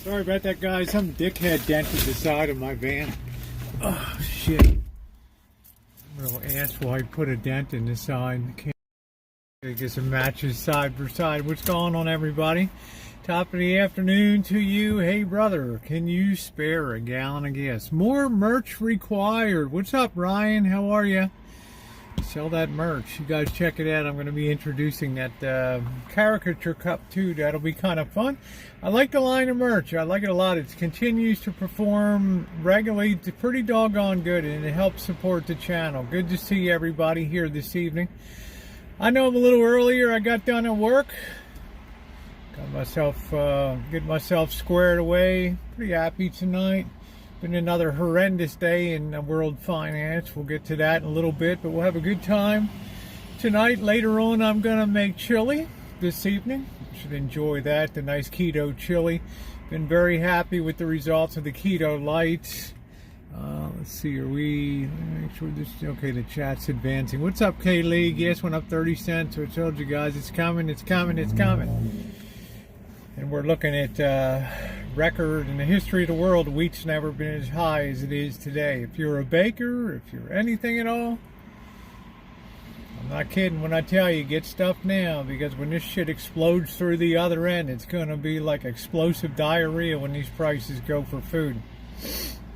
Sorry about that, guys. Some dickhead dented the side of my van. Oh, shit. Little asshole put a dent in the side. Can't get some matches side for side. What's going on, everybody? Top of the afternoon to you. Hey, brother, can you spare a gallon of gas? More merch required. What's up, Ryan? How are you? Sell that merch. You guys check it out. I'm going to be introducing that caricature cup too. That'll be kind of fun. I like the line of merch. I like it a lot. It continues to perform regularly. It's pretty doggone good, and it helps support the channel. Good to see everybody here this evening. I know I'm a little earlier. I got done at work. Got myself, get myself squared away. Pretty happy tonight. Been another horrendous day in world finance. We'll get to that in a little bit, but we'll have a good time tonight. Later on, I'm gonna make chili this evening. Should enjoy that, the nice keto chili. Been very happy with the results of the keto lights. Let's see, let me make sure this, okay, the chat's advancing. What's up, K-League? Yes, went up 30 cents, so I told you guys it's coming, it's coming, it's coming. And we're looking at record in the history of the world. Wheat's never been as high as it is today. If you're a baker, if you're anything at all, I'm not kidding when I tell you, get stuff now, because when this shit explodes through the other end, it's going to be like explosive diarrhea when these prices go for food.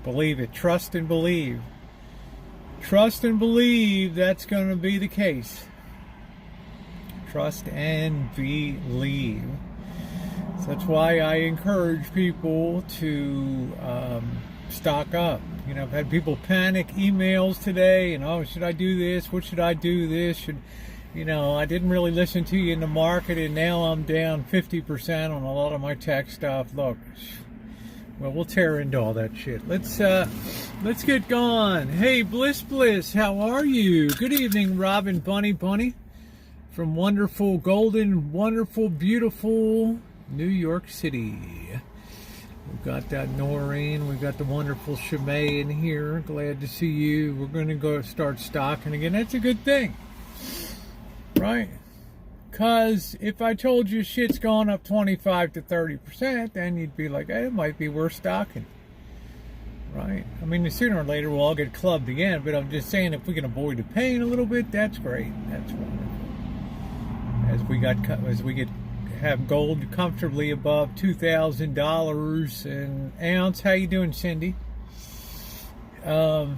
Believe it. Trust and believe. Trust and believe that's going to be the case. Trust and believe. So that's why I encourage people to stock up. You know, I've had people panic emails today, and oh, should I do this? What should I do this? Should, you know, I didn't really listen to you in the market, and now I'm down 50% on a lot of my tech stuff. Look, well, we'll tear into all that shit. Let's get going. Hey, Bliss, how are you? Good evening, Robin Bunny from wonderful, golden, wonderful, beautiful New York City. We've got that Noreen. We've got the wonderful Shimei in here. Glad to see you. We're going to go start stocking again. That's a good thing, right? Because if I told you shit's gone up 25 to 30%, then you'd be like, hey, it might be worth stocking, right? I mean, sooner or later we'll all get clubbed again, but I'm just saying if we can avoid the pain a little bit, that's great. That's wonderful. As we have gold comfortably above $2,000 an ounce. How you doing, Cindy? But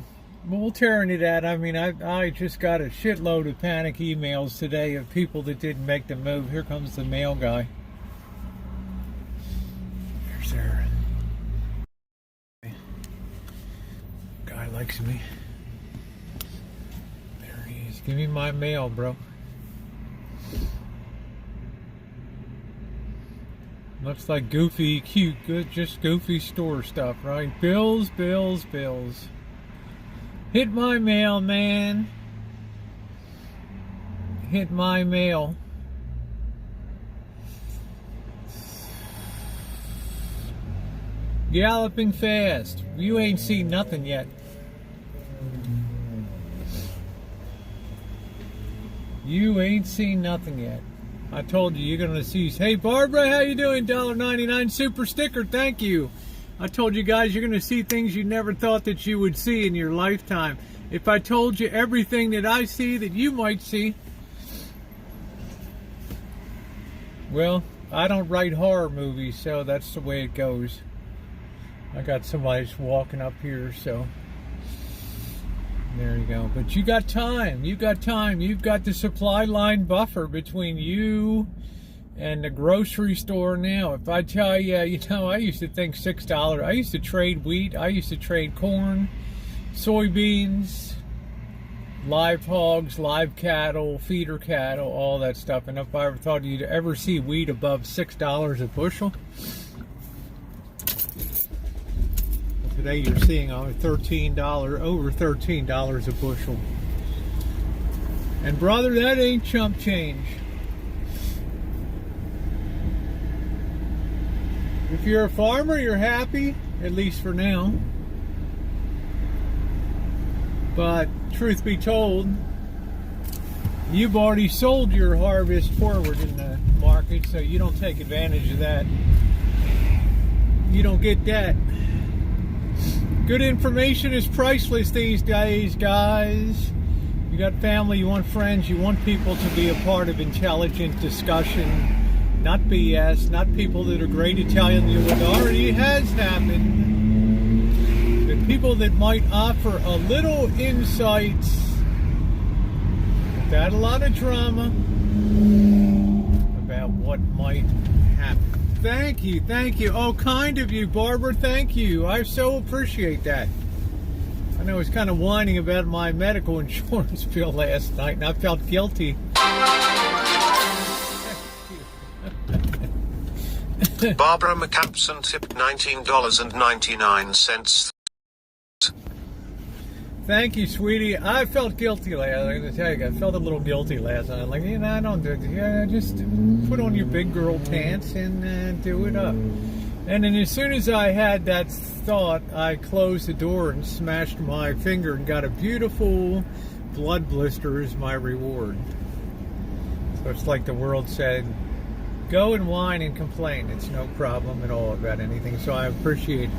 we'll tear into that. I mean, I just got a shitload of panic emails today of people that didn't make the move. Here comes the mail guy. There's there. Guy likes me. There he is. Give me my mail, bro. Looks like goofy, cute, good, just goofy store stuff, right? Bills. Hit my mail, man. Hit my mail. Galloping fast. You ain't seen nothing yet. You ain't seen nothing yet. I told you, you're going to see. Hey, Barbara, how you doing? $1.99 super sticker. Thank you. I told you guys you're going to see things you never thought that you would see in your lifetime. If I told you everything that I see that you might see, well, I don't write horror movies, so that's the way it goes. I got somebody just walking up here, so there you go. But you got time. You got time. You've got the supply line buffer between you and the grocery store now. If I tell you, you know, I used to think $6. I used to trade wheat. I used to trade corn, soybeans, live hogs, live cattle, feeder cattle, all that stuff. And if I ever thought you'd ever see wheat above $6 a bushel, today you're seeing over $13 a bushel. And brother, that ain't chump change. If you're a farmer, you're happy, at least for now. But truth be told, you've already sold your harvest forward in the market, so you don't take advantage of that. You don't get that. Good information is priceless these days, guys. You got family, you want friends, you want people to be a part of intelligent discussion, not BS, not people that are great at telling you what already has happened, but people that might offer a little insights without a lot of drama about what might happen. Thank you, thank you. Oh, kind of you, Barbara, thank you. I so appreciate that. I know I was kind of whining about my medical insurance bill last night, and I felt guilty. Barbara McCampson tipped $19.99. Thank you, sweetie. I felt guilty last night. I'm going to tell you, I felt a little guilty last night. Like, you know, I don't do it. Yeah, just put on your big girl pants and do it up. And then as soon as I had that thought, I closed the door and smashed my finger and got a beautiful blood blister as my reward. So it's like the world said, go and whine and complain. It's no problem at all about anything. So I appreciate it.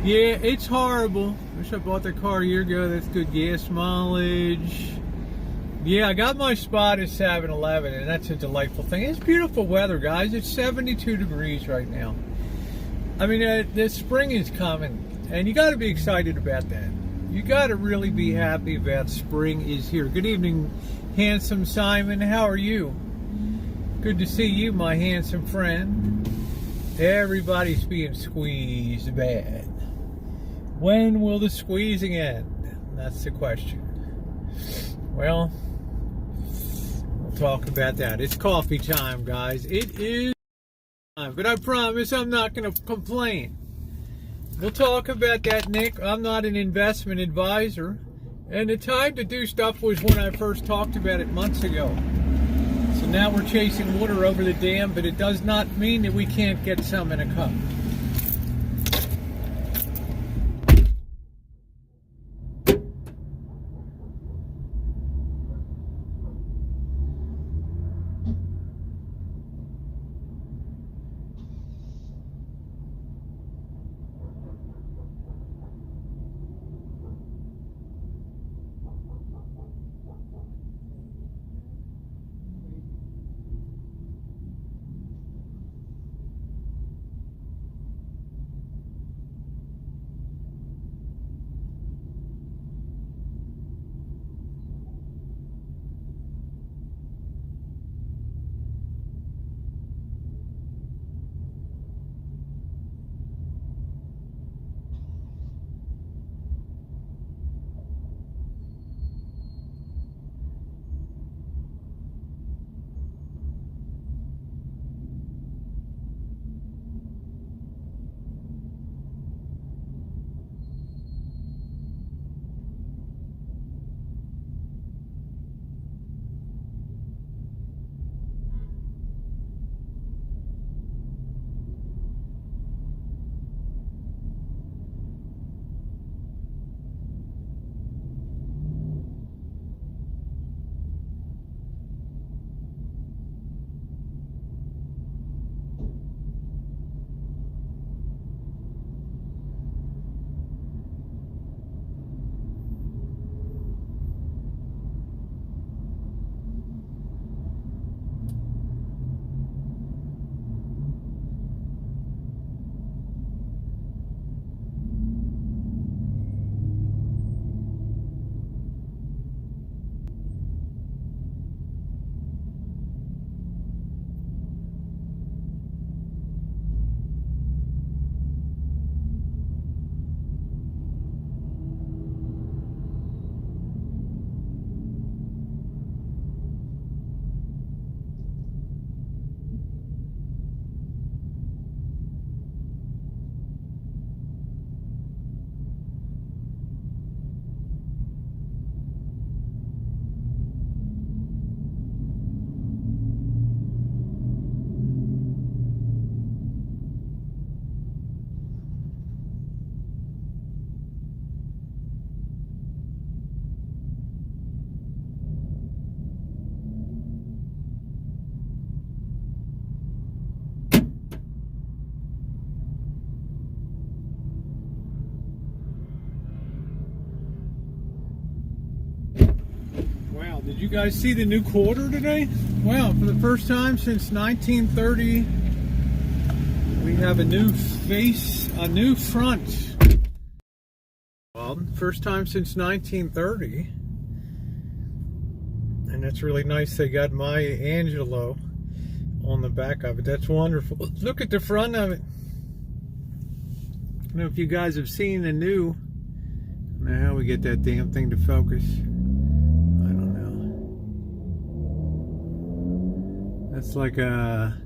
Yeah, it's horrible. Wish I bought the car a year ago. That's good gas mileage. Yeah, I got my spot at 7-Eleven, and that's a delightful thing. It's beautiful weather, guys. It's 72 degrees right now. I mean, the spring is coming, and you got to be excited about that. You got to really be happy about spring is here. Good evening, handsome Simon. How are you? Good to see you, my handsome friend. Everybody's being squeezed bad. When will the squeezing end? That's the question. Well, we'll talk about that. It's coffee time, guys. It is time, but I promise I'm not going to complain. We'll talk about that, Nick. I'm not an investment advisor, and the time to do stuff was when I first talked about it months ago. So now we're chasing water over the dam, but it does not mean that we can't get some in a cup. You guys see the new quarter today? Well, for the first time since 1930, we have a new face, a new front. Well, first time since 1930. And that's really nice. They got Maya Angelou on the back of it. That's wonderful. Look at the front of it. I don't know if you guys have seen the new. Now how we get that damn thing to focus. It's like a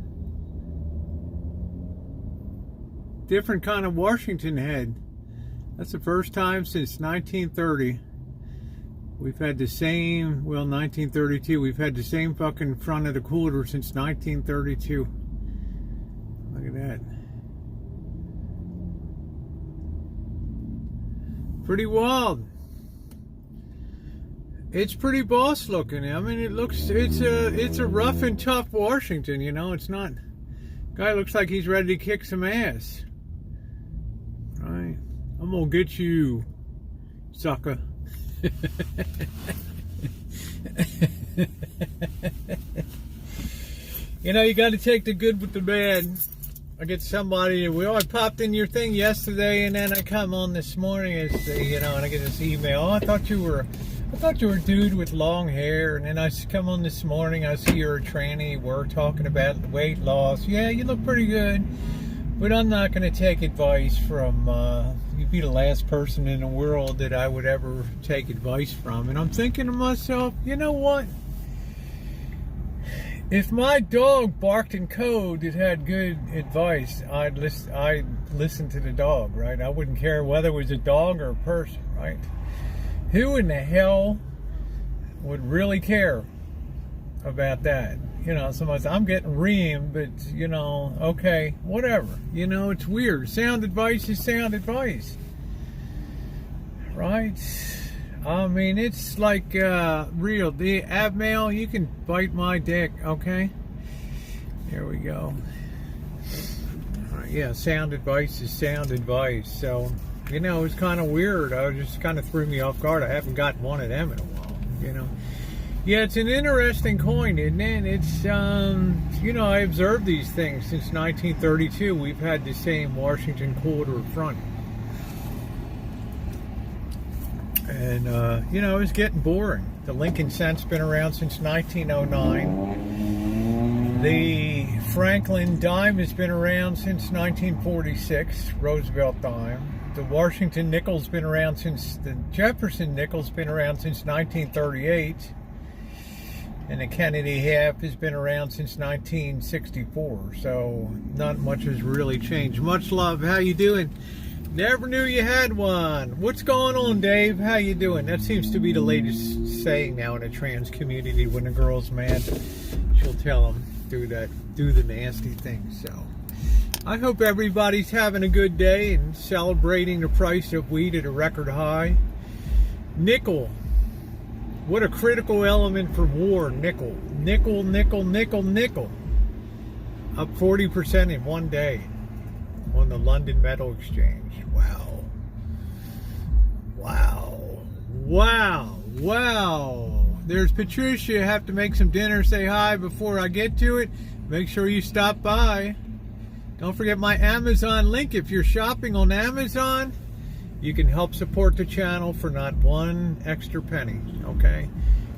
different kind of Washington head. That's the first time since 1930 we've had the same, well, 1932, we've had the same fucking front of the quarter since 1932. Look at that. Pretty wild. It's pretty boss looking. I mean, it's a rough and tough Washington, you know. It's not. Guy looks like he's ready to kick some ass. All right, I'm gonna get you, sucker. You know, you got to take the good with the bad. I get somebody. I popped in your thing yesterday, and then I come on this morning, and I get this email. Oh, I thought you were a dude with long hair, and then I come on this morning, I see you're a tranny, we're talking about weight loss. Yeah, you look pretty good, but I'm not going to take advice from, you'd be the last person in the world that I would ever take advice from. And I'm thinking to myself, you know what? If my dog barked in code that had good advice, I'd listen to the dog, right? I wouldn't care whether it was a dog or a person, right? Who in the hell would really care about that? You know, somebody says, I'm getting reamed, but, you know, okay, whatever. You know, it's weird. Sound advice is sound advice. Right? I mean, it's like real. The Abmail, you can bite my dick, okay? Here we go. All right, yeah, sound advice is sound advice. So, you know, it's kind of weird. It just kind of threw me off guard. I haven't gotten one of them in a while, you know. Yeah, it's an interesting coin, isn't it? It's, you know, I observed these things since 1932. We've had the same Washington quarter front. And, you know, it's getting boring. The Lincoln cent's been around since 1909. The Franklin dime has been around since 1946, Roosevelt dime. The Washington nickel's been around since, the Jefferson nickel's been around since 1938. And the Kennedy half has been around since 1964. So not much has really changed. Much love. How you doing? Never knew you had one. What's going on, Dave? How you doing? That seems to be the latest saying now in the trans community. When a girl's mad, she'll tell them do the nasty thing. So I hope everybody's having a good day and celebrating the price of wheat at a record high. Nickel. What a critical element for war. Nickel. Nickel, nickel, nickel, nickel. Up 40% in one day on the London Metal Exchange. Wow. Wow. Wow. Wow. There's Patricia. I have to make some dinner. Say hi before I get to it. Make sure you stop by. Don't forget my Amazon link. If you're shopping on Amazon, you can help support the channel for not one extra penny, okay?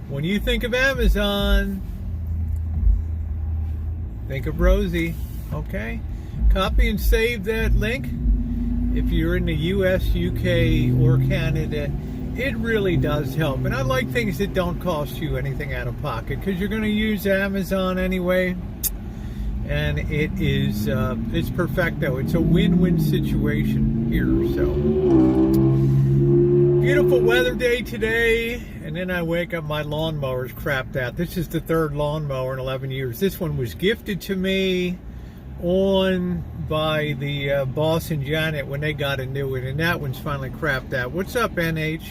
When you think of Amazon, think of Rosie, okay? Copy and save that link. If you're in the US, UK, or Canada, it really does help. And I like things that don't cost you anything out of pocket, because you're going to use Amazon anyway. And it is, it's perfecto. It's a win-win situation here, so. Beautiful weather day today, and then I wake up, my lawnmower's crapped out. This is the third lawnmower in 11 years. This one was gifted to me by the boss and Janet when they got a new one, and that one's finally crapped out. What's up, NH?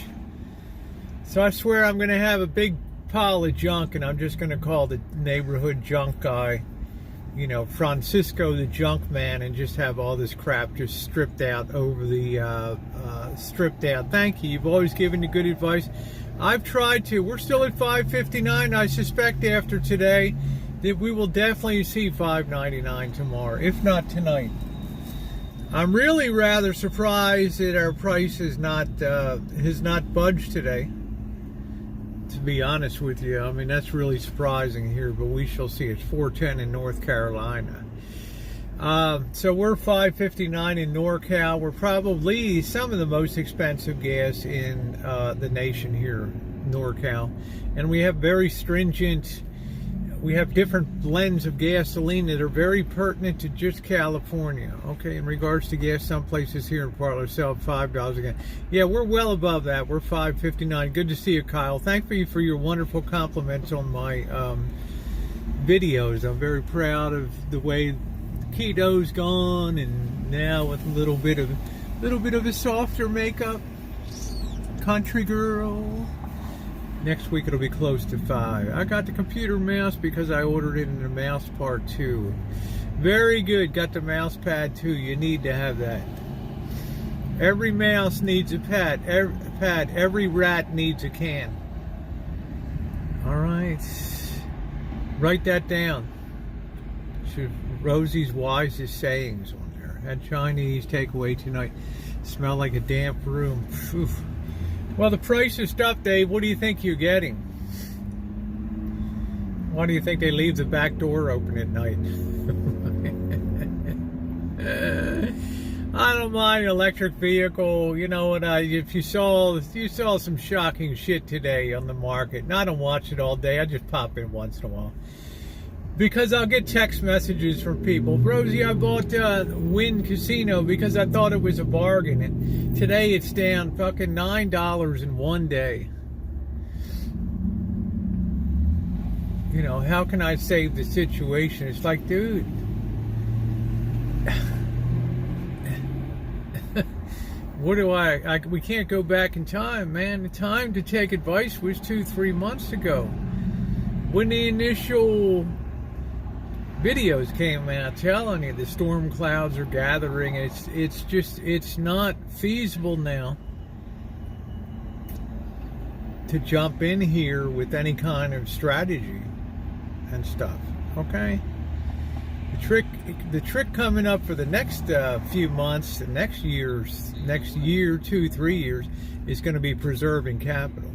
So I swear I'm going to have a big pile of junk, and I'm just going to call the neighborhood junk guy, you know, Francisco the junk man, and just have all this crap just stripped out over the stripped out. Thank you. You've always given the good advice. I've tried to. We're still at $5.59. I suspect after today that we will definitely see $5.99 tomorrow, if not tonight. I'm really rather surprised that our price has not budged today, to be honest with you. I mean, that's really surprising here, but we shall see. It's 410 in North Carolina. So we're $5.59 in NorCal. We're probably some of the most expensive gas in the nation here, NorCal. And we have very stringent, we have different blends of gasoline that are very pertinent to just California. Okay, in regards to gas, some places here in Portland sell $5 again. Yeah, we're well above that. We're $5.59. Good to see you, Kyle. Thank you for your wonderful compliments on my videos. I'm very proud of the way keto's gone, and now with a little bit of a softer makeup. Country girl. Next week it'll be close to 5. I got the computer mouse because I ordered it in the mouse part too. Very good. Got the mouse pad too. You need to have that. Every mouse needs a pad. Every rat needs a can. All right. Write that down. Rosie's wisest sayings on there. Had Chinese takeaway tonight. Smell like a damp room. Oof. Well, the price of stuff, Dave, what do you think you're getting? Why do you think they leave the back door open at night? I don't mind an electric vehicle. You know what? If you saw some shocking shit today on the market, and I don't watch it all day. I just pop in once in a while. Because I'll get text messages from people. Rosie, I bought Wynn Casino because I thought it was a bargain. And today it's down fucking $9 in one day. You know, how can I save the situation? It's like, dude. What do we can't go back in time, man. The time to take advice was 2-3 months ago. When the initial videos came out telling you the storm clouds are gathering, it's not feasible now to jump in here with any kind of strategy and stuff. Okay, the trick coming up for the next few months, the next year, 2-3 years, is going to be preserving capital.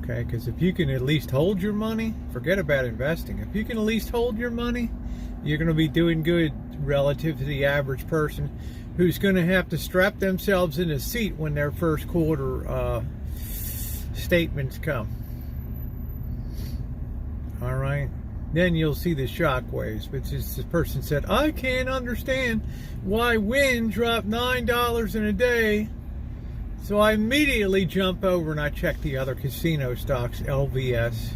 Okay, because if you can at least hold your money, forget about investing. If you can at least hold your money, you're going to be doing good relative to the average person who's going to have to strap themselves in a seat when their first quarter statements come. All right, then you'll see the shock waves. But this person said, I can't understand why Wynn dropped $9 in a day. So I immediately jump over and I check the other casino stocks, LVS,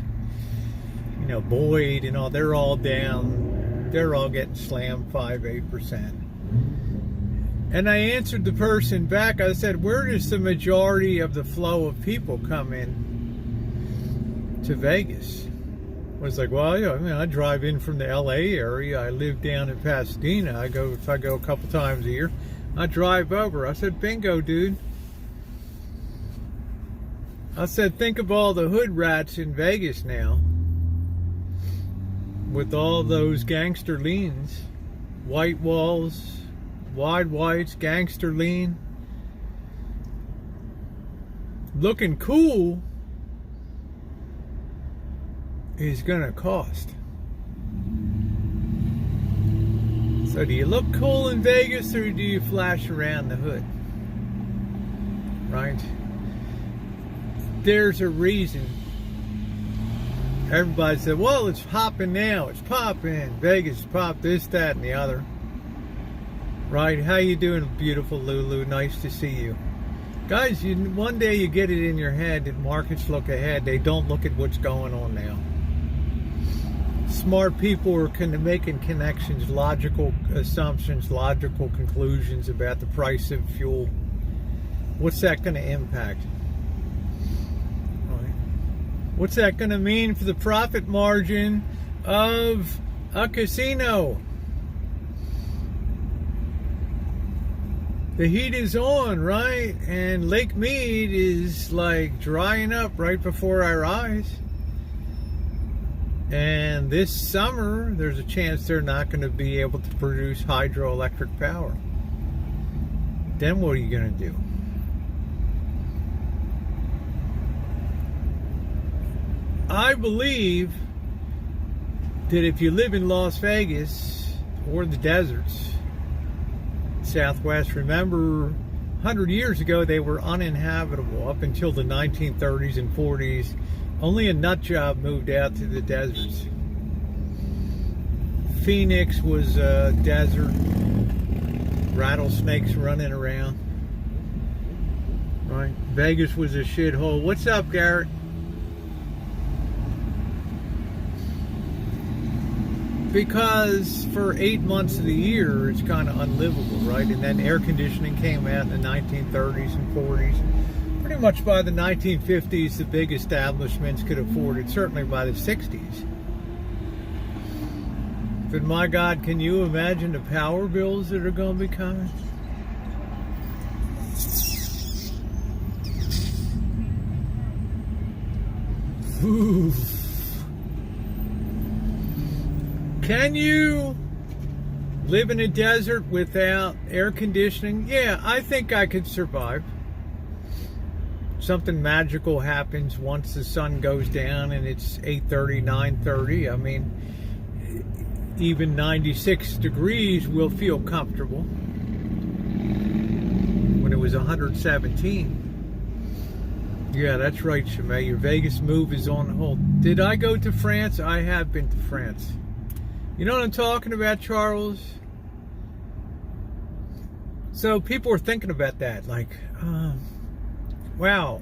you know, Boyd and all. They're all down. They're all getting slammed 5-8%. And I answered the person back. I said, where does the majority of the flow of people come in to Vegas? I was like, well, yeah, I mean, I drive in from the LA area. I live down in Pasadena. If I go a couple times a year, I drive over. I said, bingo, dude. I said, think of all the hood rats in Vegas now with all those gangster leans, white walls, wide whites, gangster lean, looking cool is gonna cost. So do you look cool in Vegas or do you flash around the hood? Right? There's a reason. Everybody said, well, it's popping now. It's popping. Vegas pop this, that, and the other. Right? How you doing, beautiful Lulu? Nice to see you. Guys, one day you get it in your head that markets look ahead. They don't look at what's going on now. Smart people are making connections, logical assumptions, logical conclusions about the price of fuel. What's that going to impact? What's that going to mean for the profit margin of a casino? the heat is on, right? And Lake Mead is like drying up right before our eyes. And this summer, there's a chance they're not going to be able to produce hydroelectric power. Then what are you going to do? I believe that if you live in Las Vegas or the deserts, Southwest, remember 100 years ago they were uninhabitable up until the 1930s and 40s. Only a nut job moved out to the deserts. Phoenix was a desert, rattlesnakes running around. Right? Vegas was a shithole. What's up, Garrett? Because for 8 months of the year, it's kind of unlivable, right? And then air conditioning came out in the 1930s and 40s. Pretty much by the 1950s, the big establishments could afford it, certainly by the 60s. But my God, can you imagine the power bills that are going to be coming? Ooh. Can you live in a desert without air conditioning? Yeah, I think I could survive. Something magical happens once the sun goes down and it's 8:30, 9:30. I mean, even 96 degrees will feel comfortable. When it was 117. Yeah, that's right, Shemay. Your Vegas move is on hold. Did I go to France? I have been to France. You know what I'm talking about, Charles? So people are thinking about that, like, wow,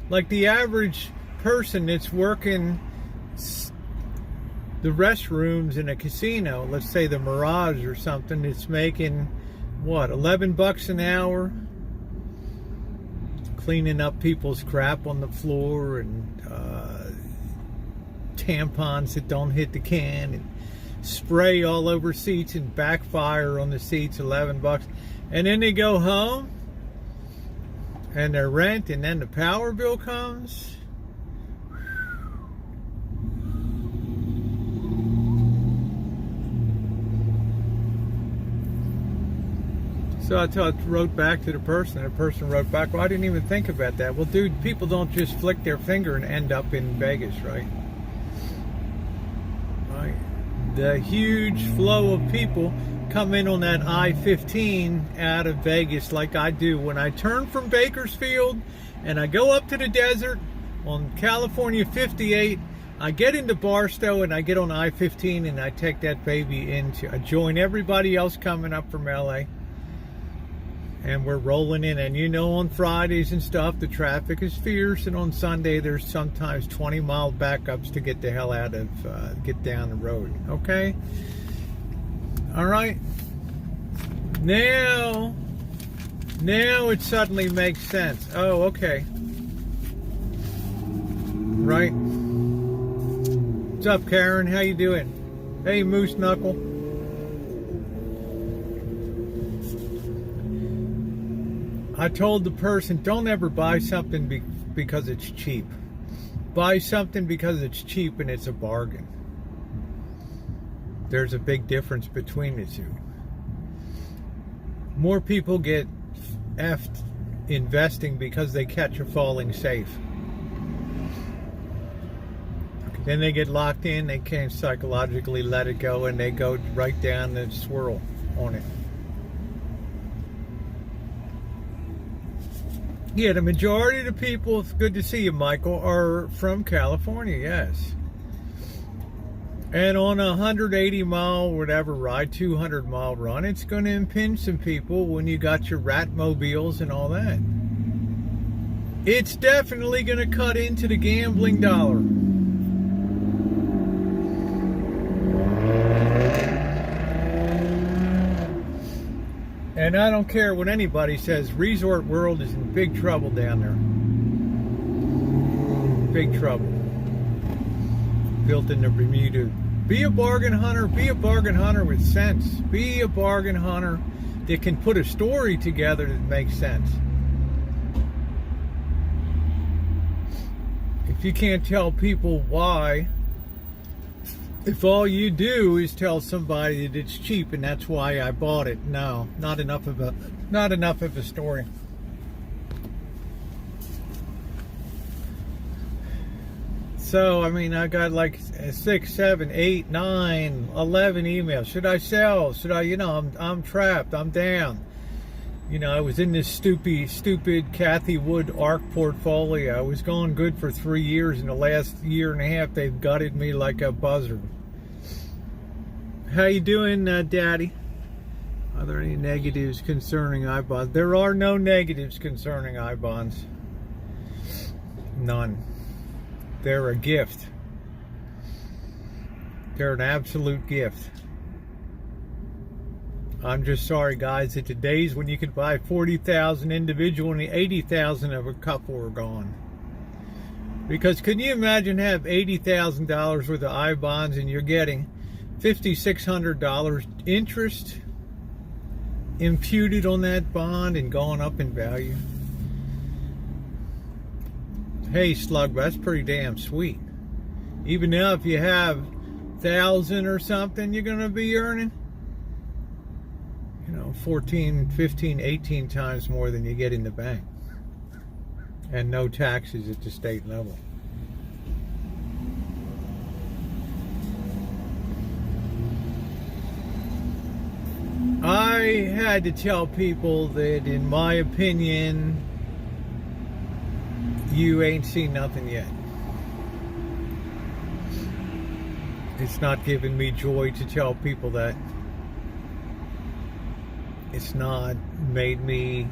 like the average person that's working the restrooms in a casino, let's say the Mirage or something, it's making, what, $11 an hour? Cleaning up people's crap on the floor and tampons that don't hit the can and spray all over seats and backfire on the seats, $11. And then they go home and their rent, and then the power bill comes. So I wrote back to the person, and the person wrote back, well, I didn't even think about that. Well, dude, people don't just flick their finger and end up in Vegas, right? Right. The huge flow of people come in on that I-15 out of Vegas like I do. When I turn from Bakersfield and I go up to the desert on California 58, I get into Barstow and I get on I-15 and I take that baby I join everybody else coming up from LA. And we're rolling in, and you know, on Fridays and stuff, the traffic is fierce, and on Sunday there's sometimes 20-mile backups to get the hell out of, get down the road, okay? All right? Now it suddenly makes sense. Oh, okay. Right? What's up, Karen? How you doing? Hey, Moose Knuckle. I told the person, don't ever buy something because it's cheap. Buy something because it's cheap and it's a bargain. There's a big difference between the two. More people get effed investing because they catch a falling safe. Then they get locked in, they can't psychologically let it go, and they go right down and swirl on it. Yeah, the majority of the people, it's good to see you, Michael, are from California, yes. And on a 180-mile, whatever ride, 200-mile run, it's going to impinge some people when you got your rat mobiles and all that. It's definitely going to cut into the gambling dollar. And I don't care what anybody says, Resort World is in big trouble down there. Big trouble. Built in the Bermuda. Be a bargain hunter with sense. Be a bargain hunter that can put a story together that makes sense. If you can't tell people why, if all you do is tell somebody that it's cheap and that's why I bought it, no, not enough of a story. So, I mean, I got like 6, 7, 8, 9, 11 emails. Should I sell? Should I, I'm trapped. I'm down. I was in this stupid Kathy Wood ARC portfolio. I was going good for 3 years. In the last year and a half, they've gutted me like a buzzard. How you doing, Daddy? Are there any negatives concerning I-bonds? There are no negatives concerning I-bonds. None. They're a gift. They're an absolute gift. I'm just sorry, guys, that the days when you could buy 40,000 individual and the 80,000 of a couple are gone. Because can you imagine have $80,000 worth of I-bonds and you're getting $5,600 interest imputed on that bond and going up in value? Hey, Slug, that's pretty damn sweet. Even now, if you have 1,000 or something, you're going to be earning, 14, 15, 18 times more than you get in the bank. And no taxes at the state level. I had to tell people that, in my opinion, you ain't seen nothing yet. It's not giving me joy to tell people that. It's not made me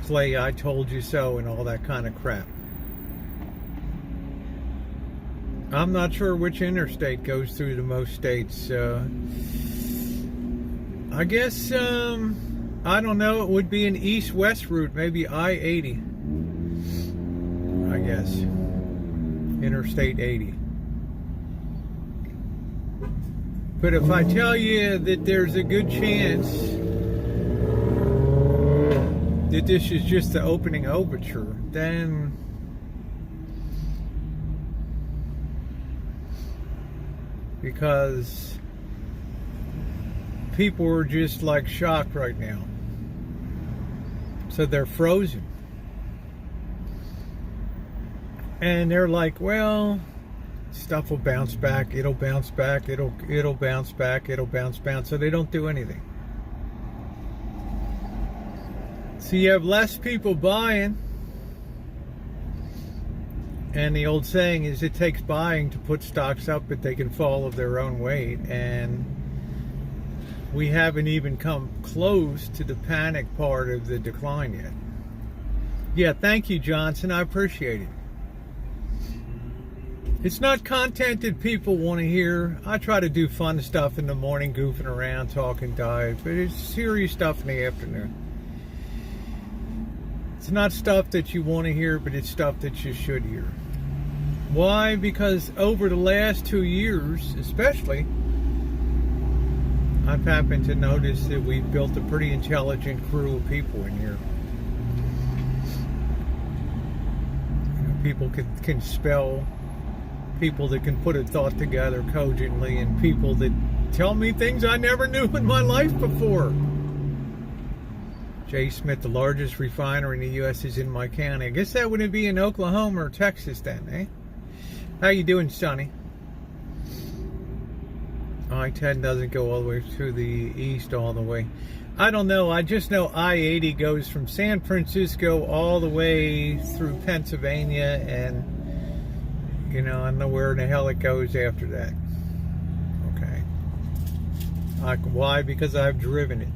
play I told you so and all that kind of crap. I'm not sure which interstate goes through the most states. I guess, I don't know, it would be an east-west route, maybe I-80. I guess. Interstate 80. But if I tell you that there's a good chance that this is just the opening overture, then because people are just like shocked right now. So they're frozen. And they're like, well, stuff will bounce back, it'll bounce back, it'll bounce back, it'll bounce back. So they don't do anything. So you have less people buying. And the old saying is it takes buying to put stocks up that they can fall of their own weight. And we haven't even come close to the panic part of the decline yet. Yeah, thank you, Johnson. I appreciate it. It's not content that people want to hear. I try to do fun stuff in the morning, goofing around, talking diet, but it's serious stuff in the afternoon. It's not stuff that you want to hear, but it's stuff that you should hear. Why? Because over the last 2 years, especially, I've happened to notice that we've built a pretty intelligent crew of people in here. People can spell, people that can put a thought together cogently, and people that tell me things I never knew in my life before. J. Smith, the largest refinery in the U.S. is in my county. I guess that wouldn't be in Oklahoma or Texas then, eh? How you doing, Sonny? I-10 doesn't go all the way to the east all the way. I don't know. I just know I-80 goes from San Francisco all the way through Pennsylvania, and I don't know where in the hell it goes after that. Okay. Why? Because I've driven it.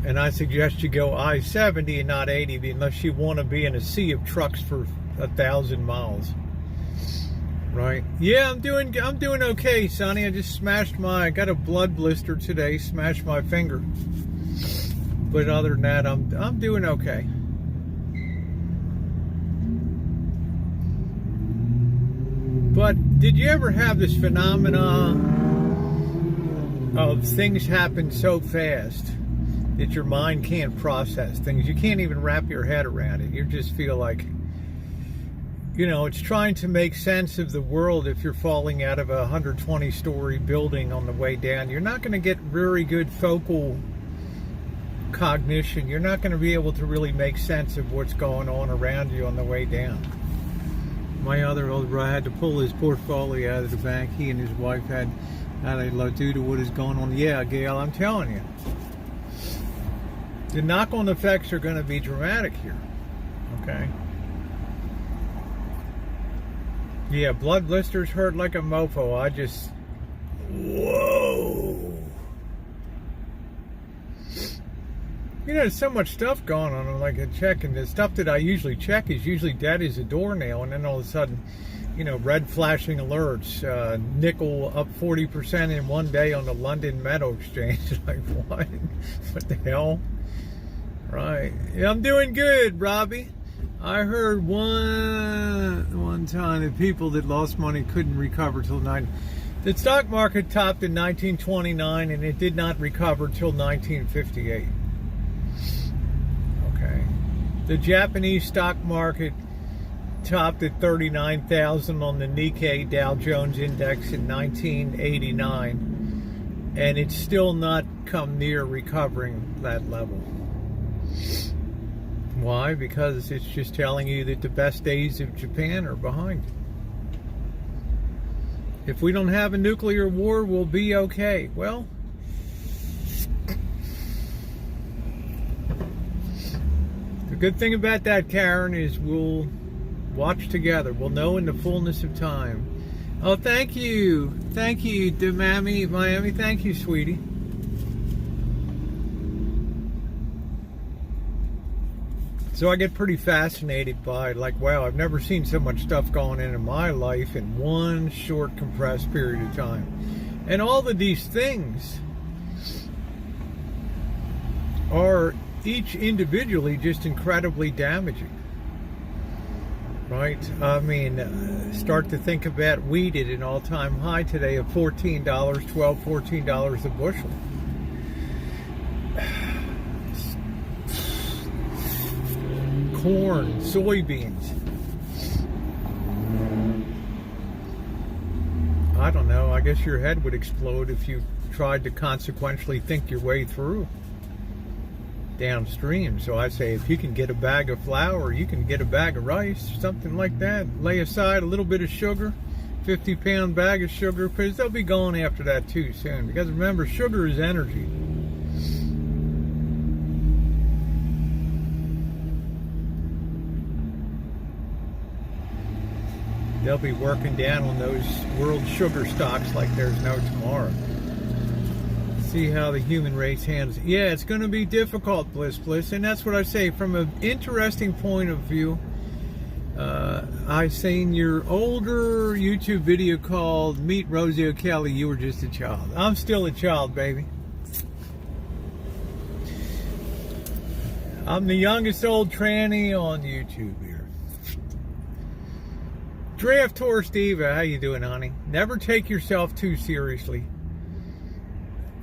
And I suggest you go I-70 and not 80, unless you want to be in a sea of trucks for 1,000 miles. Right? Yeah, I'm doing okay, Sonny. I just I got a blood blister today, smashed my finger. But other than that, I'm doing okay. But did you ever have this phenomena of things happen so fast that your mind can't process things? You can't even wrap your head around it. You just feel like, it's trying to make sense of the world. If you're falling out of a 120-story building on the way down, you're not going to get very good focal cognition. You're not going to be able to really make sense of what's going on around you on the way down. My other old brother had to pull his portfolio out of the bank. He and his wife had a due to what is going on. Yeah, Gail, I'm telling you. The knock-on effects are going to be dramatic here. Okay? Yeah, blood blisters hurt like a mofo. Whoa. There's so much stuff going on. I'm like checking. The stuff that I usually check is usually dead as a doornail, and then all of a sudden, red flashing alerts. Nickel up 40% in one day on the London Metal Exchange. Like, what? What the hell? Right. Yeah, I'm doing good, Robbie. I heard one time that people that lost money couldn't recover till the stock market topped in 1929, and it did not recover till 1958. Okay. The Japanese stock market topped at 39,000 on the Nikkei Dow Jones Index in 1989, and it's still not come near recovering that level. Why? Because it's just telling you that the best days of Japan are behind. If we don't have a nuclear war, we'll be okay. Well, the good thing about that, Karen, is we'll watch together. We'll know in the fullness of time. Oh, thank you. Thank you, Miami. Thank you, sweetie. So I get pretty fascinated by, wow, I've never seen so much stuff going in my life in one short, compressed period of time. And all of these things are each individually just incredibly damaging. Right? I mean, start to think about wheat at an all-time high today of $14, $14 a bushel. Corn, soybeans. I don't know. I guess your head would explode if you tried to consequentially think your way through downstream. So I say, if you can get a bag of flour, you can get a bag of rice, something like that. Lay aside a little bit of sugar, 50-pound bag of sugar, because they'll be going after that too soon. Because remember, sugar is energy. They'll be working down on those world sugar stocks like there's no tomorrow. See how the human race handles it. Yeah, it's going to be difficult, Bliss. And that's what I say. From an interesting point of view, I seen your older YouTube video called Meet Rosie O'Kelly. You were just a child. I'm still a child, baby. I'm the youngest old tranny on YouTube here. Draft Tour Steve, how you doing, honey? Never take yourself too seriously.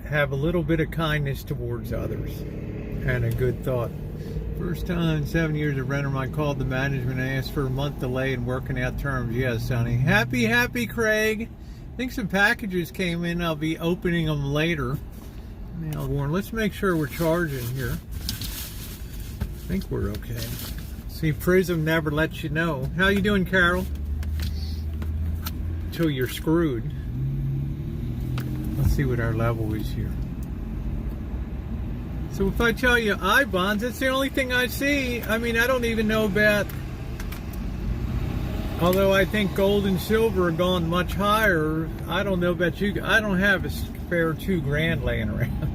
Have a little bit of kindness towards others and a good thought. First time in 7 years a renter mine called the management and asked for a month delay in working out terms. Yes, honey. Happy, Craig. I think some packages came in. I'll be opening them later. Now, Warren, let's make sure we're charging here. I think we're okay. See, Prism never lets you know. How you doing, Carol? Till you're screwed. Let's see what our level is here. So if I tell you I-bonds, that's the only thing I see. I mean, I don't even know about, although I think gold and silver are gone much higher. I don't know about you. I don't have a spare $2,000 laying around.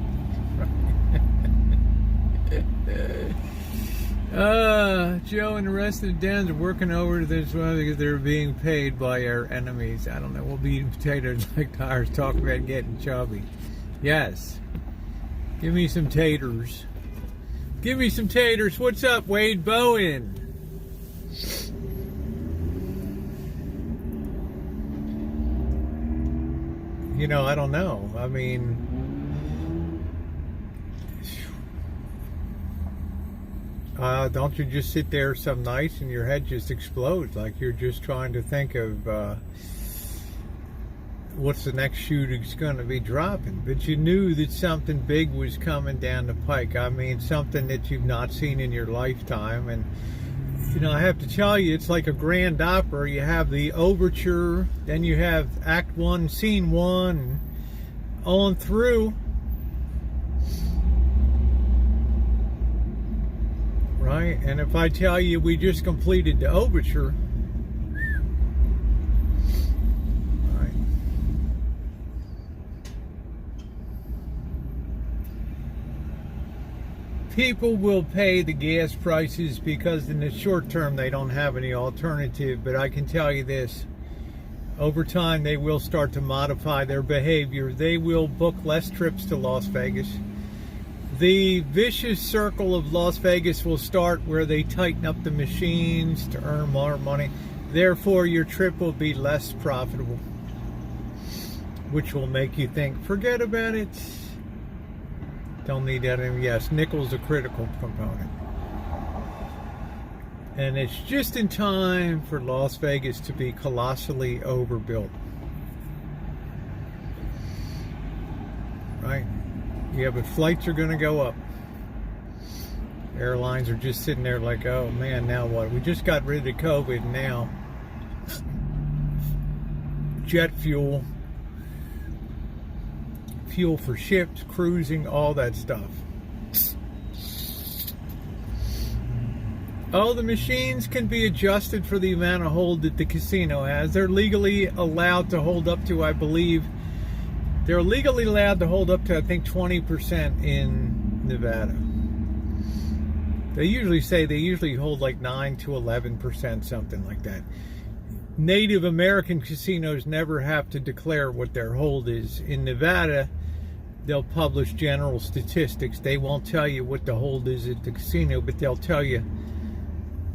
Joe and the rest of the Dens are working over this one because they're being paid by our enemies. I don't know. We'll be eating potatoes like Tires talk about getting chubby. Yes. Give me some taters. Give me some taters. What's up, Wade Bowen? I don't know. I mean, don't you just sit there some nights and your head just explodes, like you're just trying to think of what's the next shoe that's going to be dropping? But you knew that something big was coming down the pike. I mean, something that you've not seen in your lifetime. And I have to tell you, it's like a grand opera. You have the overture, then you have Act 1, Scene 1, on through. Right? And if I tell you we just completed the overture, right? People will pay the gas prices because in the short term they don't have any alternative. But I can tell you this, over time they will start to modify their behavior. They will book less trips to Las Vegas. The vicious circle of Las Vegas will start where they tighten up the machines to earn more money. Therefore, your trip will be less profitable, which will make you think, forget about it. Don't need that anymore. Yes, nickel's a critical component. And it's just in time for Las Vegas to be colossally overbuilt. Right? Yeah, but flights are going to go up. Airlines are just sitting there like, oh man, now what? We just got rid of COVID, now jet fuel, fuel for ships, cruising, all that stuff. Oh, the machines can be adjusted for the amount of hold that the casino has. They're legally allowed to hold up to, I believe, they're legally allowed to hold up to, I think, 20% in Nevada. They usually say they usually hold like 9 to 11%, something like that. Native American casinos never have to declare what their hold is. In Nevada, they'll publish general statistics. They won't tell you what the hold is at the casino, but they'll tell you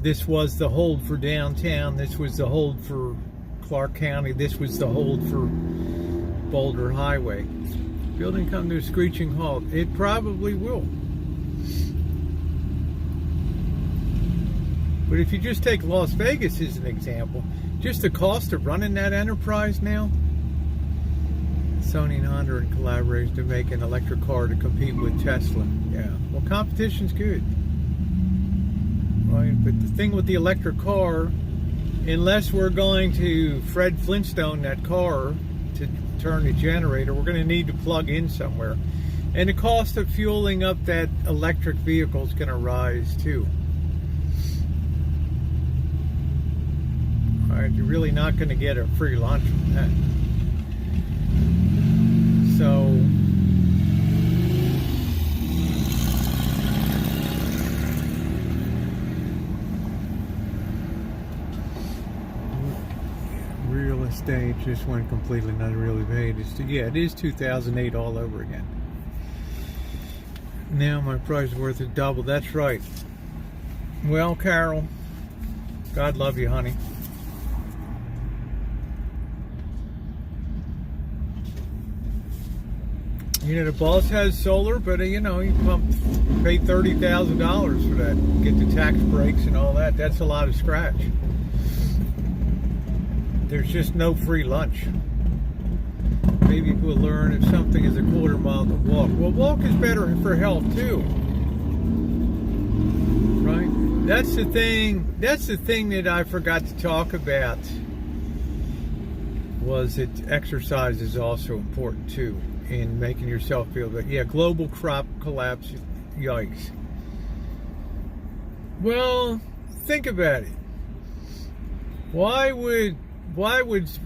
this was the hold for downtown, this was the hold for Clark County, this was the hold for Boulder Highway. Building come to a screeching halt. It probably will. But if you just take Las Vegas as an example, just the cost of running that enterprise now, Sony and Honda are collaborating to make an electric car to compete with Tesla. Yeah, well, competition's good. Right? But the thing with the electric car, unless we're going to Fred Flintstone that car to turn the generator, we're going to need to plug in somewhere. And the cost of fueling up that electric vehicle is going to rise too. All right, you're really not going to get a free lunch from that. So, real estate just went completely not really paid. Yeah, it is 2008 all over again. Now my price is worth a double. That's right. Well, Carol, God love you, honey. The boss has solar, but you pay $30,000 for that. Get the tax breaks and all that. That's a lot of scratch. There's just no free lunch. Maybe we'll learn if something is a quarter mile to walk. Well, walk is better for health too. Right? That's the thing. That's the thing that I forgot to talk about. Was that exercise is also important too in making yourself feel better. Yeah, global crop collapse. Yikes. Well, think about it. Why would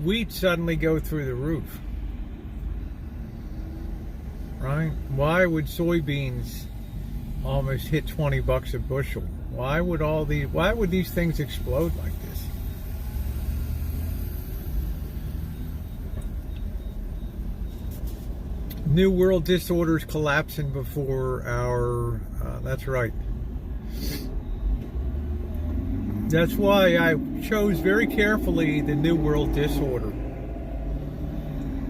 wheat suddenly go through the roof? Right? Why would soybeans almost hit $20 a bushel? Why would these things explode like this? New world disorders collapsing before our that's right. That's why I chose very carefully the New World Disorder.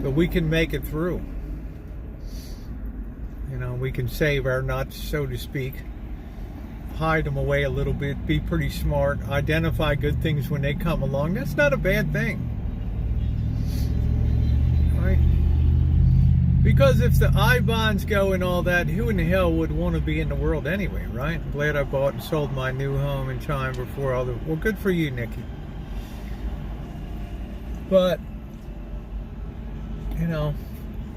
but we can make it through. You know, we can save our nuts, so to speak, hide them away a little bit, be pretty smart, identify good things when they come along. That's not a bad thing, right? Because if the I bonds go and all that, who in the hell would want to be in the world anyway, right? I'm glad I bought and sold my new home in time before all the... Well, good for you, Nikki. But, you know,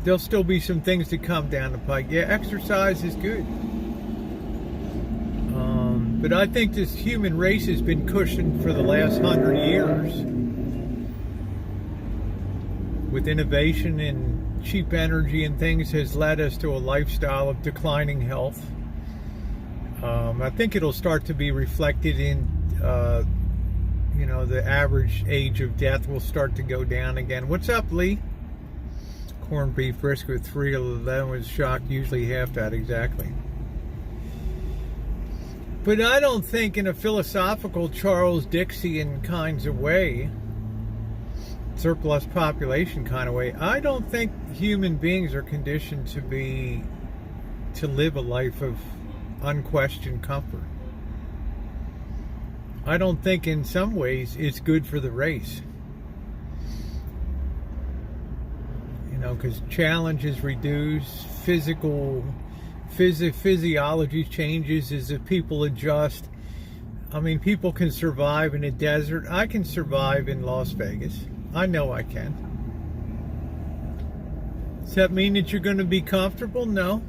there'll still be some things to come down the pike. Yeah, exercise is good. But I think this human race has been cushioned for the last 100 years with innovation and cheap energy and things has led us to a lifestyle of declining health. I think it'll start to be reflected in, you know, the average age of death will start to go down again. What's up, Lee? Corned beef brisket 311 was shocked, usually half that exactly. But I don't think in a philosophical Charles Dickenian kinds of way, surplus population kind of way, I don't think human beings are conditioned to live a life of unquestioned comfort. I don't think in some ways it's good for the race. You know, because challenges reduce, physiology changes as if people adjust. I mean, people can survive in a desert. I can survive in Las Vegas. I know I can. Does that mean that you're going to be comfortable? No.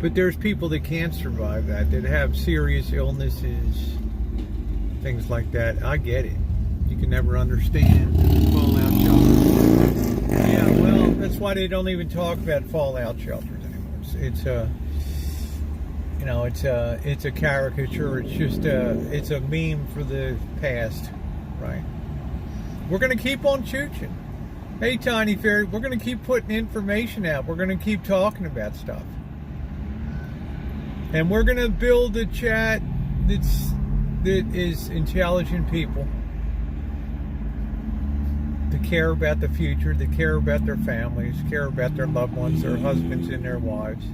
But there's people that can't survive that have serious illnesses, things like that. I get it. You can never understand fallout shelters. Yeah, well, that's why they don't even talk about fallout shelters anymore. It's a, you know, it's a caricature. It's just it's a meme for the past, right? We're gonna keep on chooching. Hey, Tiny Fairy, we're gonna keep putting information out. We're gonna keep talking about stuff, and we're gonna build a chat that is intelligent people. That care about the future, that care about their families, care about their loved ones, their husbands and their wives.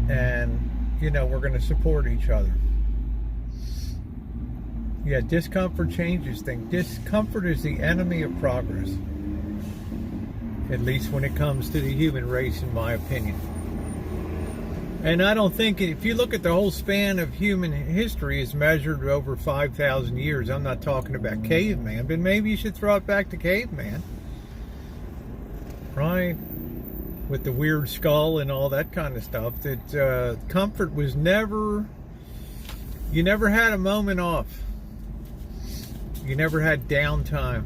And, you know, we're going to support each other. Yeah, discomfort changes things. Discomfort is the enemy of progress. At least when it comes to the human race, in my opinion. And I don't think, if you look at the whole span of human history is measured over 5,000 years. I'm not talking about caveman, but maybe you should throw it back to caveman. Right? With the weird skull and all that kind of stuff. That comfort was never, you never had a moment off. You never had downtime.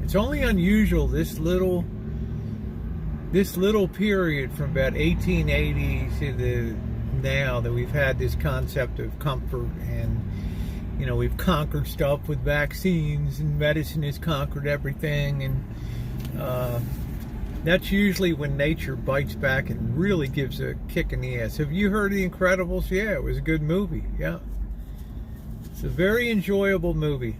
It's only unusual this little period from about 1880 to now that we've had this concept of comfort, and you know, we've conquered stuff with vaccines and medicine has conquered everything, and that's usually when nature bites back and really gives a kick in the ass. Have you heard of The Incredibles? Yeah, it was a good movie. Yeah, it's a very enjoyable movie.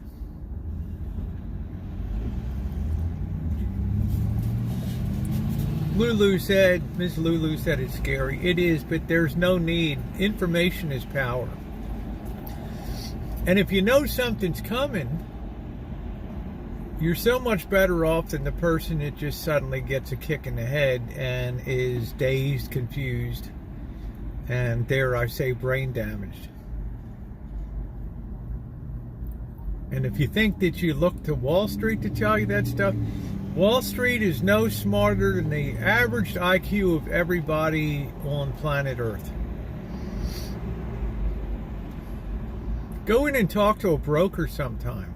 Miss Lulu said it's scary. It is, but there's no need. Information is power. And if you know something's coming, you're so much better off than the person that just suddenly gets a kick in the head and is dazed, confused, and dare I say brain damaged. And if you think that you look to Wall Street to tell you that stuff, Wall Street is no smarter than the average IQ of everybody on planet Earth. Go in and talk to a broker sometime.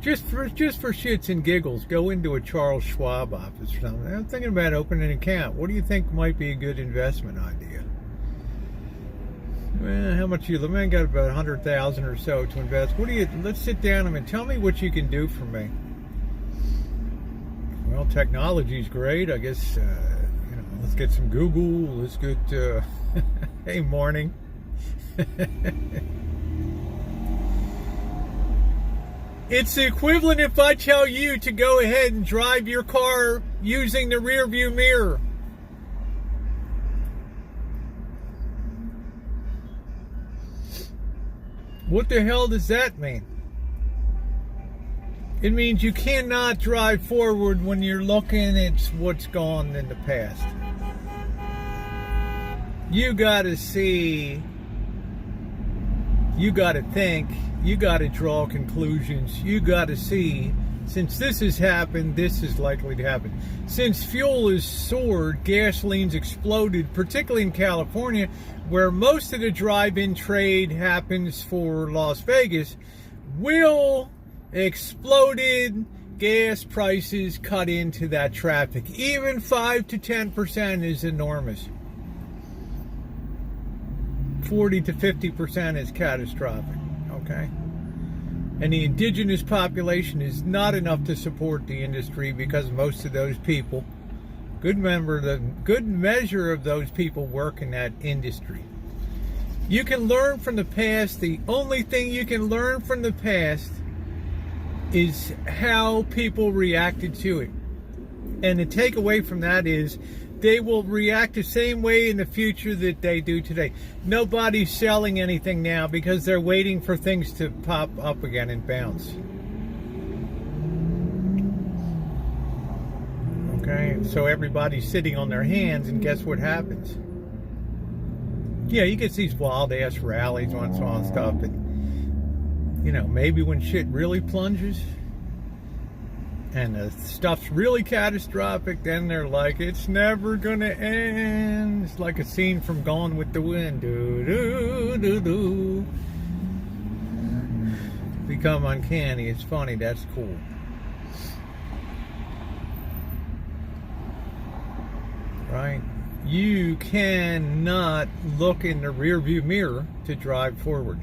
Just for shits and giggles, go into a Charles Schwab office or something. I'm thinking about opening an account. What do you think might be a good investment idea? Well, how much you live? I got about 100,000 or so to invest. Let's sit down and tell me what you can do for me. Well, technology's great. I guess, you know, let's get some Google. Let's get, hey, morning. It's the equivalent if I tell you to go ahead and drive your car using the rear view mirror. What the hell does that mean? It means you cannot drive forward when you're looking at what's gone in the past. You gotta see, you gotta think, you gotta draw conclusions, you gotta see, since this has happened, this is likely to happen. Since fuel has soared, gasoline's exploded, particularly in California, where most of the drive-in trade happens for Las Vegas, will exploded gas prices cut into that traffic. Even 5 to 10% is enormous. 40 to 50% is catastrophic, okay? And the indigenous population is not enough to support the industry because most of those people, good measure of those people work in that industry. You can learn from the past. The only thing you can learn from the past is how people reacted to it. And the takeaway from that is they will react the same way in the future that they do today. Nobody's selling anything now because they're waiting for things to pop up again and bounce. Okay, so everybody's sitting on their hands, and guess what happens? Yeah, you get these wild ass rallies on stuff, and you know, maybe when shit really plunges and the stuff's really catastrophic, then they're like, it's never gonna end. It's like a scene from Gone with the Wind. Do, do, do, do. Become uncanny. It's funny. That's cool. Right? You cannot look in the rearview mirror to drive forward.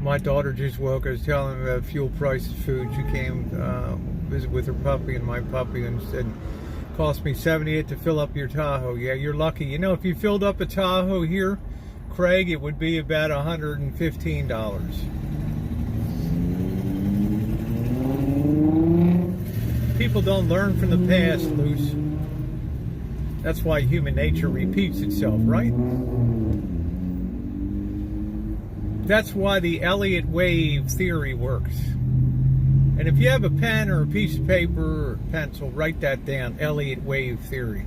My daughter just woke. I was telling her about fuel prices, food. She came visit with her puppy and my puppy and said, it cost me $78 to fill up your Tahoe. Yeah, you're lucky. You know, if you filled up a Tahoe here, Craig, it would be about $115. People don't learn from the past, Luce. That's why human nature repeats itself, right? That's why the Elliott Wave theory works. And if you have a pen or a piece of paper or pencil, write that down, Elliott Wave theory.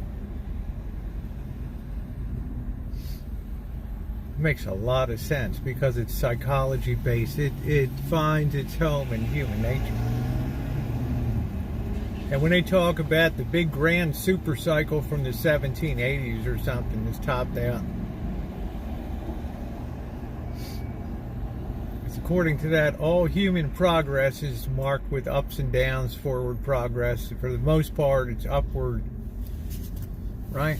It makes a lot of sense because it's psychology based. It finds its home in human nature. And when they talk about the big grand super cycle from the 1780s or something that's topped out, according to that, all human progress is marked with ups and downs, forward progress. For the most part, it's upward, right?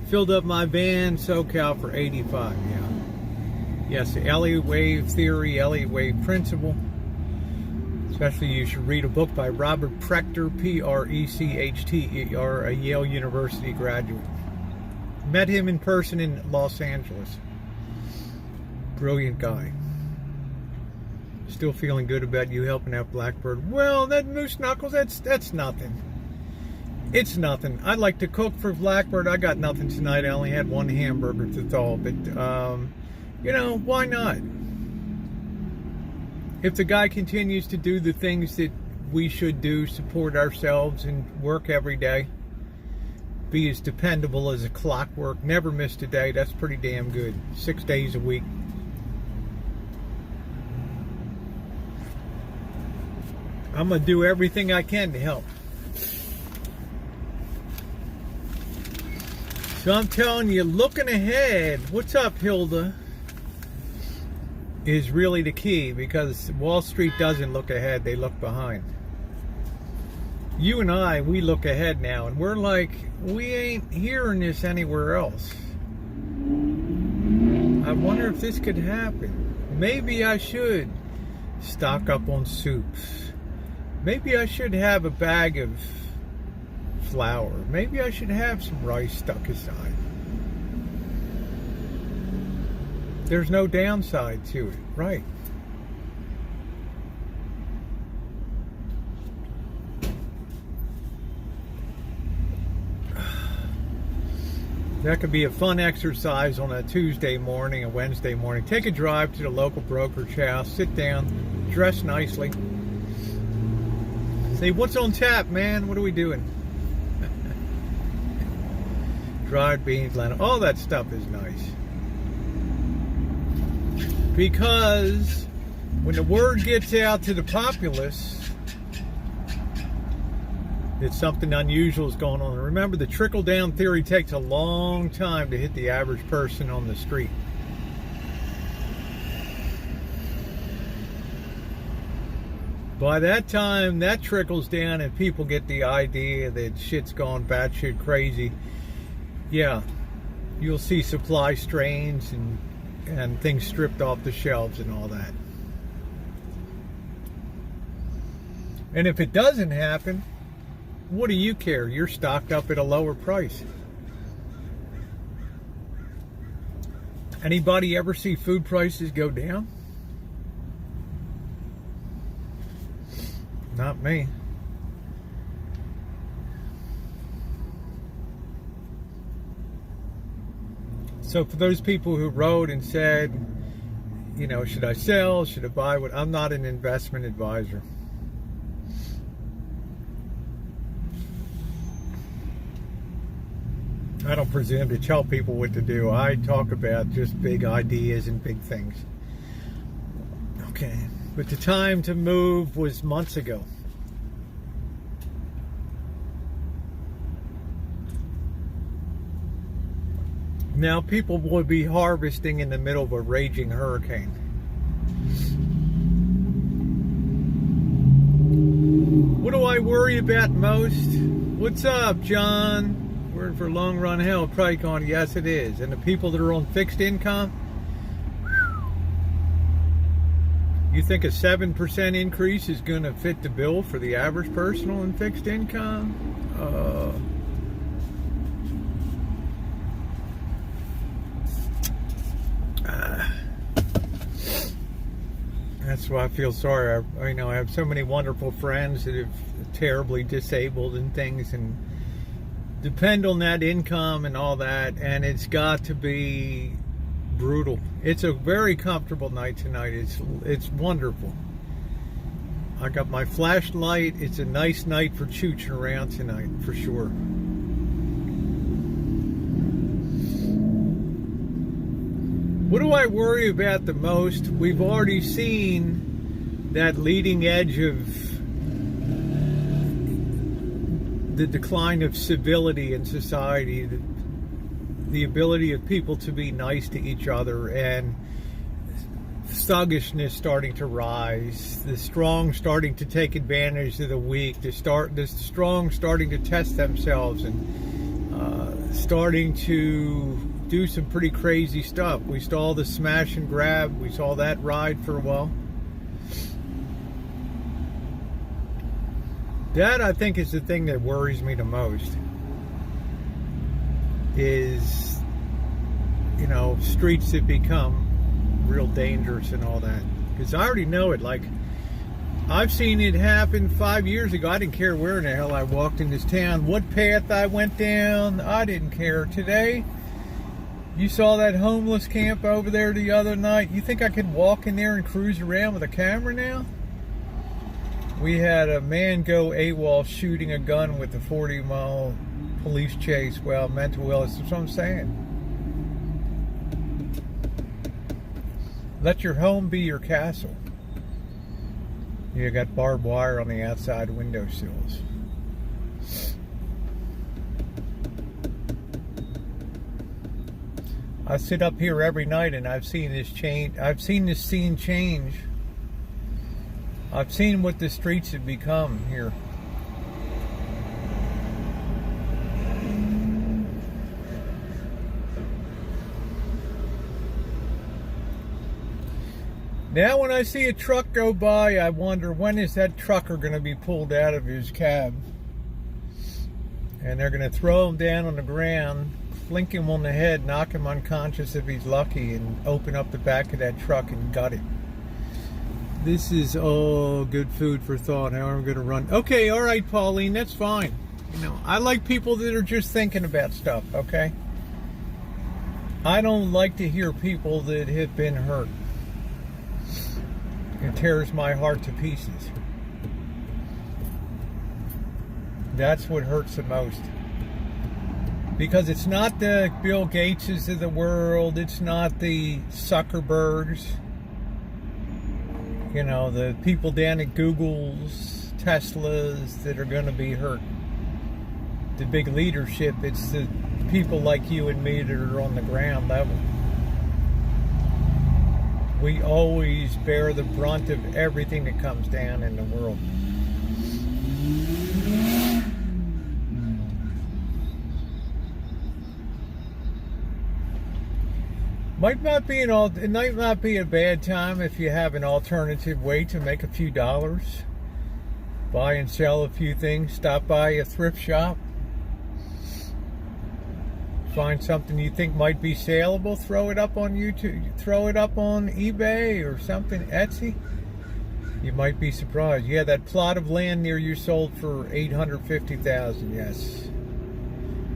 Filled up my van, SoCal, for $85, yeah. Yes, the Elliott Wave theory, Elliott Wave principle. Especially, you should read a book by Robert Prechter, Prechter, a Yale University graduate. Met him in person in Los Angeles. Brilliant guy. Still feeling good about you helping out Blackbird. Well, that moose knuckles, that's nothing. It's nothing. I'd like to cook for Blackbird. I got nothing tonight. I only had one hamburger to thaw, but you know, why not? If the guy continues to do the things that we should do, support ourselves and work every day, be as dependable as a clockwork, never miss a day, that's pretty damn good. 6 days a week. I'm going to do everything I can to help. So I'm telling you, looking ahead, what's up, Hilda, is really the key, because Wall Street doesn't look ahead, they look behind. You and I, we look ahead now, and we're like, we ain't hearing this anywhere else. I wonder if this could happen. Maybe I should stock up on soups. Maybe I should have a bag of flour. Maybe I should have some rice stuck aside. There's no downside to it, right? That could be a fun exercise on a Tuesday morning, a Wednesday morning. Take a drive to the local brokerage house, sit down, dress nicely. Say, what's on tap, man? What are we doing? Dried beans, lentil, all that stuff is nice. Because when the word gets out to the populace that something unusual is going on. And remember, the trickle-down theory takes a long time to hit the average person on the street. By that time, that trickles down and people get the idea that shit's gone batshit crazy. Yeah, you'll see supply strains and things stripped off the shelves and all that. And if it doesn't happen, what do you care? You're stocked up at a lower price. Anybody ever see food prices go down? Not me. So for those people who wrote and said, you know, should I sell? Should I buy? What? I'm not an investment advisor. I don't presume to tell people what to do. I talk about just big ideas and big things. Okay, but the time to move was months ago. Now people would be harvesting in the middle of a raging hurricane. What do I worry about most? What's up, John? Word for long run hell, probably going, yes it is. And the people that are on fixed income, you think a 7% increase is going to fit the bill for the average person on fixed income? That's why I feel sorry. I have so many wonderful friends that have terribly disabled and things, and depend on that income and all that, and it's got to be brutal. It's a very comfortable night tonight. It's wonderful. I got my flashlight. It's a nice night for chooching around tonight, for sure. What do I worry about the most? We've already seen that leading edge of the decline of civility in society, the ability of people to be nice to each other, and thuggishness starting to rise, the strong starting to take advantage of the weak, the strong starting to test themselves and starting to do some pretty crazy stuff. We saw the smash and grab, we saw that ride for a while. That, I think, is the thing that worries me the most. Is, streets that become real dangerous and all that. Because I already know it. Like, I've seen it happen 5 years ago. I didn't care where in the hell I walked in this town, what path I went down. I didn't care. Today, you saw that homeless camp over there the other night. You think I could walk in there and cruise around with a camera now? We had a man go AWOL shooting a gun with a 40-mile police chase. Well, mental illness. That's what I'm saying. Let your home be your castle. You got barbed wire on the outside windowsills. I sit up here every night and I've seen this change. I've seen this scene change. I've seen what the streets have become here. Now when I see a truck go by, I wonder, when is that trucker going to be pulled out of his cab? And they're going to throw him down on the ground, clink him on the head, knock him unconscious if he's lucky, and open up the back of that truck and gut it. This is all good food for thought. How am I going to run? Okay, all right, Pauline, that's fine. I like people that are just thinking about stuff, okay? I don't like to hear people that have been hurt. It tears my heart to pieces. That's what hurts the most. Because it's not the Bill Gateses of the world. It's not the Zuckerbergs. You know, the people down at Google's, Tesla's that are going to be hurt. The big leadership, it's the people like you and me that are on the ground level. We always bear the brunt of everything that comes down in the world. It might not be a bad time if you have an alternative way to make a few dollars. Buy and sell a few things. Stop by a thrift shop. Find something you think might be saleable. Throw it up on YouTube. Throw it up on eBay or something. Etsy. You might be surprised. Yeah, that plot of land near you sold for $850,000. Yes.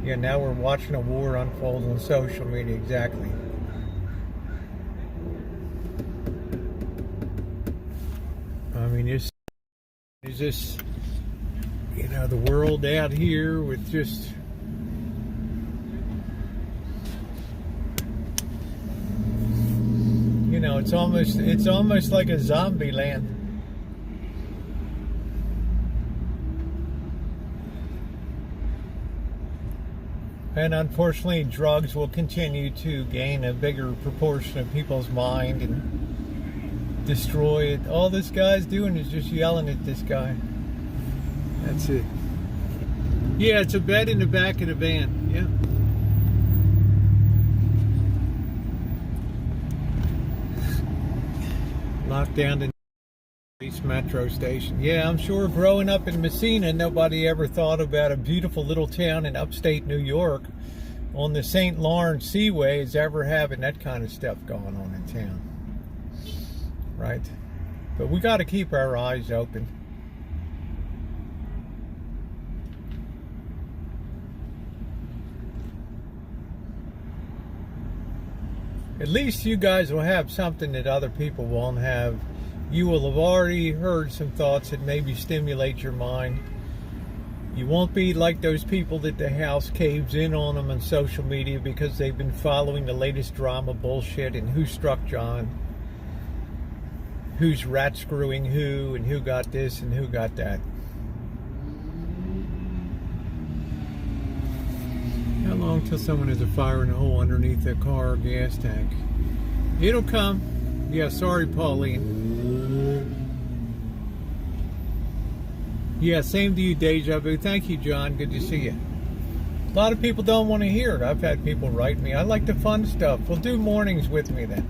Yeah, now we're watching a war unfold on social media. Exactly. I mean, is this, you know, the world out here with just, you know, it's almost like a zombie land. And unfortunately, drugs will continue to gain a bigger proportion of people's mind and destroy it. All this guy's doing is just yelling at this guy. That's it. Yeah, it's a bed in the back of the van. Yeah. Locked down the East Metro Station. Yeah, I'm sure growing up in Messina, nobody ever thought about a beautiful little town in upstate New York on the St. Lawrence Seaway as ever having that kind of stuff going on in town. Right? But we got to keep our eyes open. At least you guys will have something that other people won't have. You will have already heard some thoughts that maybe stimulate your mind. You won't be like those people that the house caves in on them on social media because they've been following the latest drama bullshit and who struck John, who's rat screwing who, and who got this and who got that. How long till someone has a fire in a hole underneath their car or gas tank? It'll come. Yeah, sorry, Pauline. Yeah, same to you, Deja Vu. Thank you, John. Good to see you. A lot of people don't want to hear it. I've had people write me. I like the fun stuff. Well, do mornings with me then.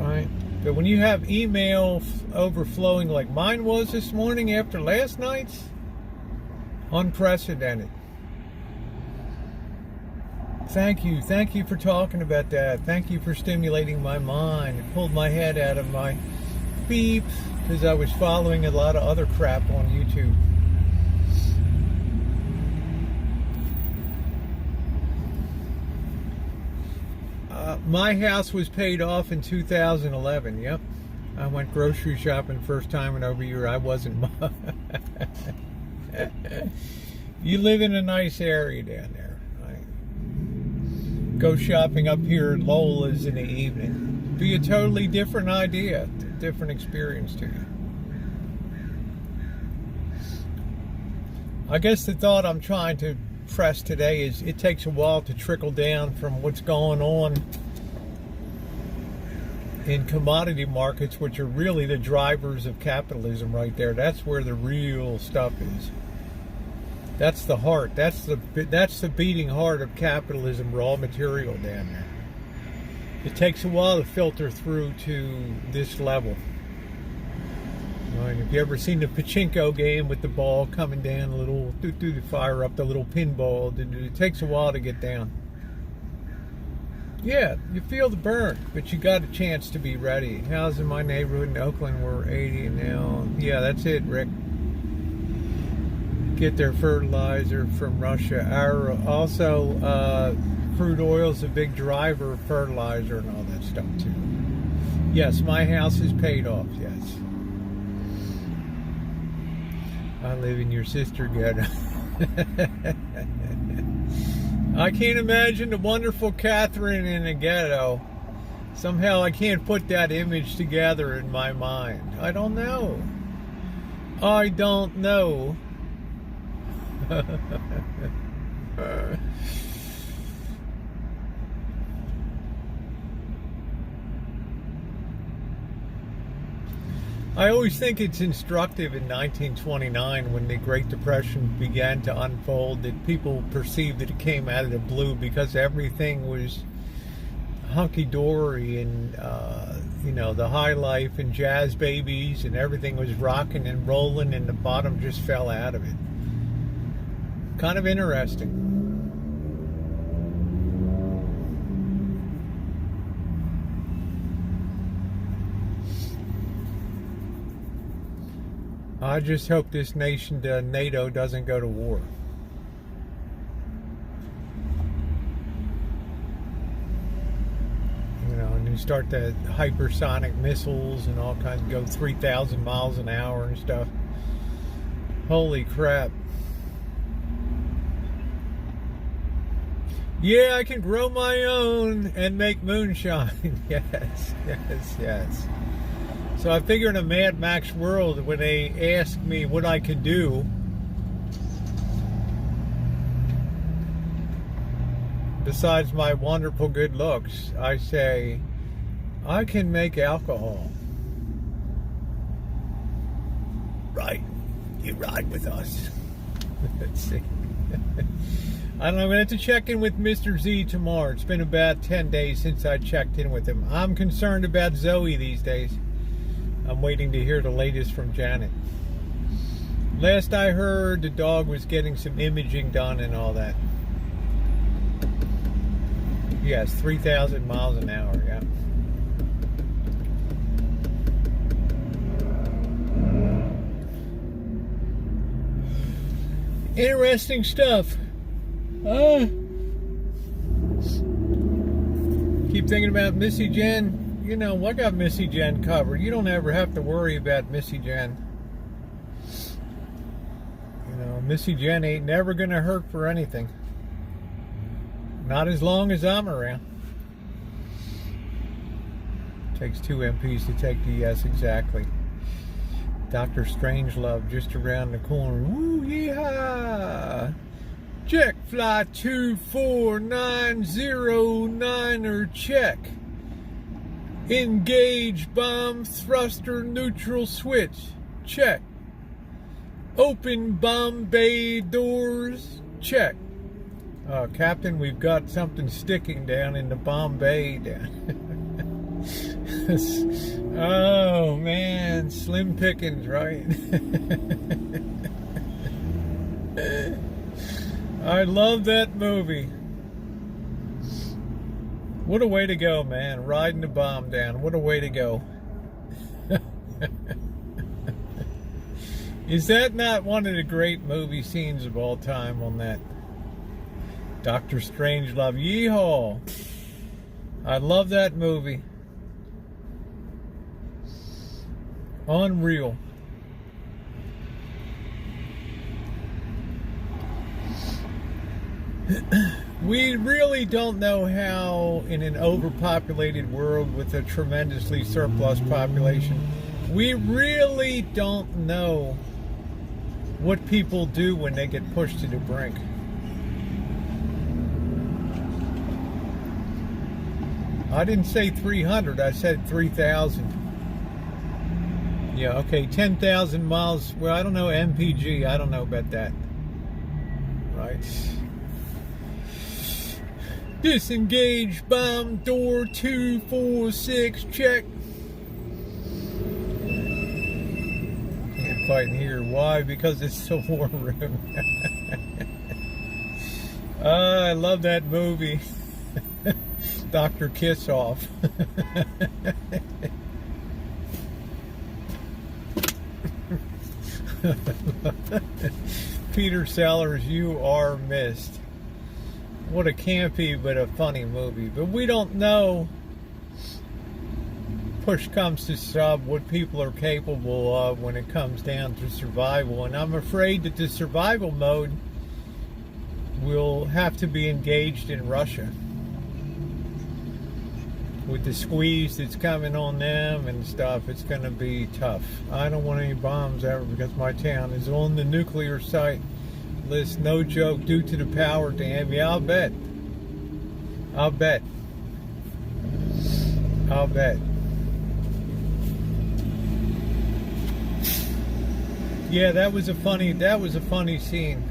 All right? But when you have email overflowing like mine was this morning after last night's, unprecedented. Thank you. Thank you for talking about that. Thank you for stimulating my mind. It pulled my head out of my beep because I was following a lot of other crap on YouTube. My house was paid off in 2011. Yep. I went grocery shopping first time in over a year. I wasn't. You live in a nice area down there. Go shopping up here at Lola's in the evening. Be a totally different idea, different experience to you. I guess the thought I'm trying to press today is it takes a while to trickle down from what's going on in commodity markets, which are really the drivers of capitalism right there. That's where the real stuff is. That's the heart. That's the beating heart of capitalism, raw material down there. It takes a while to filter through to this level. Right? Have you ever seen the pachinko game with the ball coming down a little, to fire up the little pinball? It takes a while to get down. Yeah, you feel the burn, but you got a chance to be ready. How's in my neighborhood in Oakland? We're 80 now. Yeah, that's it, Rick. Get their fertilizer from Russia. Our also crude oil is a big driver of fertilizer and all that stuff too. Yes, my house is paid off, yes. I live in your sister ghetto. I can't imagine the wonderful Catherine in a ghetto. Somehow I can't put that image together in my mind. I don't know. I don't know. I always think it's instructive in 1929 when the Great Depression began to unfold that people perceived that it came out of the blue because everything was hunky-dory and, you know, the high life and jazz babies and everything was rocking and rolling and the bottom just fell out of it. Kind of interesting. I just hope this nation, NATO, doesn't go to war. You know, and you start the hypersonic missiles and all kinds, go 3,000 miles an hour and stuff. Holy crap. Yeah, I can grow my own and make moonshine. Yes, yes, yes. So I figure in a Mad Max world, when they ask me what I could do, besides my wonderful good looks, I say, I can make alcohol. Right. You ride with us. Let's see. I don't know, I'm going to have to check in with Mr. Z tomorrow. It's been about 10 days since I checked in with him. I'm concerned about Zoe these days. I'm waiting to hear the latest from Janet. Last I heard, the dog was getting some imaging done and all that. Yes, 3,000 miles an hour, yeah. Interesting stuff. Keep thinking about Missy Jen. You know, I got Missy Jen covered. You don't ever have to worry about Missy Jen. You know, Missy Jen ain't never gonna hurt for anything. Not as long as I'm around. Takes 2 MPs to take the yes, exactly. Dr. Strangelove just around the corner. Woo, yeehaw! Check flight 24909er check. Engage bomb thruster neutral switch. Check. Open bomb bay doors. Check. Captain, we've got something sticking down in the bomb bay. Oh, man. Slim pickings, right? I love that movie. What a way to go, man. Riding the bomb down. What a way to go. Is that not one of the great movie scenes of all time on that? Dr. Strangelove. Yeehaw. I love that movie. Unreal. We really don't know how, in an overpopulated world with a tremendously surplus population, we really don't know what people do when they get pushed to the brink. I didn't say 300, I said 3,000. Yeah, okay, 10,000 miles. Well, I don't know MPG. I don't know about that. Right. Disengage bomb door 246. Check. Can't fight in here. Why? Because it's a war room. I love that movie. Dr. Kissoff. Peter Sellers, you are missed. what a campy but a funny movie. But we don't know, push comes to shove, what people are capable of when it comes down to survival. And I'm afraid that the survival mode will have to be engaged in Russia. With the squeeze that's coming on them and stuff, it's going to be tough. I don't want any bombs ever because my town is on the nuclear site list. No joke, due to the power dam. Yeah, I'll bet. I'll bet. I'll bet. Yeah, that was a funny scene.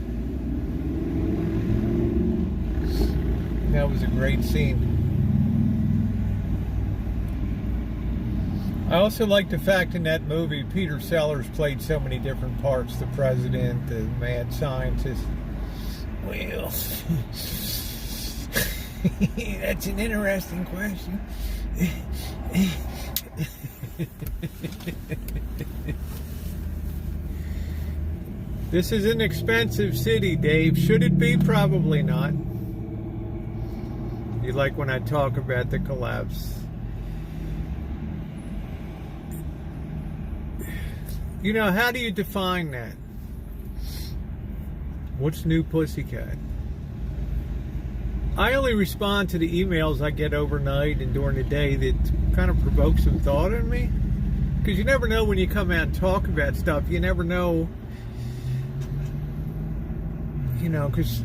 That was a great scene. I also like the fact in that movie Peter Sellers played so many different parts. The president, the mad scientist. Well, that's an interesting question. This is an expensive city, Dave. Should it be? Probably not. You like when I talk about the collapse. You know, how do you define that? What's new, pussycat? I only respond to the emails I get overnight and during the day that kind of provoke some thought in me. Because you never know when you come out and talk about stuff. You never know, you know, because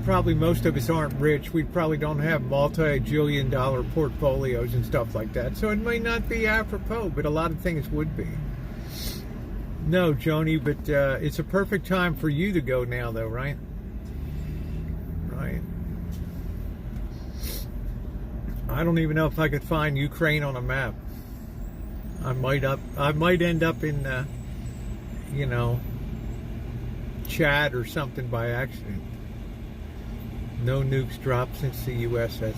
probably most of us aren't rich. We probably don't have multi-jillion-dollar portfolios and stuff like that. So it may not be apropos, but a lot of things would be. No, Joni, but it's a perfect time for you to go now, though, right? Right. I don't even know if I could find Ukraine on a map. I might end up in, you know, Chad or something by accident. No nukes dropped since the USSR.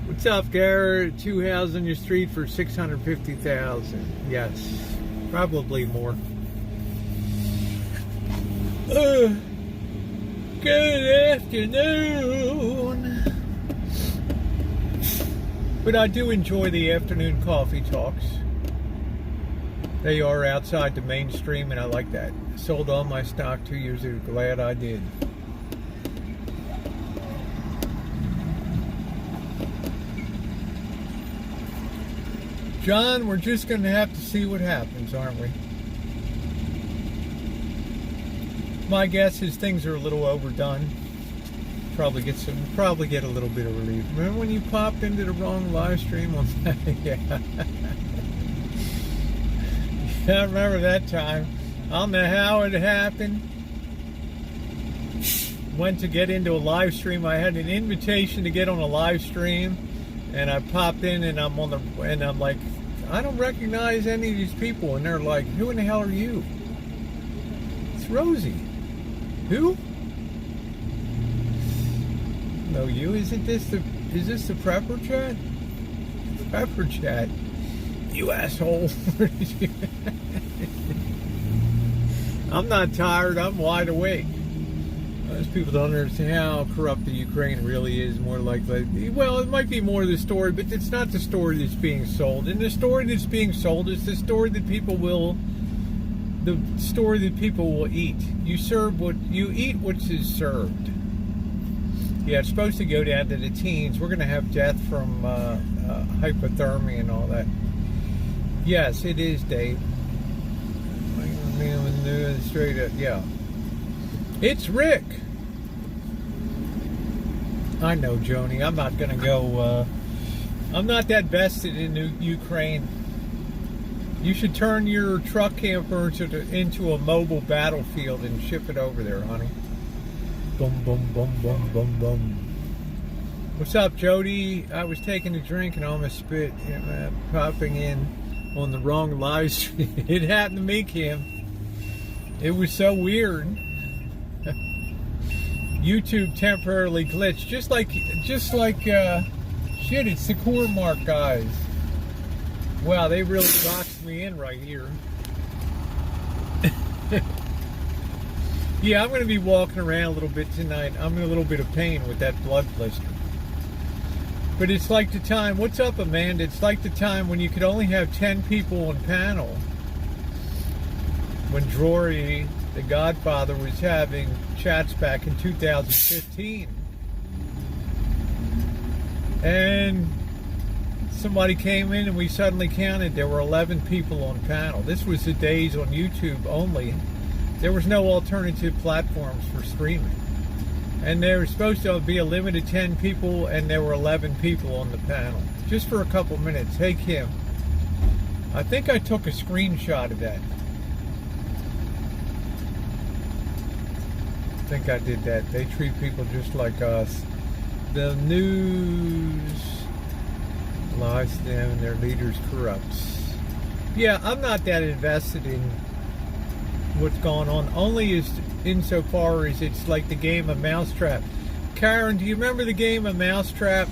What's up, Garrett? 2 houses on your street for $650,000. Yes. Probably more. Good afternoon. But I do enjoy the afternoon coffee talks. They are outside the mainstream, and I like that. Sold all my stock 2 years ago. Glad I did. John, we're just going to have to see what happens, aren't we? My guess is things are a little overdone. Probably get a little bit of relief. Remember when you popped into the wrong live stream on that? Yeah. I remember that time. I don't know how it happened. Went to get into a live stream. I had an invitation to get on a live stream. And I popped in, and I'm like, I don't recognize any of these people. And they're like, who in the hell are you? It's Rosie. Who? No, you. Is this the prepper chat? Prepper chat. You asshole. I'm not tired. I'm wide awake. Most people don't understand how corrupt the Ukraine really is. More like, well, it might be more of the story, but it's not the story that's being sold. And the story that's being sold is the story that people will eat. You eat what is served. Yeah, it's supposed to go down to the teens. We're going to have death from hypothermia and all that. Yes, it is, Dave. Straight up, yeah. It's Rick. I know, Joni. I'm not going to go... I'm not that vested in Ukraine. You should turn your truck camper into a mobile battlefield and ship it over there, honey. Boom, boom, boom, boom, boom, boom. What's up, Jody? I was taking a drink and almost spit. Popping in on the wrong live stream. It happened to me, Kim. It was so weird. YouTube temporarily glitched, just like shit. It's the core mark guys. Wow, they really boxed me in right here. Yeah, I'm going to be walking around a little bit tonight. I'm in a little bit of pain with that blood blister. But it's like the time, what's up, Amanda? It's like the time when you could only have 10 people on panel. When Drury, the Godfather, was having chats back in 2015. And somebody came in and we suddenly counted, there were 11 people on panel. This was the days on YouTube only. There was no alternative platforms for streaming. And there was supposed to be a limit of 10 people, and there were 11 people on the panel. Just for a couple minutes. Hey, Kim. I think I took a screenshot of that. I think I did that. They treat people just like us. The news lies to them and their leaders corrupts. Yeah, I'm not that invested in what's going on, only as insofar as it's like the game of Mousetrap. Karen, do you remember the game of Mousetrap?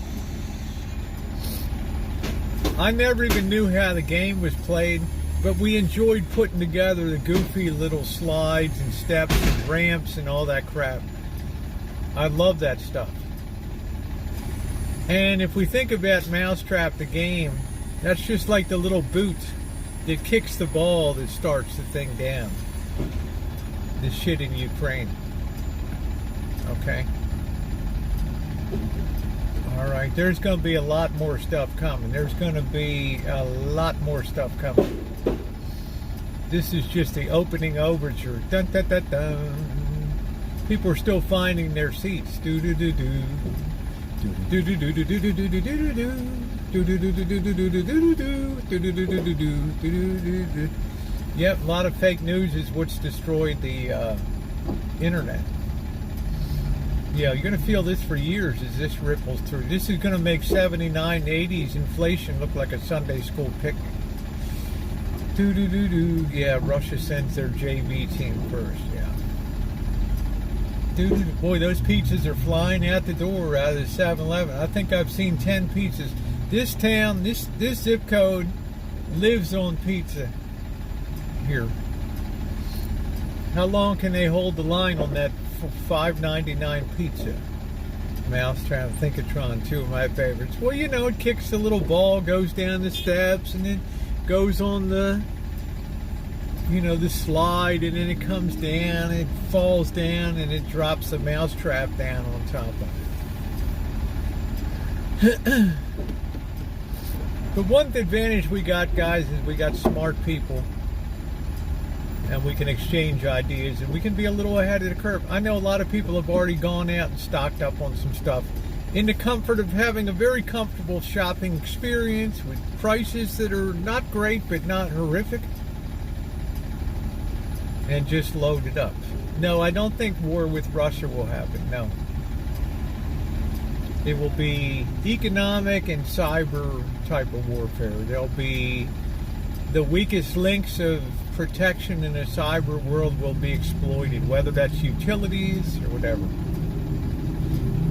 I never even knew how the game was played, but we enjoyed putting together the goofy little slides and steps and ramps and all that crap. I love that stuff. And if we think about Mousetrap, the game, that's just like the little boot that kicks the ball that starts the thing down. The shit in Ukraine. Okay. Alright, there's going to be a lot more stuff coming. There's going to be a lot more stuff coming. This is just the opening overture. Dun dun dun dun. People are still finding their seats. Do do do do. Do do do do do do do do do do do. Do do do do do do do do do do do do do do do do do. Yep, a lot of fake news is what's destroyed the internet. Yeah, you're going to feel this for years as this ripples through. This is going to make 79, 80s inflation look like a Sunday school picnic. Do-do-do-do. Yeah, Russia sends their JV team first, yeah. Do-do-do. Boy, those pizzas are flying out the door out of the 7-Eleven. I think I've seen 10 pizzas. This town, this zip code lives on pizza here. How long can they hold the line on that $5.99 pizza? Mousetrap, Thinkatron, two of my favorites. Well, you know, it kicks the little ball, goes down the steps, and then goes on the, you know, the slide, and then it comes down, it falls down, and it drops the mousetrap down on top of it. The one advantage we got, guys, is we got smart people. And we can exchange ideas, and we can be a little ahead of the curve. I know a lot of people have already gone out and stocked up on some stuff in the comfort of having a very comfortable shopping experience with prices that are not great but not horrific, and just load it up. No, I don't think war with Russia will happen. No. It will be economic and cyber type of warfare. There'll be the weakest links of protection in a cyber world will be exploited, whether that's utilities or whatever.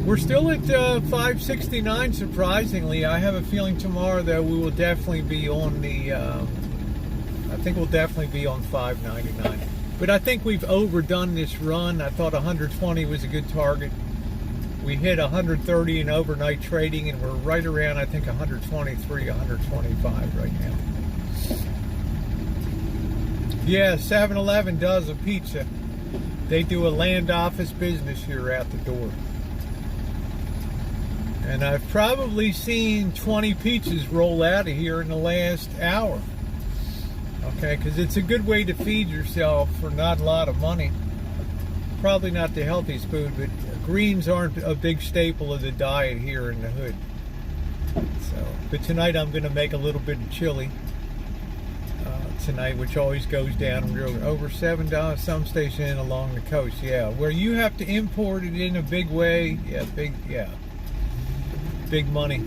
We're still at 569, surprisingly. I have a feeling tomorrow, though, we will definitely be on the, I think we'll definitely be on 599. But I think we've overdone this run. I thought 120 was a good target. We hit 130 in overnight trading, and we're right around, I think, 123, 125 right now. Yeah, 7-Eleven does a pizza. They do a land office business here out the door. And I've probably seen 20 pizzas roll out of here in the last hour. Okay, because it's a good way to feed yourself for not a lot of money. Probably not the healthiest food, but greens aren't a big staple of the diet here in the hood. So, but tonight I'm going to make a little bit of chili. Tonight, which always goes down over $7 some station along the coast. Yeah, where you have to import it in a big way. Yeah, big money.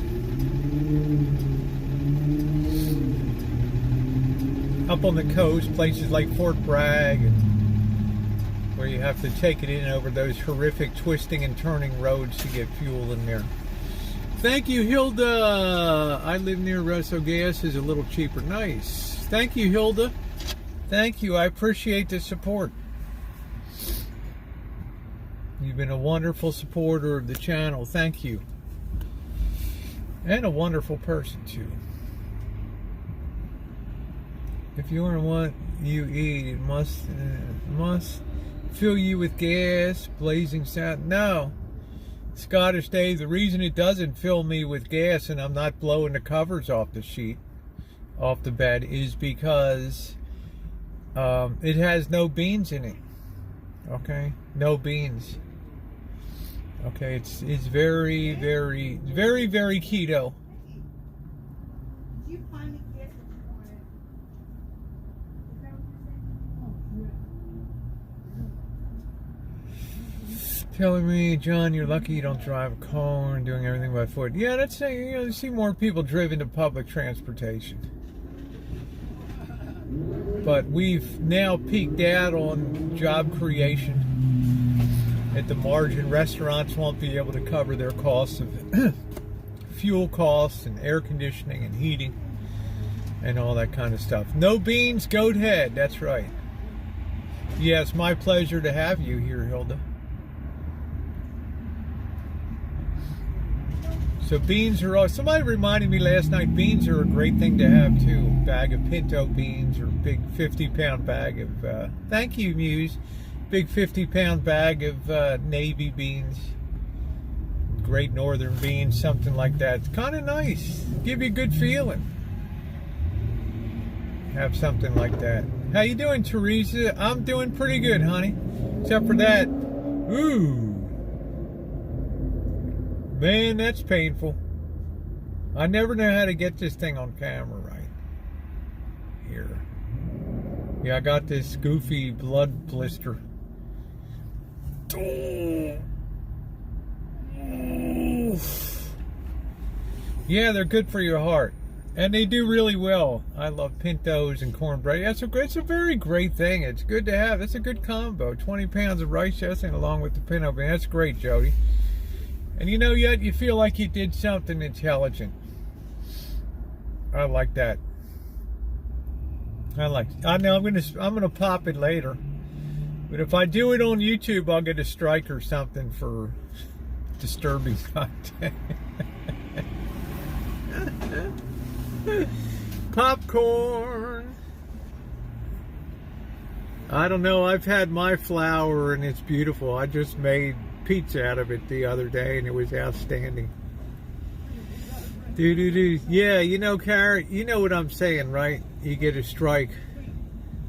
Up on the coast, places like Fort Bragg, and where you have to take it in over those horrific twisting and turning roads to get fuel in there. Thank you, Hilda. I live near Russell. Gas is a little cheaper. Nice. Thank you, Hilda. Thank you. I appreciate the support. You've been a wonderful supporter of the channel. Thank you. And a wonderful person, too. If you want what you eat, it must fill you with gas, blazing sound. No. Scottish Dave, the reason it doesn't fill me with gas and I'm not blowing the covers off the sheet, off the bed, is because it has no beans in it. Okay? No beans. Okay, it's very, very, very, very keto. Telling me, John, you're lucky you don't drive a car and doing everything by foot. Yeah, that's saying, you know, you see more people driven to public transportation. But we've now peaked out on job creation. At the margin, restaurants won't be able to cover their costs of fuel costs and air conditioning and heating and all that kind of stuff. No beans, goat head. That's right. Yeah, it's my pleasure to have you here, Hilda. So beans are, somebody reminded me last night, beans are a great thing to have too. A bag of pinto beans or a big 50-pound bag of, thank you, Muse. Big 50-pound bag of navy beans, Great Northern beans, something like that. It's kind of nice. Give you a good feeling. Have something like that. How you doing, Teresa? I'm doing pretty good, honey. Except for that. Ooh. Man, that's painful. I never know how to get this thing on camera right. Here. Yeah, I got this goofy blood blister. Yeah, they're good for your heart. And they do really well. I love pintos and cornbread. It's a very great thing. It's good to have. It's a good combo. 20 pounds of rice dressing along with the pinto bean. That's great, Jody. And you know, yet you feel like you did something intelligent. I like that. I know I'm gonna pop it later. But if I do it on YouTube, I'll get a strike or something for disturbing content. Popcorn. I don't know. I've had my flour and it's beautiful. I just made pizza out of it the other day and it was outstanding. Yeah, you know, Carrot, you know what I'm saying, right? You get a strike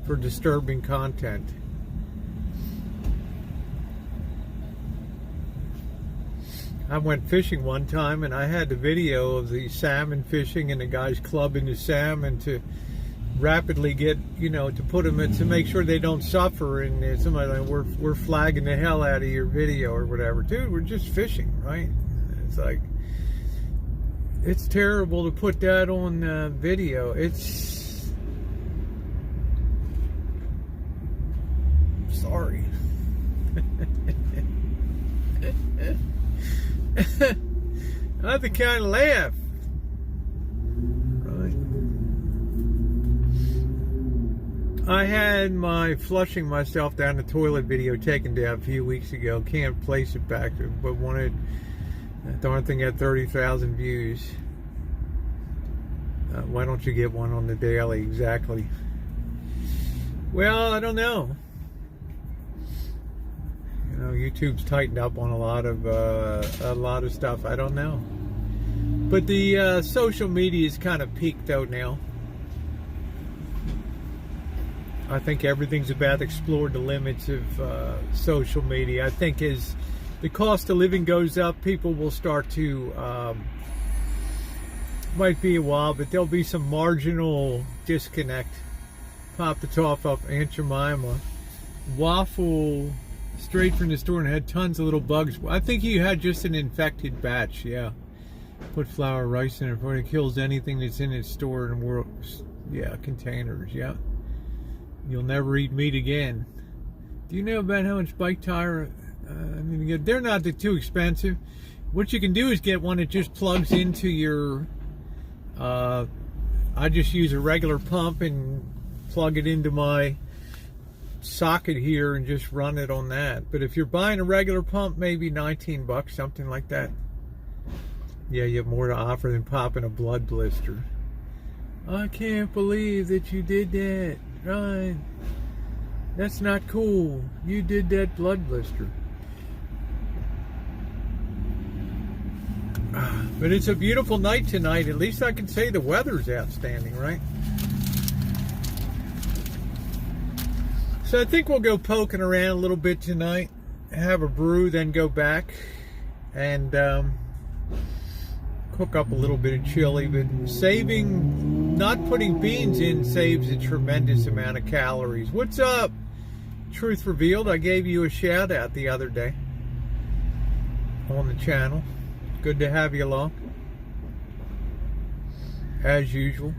for disturbing content. I went fishing one time and I had the video of the salmon fishing and the guys clubbing the salmon to rapidly get, you know, to put them in, to make sure they don't suffer. And somebody like, we're flagging the hell out of your video or whatever. Dude, we're just fishing, right? It's like, it's terrible to put that on video. It's, sorry. I have to kind of laugh. Right. I had my flushing myself down the toilet video taken down a few weeks ago. Can't place it back, but wanted, that darn thing had 30,000 views. Why don't you get one on the daily? Exactly. Well, I don't know. You know, YouTube's tightened up on a lot of stuff. I don't know. But the social media is kind of peaked out now. I think everything's about to explore the limits of social media. I think as the cost of living goes up, people will start to, might be a while, but there'll be some marginal disconnect. Pop the top up, Aunt Jemima. Waffle straight from the store and had tons of little bugs. I think you had just an infected batch, yeah. Put flour, rice in it before it kills anything that's in its stored in containers, yeah. You'll never eat meat again. Do you know about how much bike tire? They're not too expensive. What you can do is get one that just plugs into your. I just use a regular pump and plug it into my socket here and just run it on that. But if you're buying a regular pump, maybe 19 bucks, something like that. Yeah, you have more to offer than popping a blood blister. I can't believe that you did that, Ryan. That's not cool. You did that blood blister. But it's a beautiful night tonight. At least I can say the weather's outstanding, right? So I think we'll go poking around a little bit tonight, have a brew, then go back and cook up a little bit of chili. But not putting beans in saves a tremendous amount of calories. What's up? Truth Revealed. I gave you a shout out the other day on the channel. Good to have you along, as usual.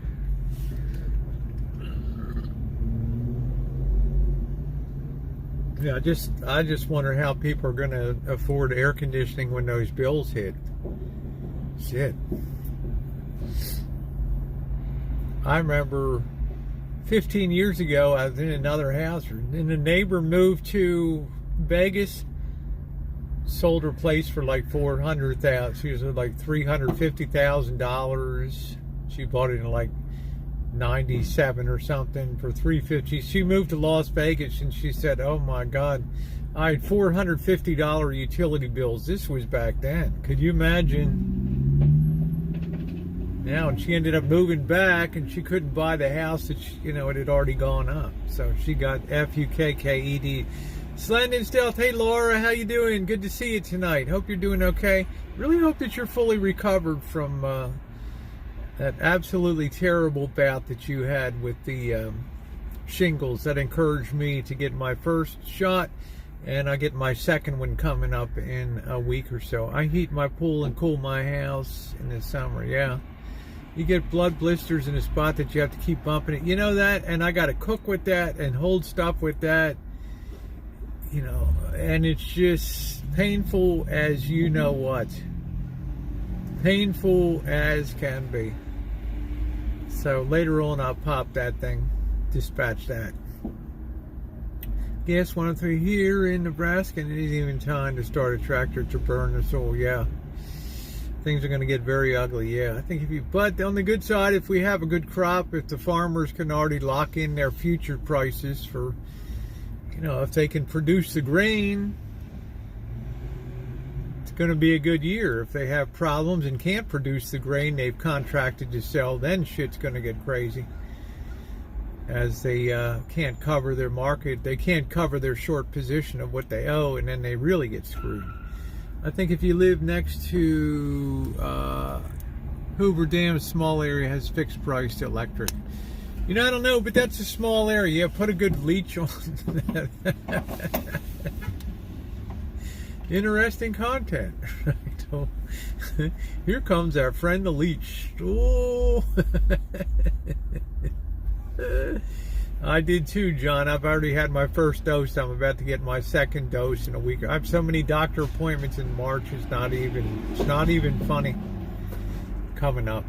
Yeah, I just wonder how people are going to afford air conditioning when those bills hit. Shit. I remember 15 years ago, I was in another house, and a neighbor moved to Vegas, sold her place for like $400,000. She was like $350,000. She bought it in like 97 or something for $350. She moved to Las Vegas and she said, "Oh my God, I had $450 utility bills." This was back then. Could you imagine? Now, and she ended up moving back, and she couldn't buy the house that it had already gone up. So she got FUKKED. Slendon Stealth, hey Laura, how you doing? Good to see you tonight. Hope you're doing okay. Really hope that you're fully recovered from that absolutely terrible bout that you had with the shingles. That encouraged me to get my first shot, and I get my second one coming up in a week or so. I heat my pool and cool my house in the summer, yeah. You get blood blisters in a spot that you have to keep bumping it. You know that? And I got to cook with that and hold stuff with that. And it's just painful as you know what. Painful as can be. So later on, I'll pop that thing, dispatch that. Gas 103 here in Nebraska, and it isn't even time to start a tractor to burn the soil. Yeah. Things are going to get very ugly, yeah. I think but on the good side, if we have a good crop, if the farmers can already lock in their future prices for, if they can produce the grain, it's going to be a good year. If they have problems and can't produce the grain they've contracted to sell, then shit's going to get crazy. As they can't cover their market, they can't cover their short position of what they owe, and then they really get screwed. I think if you live next to Hoover Dam, small area has fixed price electric. I don't know, but that's a small area. Yeah, put a good leech on that. Interesting content. Here comes our friend the leech. Oh. I did too, John. I've already had my first dose. I'm about to get my second dose in a week. I have so many doctor appointments in March. It's not even funny. Coming up.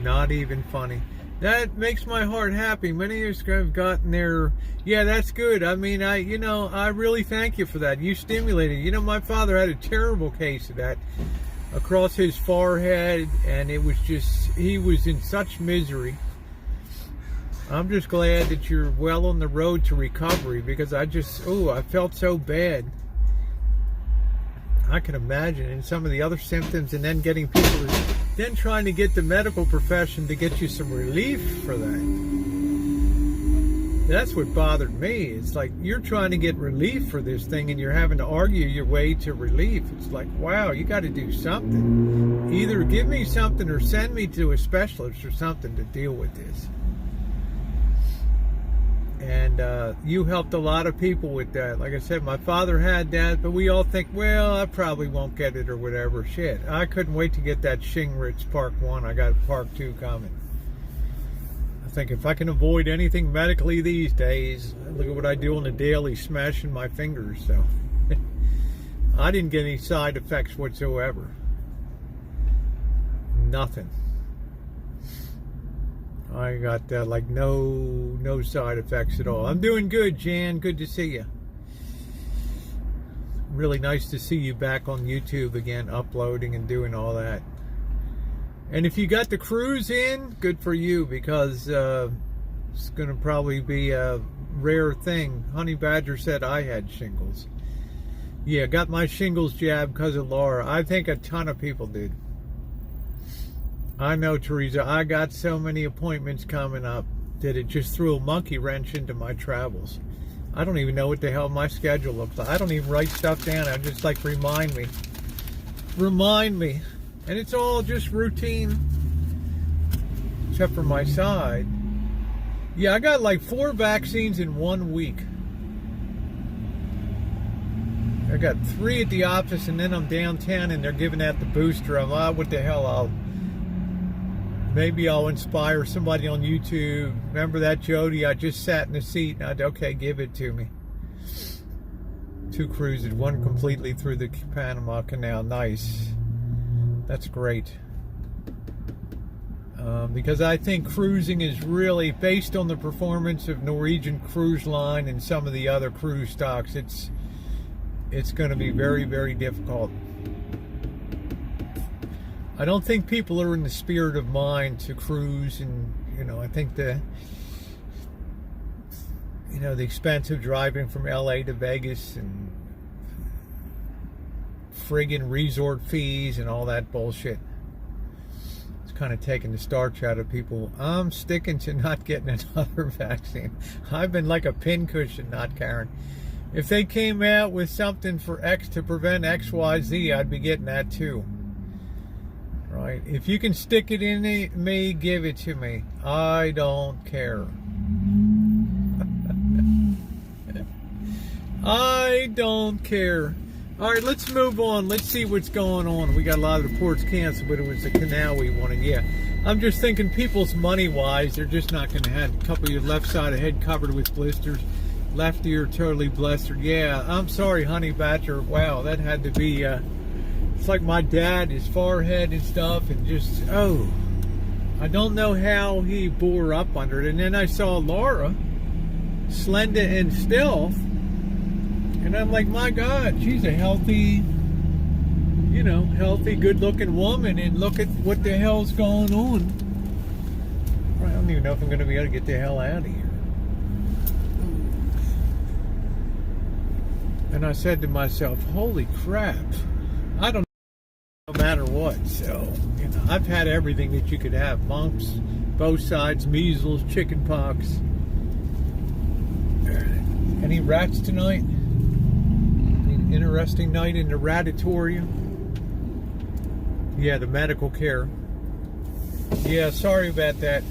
Not even funny. That makes my heart happy. Many of you have gotten there. Yeah, that's good. I mean, I really thank you for that. You stimulated. My father had a terrible case of that across his forehead, and it was just, he was in such misery. I'm just glad that you're well on the road to recovery, because I felt so bad. I can imagine, and some of the other symptoms, and then getting people, then trying to get the medical profession to get you some relief for that. That's what bothered me. It's like you're trying to get relief for this thing, and you're having to argue your way to relief. It's like, wow, you got to do something. Either give me something or send me to a specialist or something to deal with this. And you helped a lot of people with that. Like I said, my father had that, but we all think, well, I probably won't get it or whatever. Shit, I couldn't wait to get that Shingritz Park 1. I got Park 2 coming. I think if I can avoid anything medically these days, look at what I do on a daily, smashing my fingers. So I didn't get any side effects whatsoever. Nothing. I got like no side effects at all. I'm doing good, Jan. Good to see you. Really nice to see you back on YouTube again, uploading and doing all that. And if you got the cruise in, good for you, because it's going to probably be a rare thing. Honey Badger said I had shingles. Yeah, got my shingles jab because of Laura. I think a ton of people did. I know, Teresa. I got so many appointments coming up that it just threw a monkey wrench into my travels. I don't even know what the hell my schedule looks like. I don't even write stuff down. I just like remind me. And it's all just routine, except for my side. Yeah, I got like 4 vaccines in 1 week. I got 3 at the office, and then I'm downtown, and they're giving out the booster. I'm like, what the hell? Maybe I'll inspire somebody on YouTube. Remember that, Jody? I just sat in the seat, and okay, give it to me. 2 cruises, 1 completely through the Panama Canal. Nice. That's great. Because I think cruising is really based on the performance of Norwegian Cruise Line and some of the other cruise stocks. It's going to be very, very difficult. I don't think people are in the spirit of mind to cruise, and I think the expense of driving from LA to Vegas and friggin' resort fees and all that bullshit. It's kind of taking the starch out of people. I'm sticking to not getting another vaccine. I've been like a pincushion, not Karen. If they came out with something for X to prevent XYZ, I'd be getting that too. Right? If you can stick it in me, give it to me. I don't care. I don't care. All right, let's move on. Let's see what's going on. We got a lot of the ports canceled, but it was the canal we wanted. Yeah, I'm just thinking people's money-wise, they're just not going to have a couple of your left side of head covered with blisters. Left ear totally blistered. Yeah, I'm sorry, Honey Badger. Wow, that had to be... it's like my dad, his forehead and stuff, and just, I don't know how he bore up under it. And then I saw Laura, slender and stealth, and I'm like, my God, she's a healthy, good-looking woman, and look at what the hell's going on. I don't even know if I'm going to be able to get the hell out of here. And I said to myself, holy crap, I don't know, no matter what. So, I've had everything that you could have. Mumps, both sides, measles, chicken pox. Any rats tonight? An interesting night in the ratatorium. Yeah, the medical care. Yeah, sorry about that.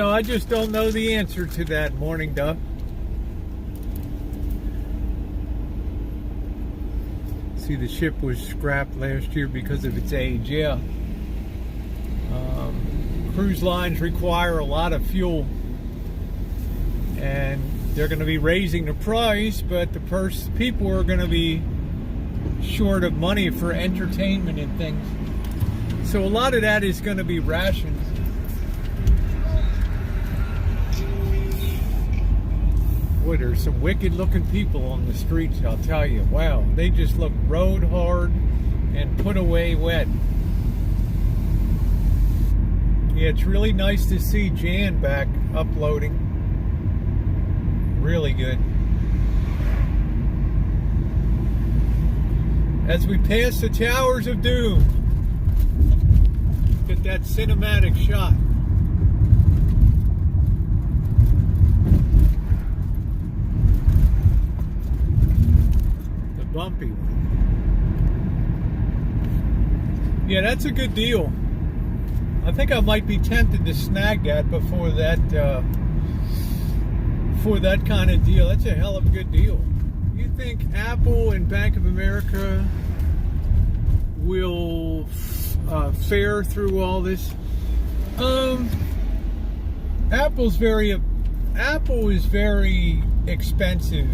I just don't know the answer to that, Morning Duck. See, the ship was scrapped last year because of its age. Yeah. Cruise lines require a lot of fuel, and they're going to be raising the price, but the people are going to be short of money for entertainment and things. So a lot of that is going to be rationed. Boy, there's some wicked looking people on the streets, I'll tell you. Wow, they just look rode hard and put away wet. Yeah, it's really nice to see Jan back uploading. Really good. As we pass the Towers of Doom, get that cinematic shot. The bumpy one. Yeah, that's a good deal. I think I might be tempted to snag that before that kind of deal. That's a hell of a good deal. You think Apple and Bank of America will fare through all this? Apple is very expensive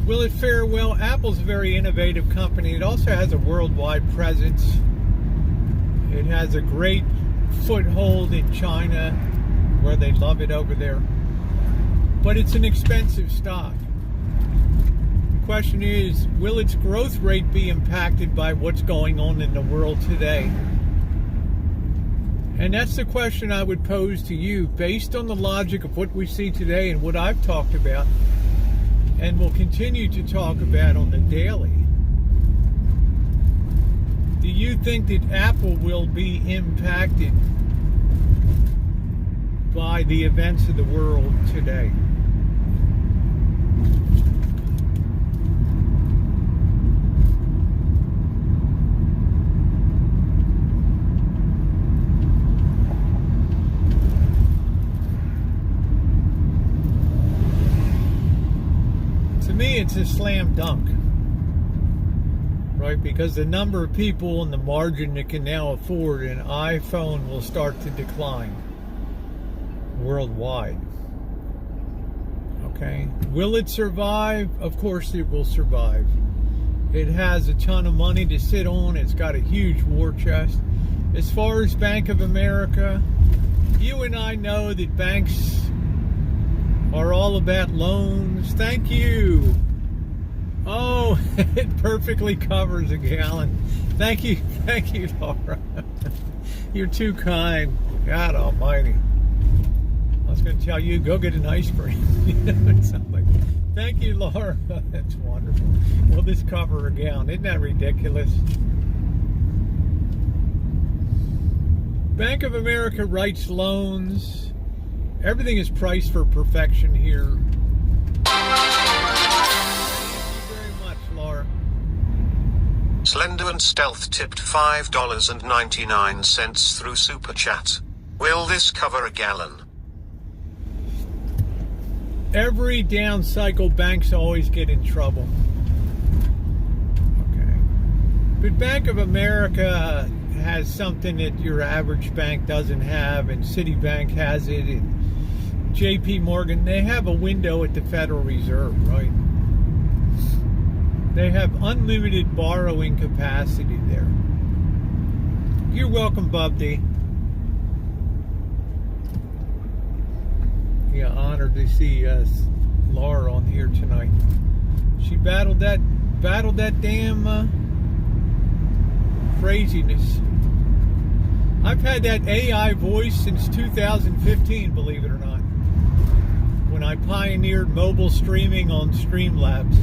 Will it fare well? Apple's a very innovative company. It also has a worldwide presence. It has a great foothold in China, where they love it over there. But it's an expensive stock. The question is, will its growth rate be impacted by what's going on in the world today? And that's the question I would pose to you, based on the logic of what we see today and what I've talked about, and will continue to talk about on the daily. Do you think that Apple will be impacted by the events of the world today? To me, it's a slam dunk, right? Because the number of people in the margin that can now afford an iPhone will start to decline worldwide. Okay. Will it survive? Of course it will survive. It has a ton of money to sit on. It's got a huge war chest. As far as Bank of America, you and I know that banks are all about loans. Thank you. Oh, it perfectly covers a gallon. Thank you, Laura. You're too kind. God almighty. I was going to tell you, go get an ice cream. Something like that. Thank you, Laura. That's wonderful. Will this cover a gallon? Isn't that ridiculous? Bank of America writes loans. Everything is priced for perfection here. Thank you very much, Laura. Slender and Stealth tipped $5.99 through Super Chat. Will this cover a gallon? Every down cycle, banks always get in trouble. Okay. But Bank of America has something that your average bank doesn't have, and Citibank has it, and JP Morgan. They have a window at the Federal Reserve, right? They have unlimited borrowing capacity there. You're welcome, Bub D. Yeah, honored to see Laura on here tonight. She battled that damn craziness. I've had that AI voice since 2015, believe it or not, when I pioneered mobile streaming on Streamlabs.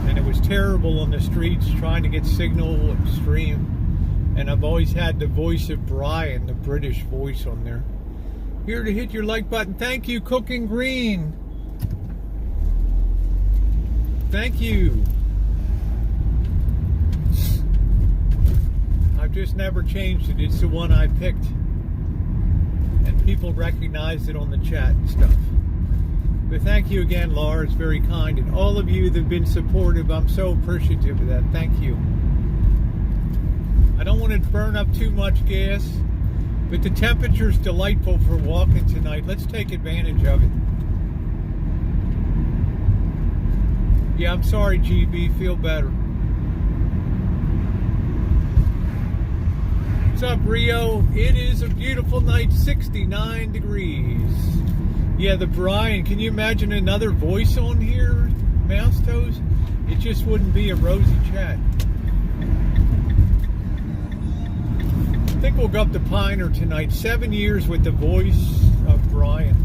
And it was terrible on the streets trying to get signal and stream. And I've always had the voice of Brian, the British voice, on there. Here to hit your like button. Thank you, Cooking Green. Thank you. I've just never changed it. It's the one I picked. And people recognize it on the chat and stuff. But thank you again, Laura. It's very kind. And all of you that have been supportive, I'm so appreciative of that. Thank you. I don't want to burn up too much gas, but the temperature's delightful for walking tonight. Let's take advantage of it. Yeah, I'm sorry, GB. Feel better. What's up, Rio? It is a beautiful night, 69 degrees. Yeah, the Brian. Can you imagine another voice on here, Mouse Toes? It just wouldn't be a rosy chat. I think we'll go up to Pioneer tonight. 7 years with the voice of Brian.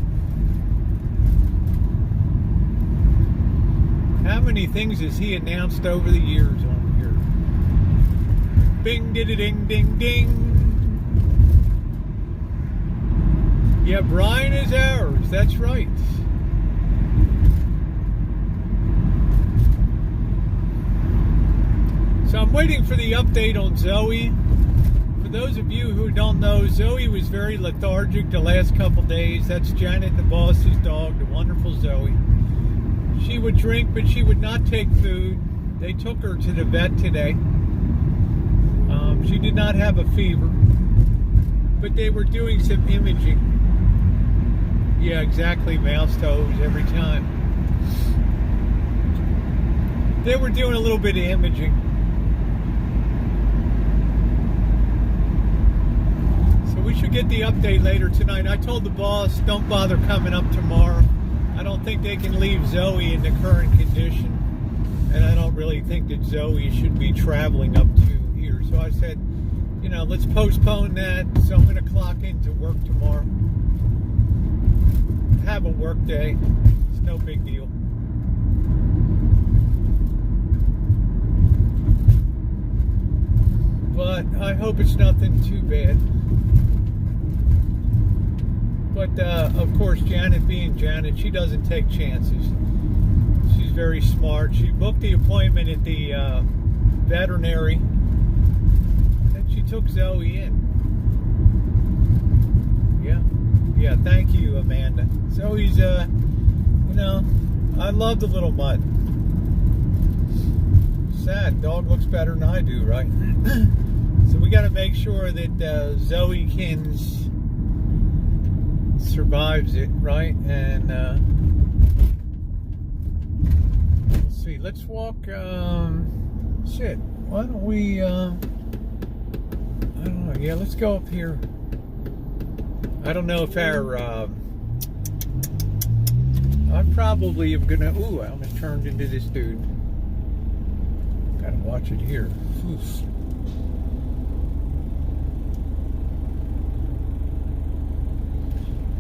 How many things has he announced over the years on here? Bing, diddy, ding, ding, ding. Yeah, Brian is ours. That's right. So I'm waiting for the update on Zoe. For those of you who don't know, Zoe was very lethargic the last couple days. That's Janet, the boss's dog, the wonderful Zoe. She would drink, but she would not take food. They took her to the vet today. She did not have a fever, but they were doing some imaging. Yeah, exactly, Mouse Toes, every time. They were doing a little bit of imaging. So we should get the update later tonight. I told the boss, don't bother coming up tomorrow. I don't think they can leave Zoe in the current condition. And I don't really think that Zoe should be traveling up to here. So I said, you know, let's postpone that. So I'm going to clock into work tomorrow. Have a work day. It's no big deal. But I hope it's nothing too bad. But of course, Janet being Janet, she doesn't take chances. She's very smart. She booked the appointment at the veterinary, and she took Zoe in. Yeah. Thank you, Amanda. Zoe's, you know, I love the little mutt. Sad. Dog looks better than I do, right? So we got to make sure that Zoe survives it, right? And let's see. Let's walk. Shit. Why don't we? I don't know. Yeah, let's go up here. I don't know if our. I probably am gonna. Ooh, I almost turned into this dude. Gotta watch it here. Oof.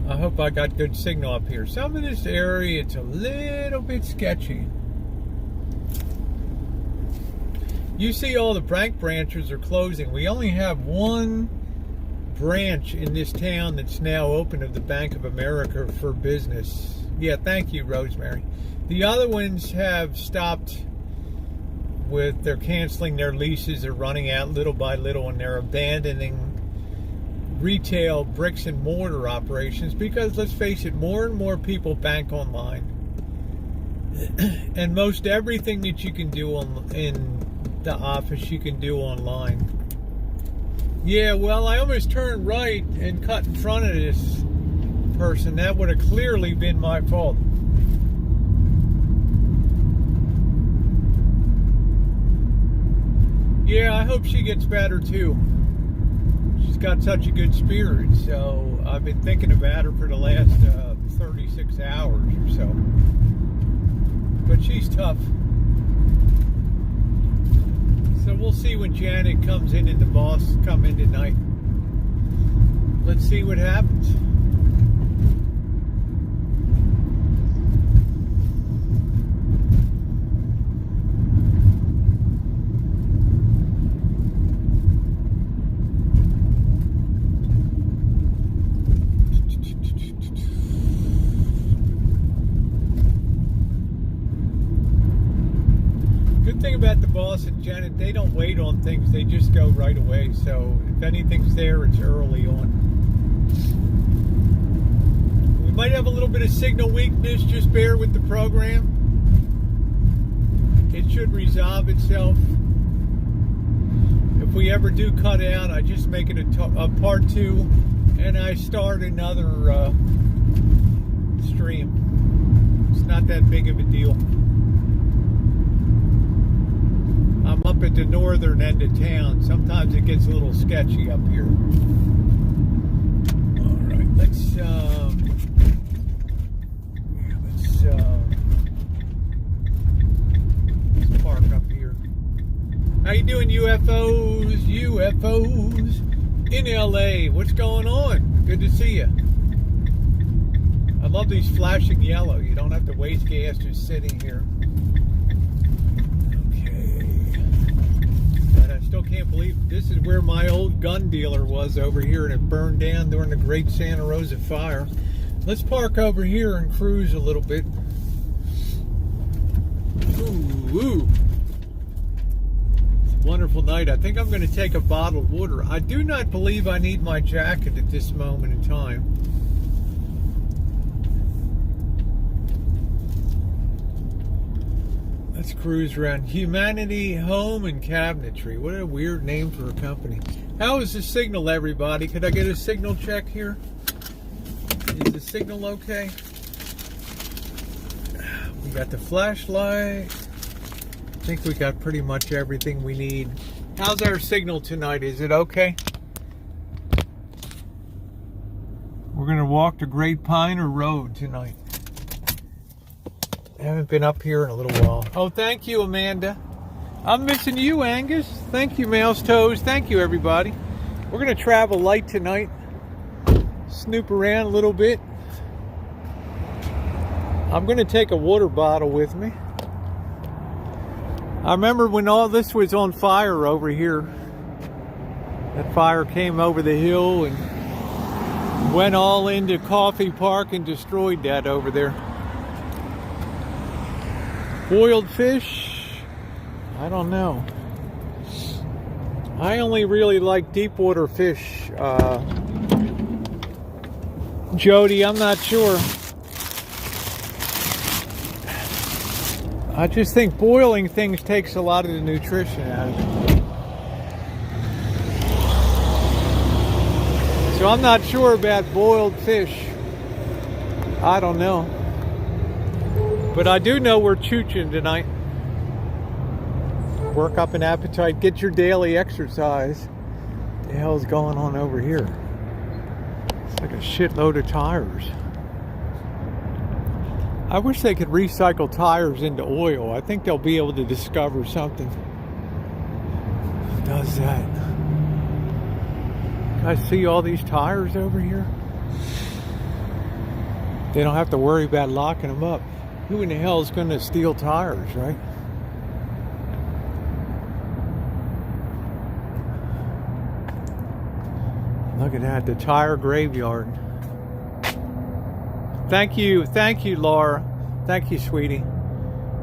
I hope I got good signal up here. Some of this area, it's a little bit sketchy. You see all the bank branches are closing. We only have one branch in this town that's now open of the Bank of America for business. Yeah, thank you, Rosemary. The other ones have stopped they're canceling their leases. They're running out little by little, and they're abandoning retail bricks and mortar operations because, let's face it, more and more people bank online. And most everything that you can do in the office, you can do online. Yeah, well, I almost turned right and cut in front of this person. That would have clearly been my fault. Yeah, I hope she gets better too. She's got such a good spirit, so I've been thinking about her for the last 36 hours or so. But she's tough. So we'll see when Janet comes in and the boss come in tonight. Let's see what happens. About the boss and Janet, they don't wait on things, they just go right away. So if anything's there, it's early on. We might have a little bit of signal weakness, just bear with the program. It should resolve itself. If we ever do cut out, I just make it a part 2 and I start another stream. It's not that big of a deal. I'm up at the northern end of town. Sometimes it gets a little sketchy up here. All right, let's park up here. How you doing, UFOs? UFOs in LA. What's going on? Good to see you. I love these flashing yellow. You don't have to waste gas just sitting here. Still can't believe this is where my old gun dealer was over here, and it burned down during the Great Santa Rosa fire. Let's park over here and cruise a little bit. Ooh. It's a wonderful night. I think I'm going to take a bottle of water. I do not believe I need my jacket at this moment in time. Let's cruise around. Humanity Home and Cabinetry. What a weird name for a company. How is the signal, everybody? Could I get a signal check here? Is the signal okay? We got the flashlight. I think we got pretty much everything we need. How's our signal tonight? Is it okay? We're going to walk to Great Piner Road tonight. I haven't been up here in a little while. Oh, thank you, Amanda. I'm missing you, Angus. Thank you, Mouse Toes. Thank you, everybody. We're going to travel light tonight. Snoop around a little bit. I'm going to take a water bottle with me. I remember when all this was on fire over here. That fire came over the hill and went all into Coffee Park and destroyed that over there. Boiled fish? I don't know. I only really like deep water fish. Jody, I'm not sure. I just think boiling things takes a lot of the nutrition out of it. So I'm not sure about boiled fish. I don't know. But I do know we're chooching tonight. Work up an appetite, get your daily exercise. What the hell's going on over here? It's like a shitload of tires. I wish they could recycle tires into oil. I think they'll be able to discover something that does that. I see all these tires over here. They don't have to worry about locking them up. Who in the hell is going to steal tires, right? Look at that, the tire graveyard. Thank you, Laura. Thank you, sweetie.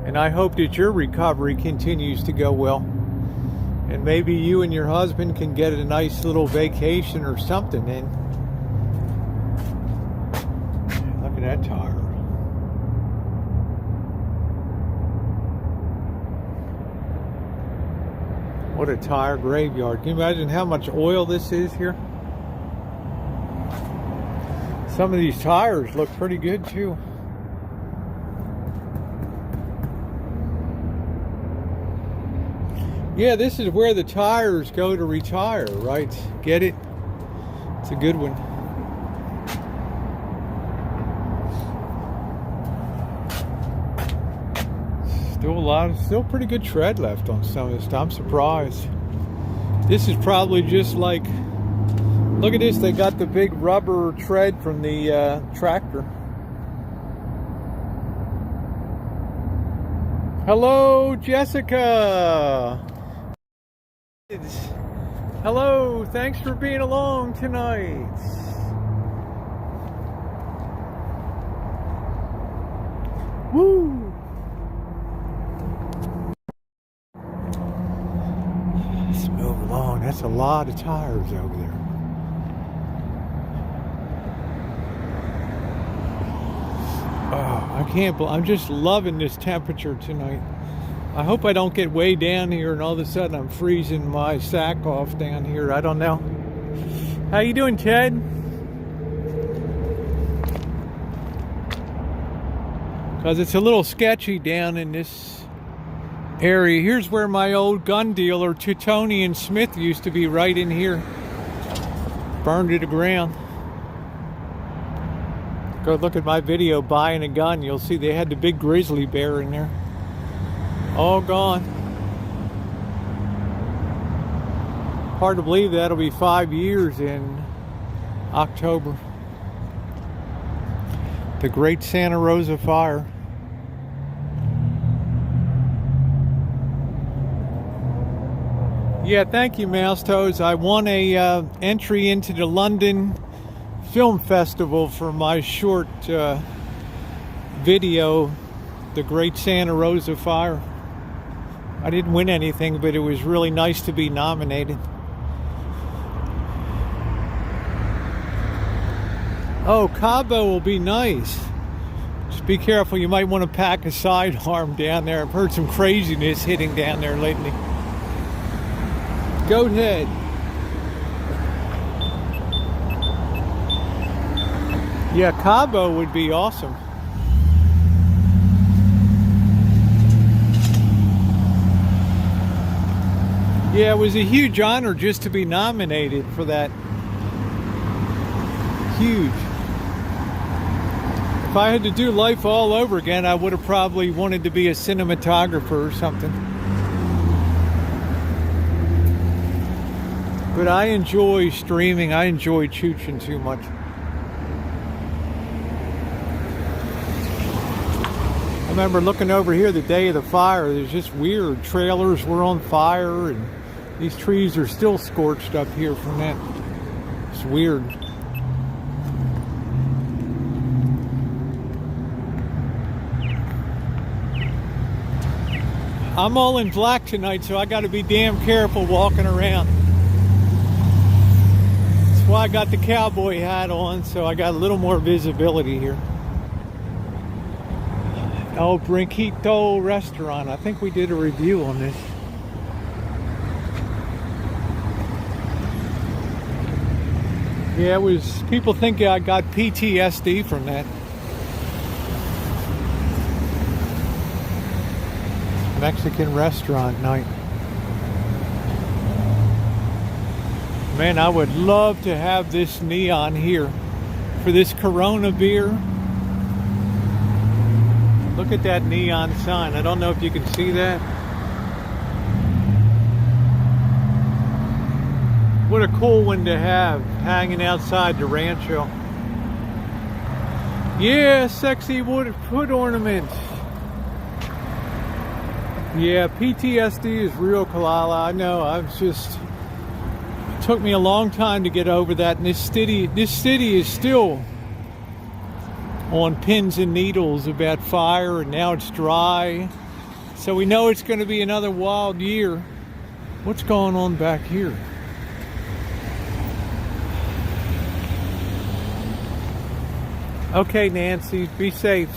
And I hope that your recovery continues to go well. And maybe you and your husband can get a nice little vacation or something in. Look at that tire. What a tire graveyard. Can you imagine how much oil this is here? Some of these tires look pretty good too. Yeah, this is where the tires go to retire, right? Get it? It's a good one. Still pretty good tread left on some of this stuff. I'm surprised. This is probably just like, look at this, they got the big rubber tread from the tractor. Hello, Jessica. Hello, thanks for being along tonight. Woo! Let's move along. That's a lot of tires over there. Oh, I can't believe, I'm just loving this temperature tonight. I hope I don't get way down here and all of a sudden I'm freezing my sack off down here. I don't know. How you doing, Ted? Because it's a little sketchy down in this area. Here's where my old gun dealer, Teutonian Smith, used to be, right in here. Burned to the ground. Go look at my video buying a gun. You'll see they had the big grizzly bear in there. All gone. Hard to believe that'll be 5 years in October. The Great Santa Rosa Fire. Yeah, thank you, Mouse Toes. I won a entry into the London Film Festival for my short video, The Great Santa Rosa Fire. I didn't win anything, but it was really nice to be nominated. Oh, Cabo will be nice. Just be careful, you might want to pack a sidearm down there. I've heard some craziness hitting down there lately. Goat head. Yeah, Cabo would be awesome. Yeah, it was a huge honor just to be nominated for that. Huge. If I had to do life all over again, I would have probably wanted to be a cinematographer or something. But I enjoy streaming. I enjoy chooching too much. I remember looking over here the day of the fire. It was just weird. Trailers were on fire, and these trees are still scorched up here from that. It's weird. I'm all in black tonight, so I got to be damn careful walking around. That's why I got the cowboy hat on, so I got a little more visibility here. Oh, Brinquito restaurant. I think we did a review on this. Yeah, it was, people think I got PTSD from that. Mexican restaurant night. Man, I would love to have this neon here for this Corona beer. Look at that neon sign. I don't know if you can see that. What a cool one to have hanging outside the rancho. Yeah, sexy wood foot ornaments. Yeah, PTSD is real, Kalala. I know. It took me a long time to get over that. And this city is still on pins and needles about fire, and now it's dry. So we know it's going to be another wild year. What's going on back here? Okay, Nancy, be safe.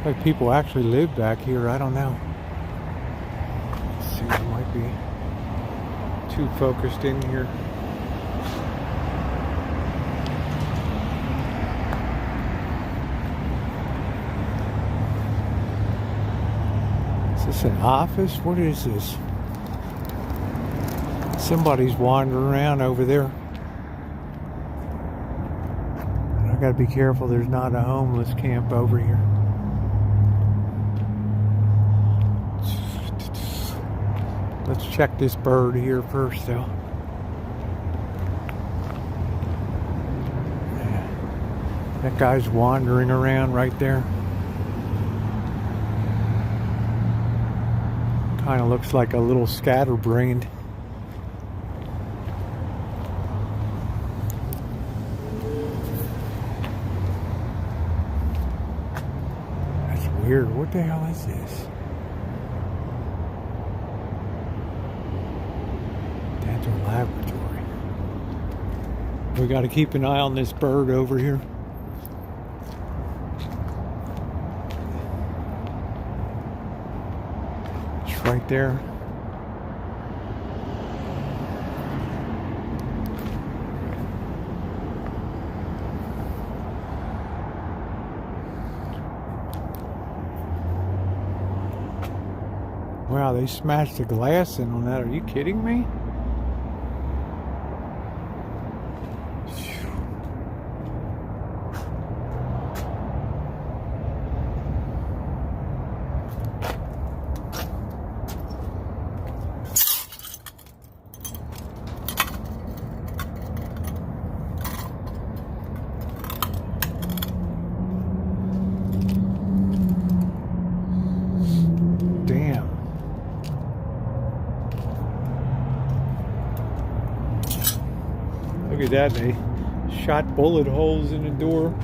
Like people actually live back here. I don't know. Let's see, it might be too focused in here. Is this an office? What is this? Somebody's wandering around over there. I gotta be careful there's not a homeless camp over here. Let's check this bird here first, though. That guy's wandering around right there. Kind of looks like a little scatterbrained. That's weird. What the hell is this? Laboratory. We got to keep an eye on this bird over here. It's right there. Wow, they smashed the glass in on that. Are you kidding me? Look at that, they shot bullet holes in the door.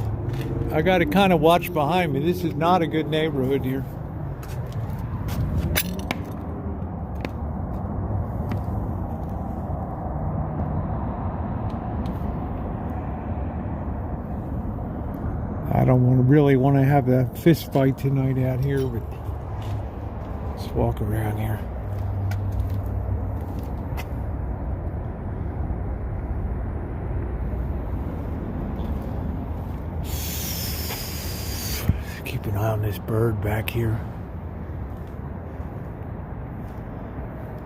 I got to kind of watch behind me. This is not a good neighborhood here. I don't really want to have a fist fight tonight out here, but let's walk around here. eye on this bird back here.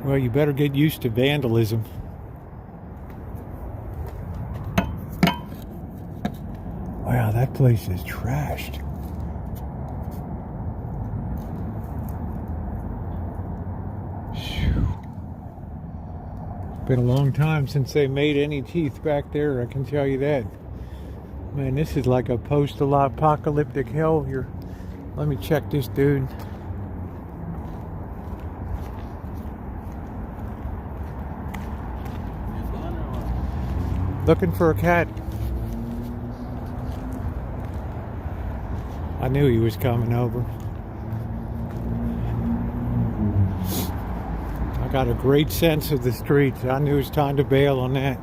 Well, you better get used to vandalism. Wow, that place is trashed. Phew. Been a long time since they made any teeth back there, I can tell you that. Man, this is like a post-apocalyptic hell here. Let me check this dude. Looking for a cat. I knew he was coming over. I got a great sense of the streets. I knew it was time to bail on that.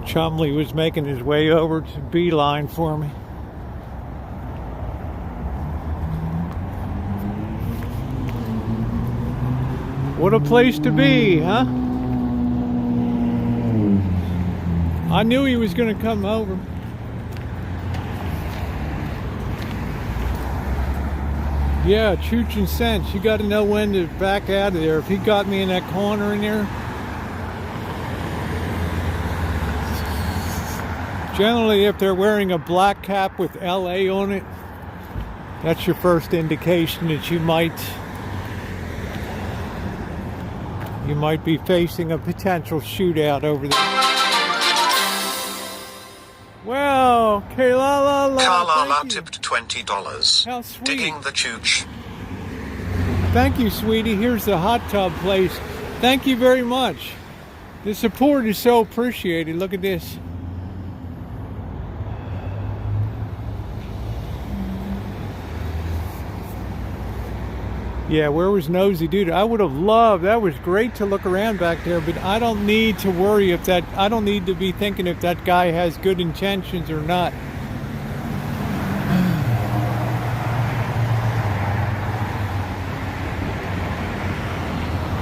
Chumley was making his way over to Beeline for me. What a place to be, huh? I knew he was going to come over. Yeah, chooch and sense. You got to know when to back out of there. If he got me in that corner in there. Generally, if they're wearing a black cap with LA on it, that's your first indication that you might be facing a potential shootout over there. Well, Kalala tipped $20. How sweet. Digging the chooch. Thank you, sweetie. Here's the hot tub place. Thank you very much. The support is so appreciated. Look at this. Yeah, where was Nosy Dude? I would have loved, that was great to look around back there, but I don't need to worry if that, I don't need to be thinking if that guy has good intentions or not.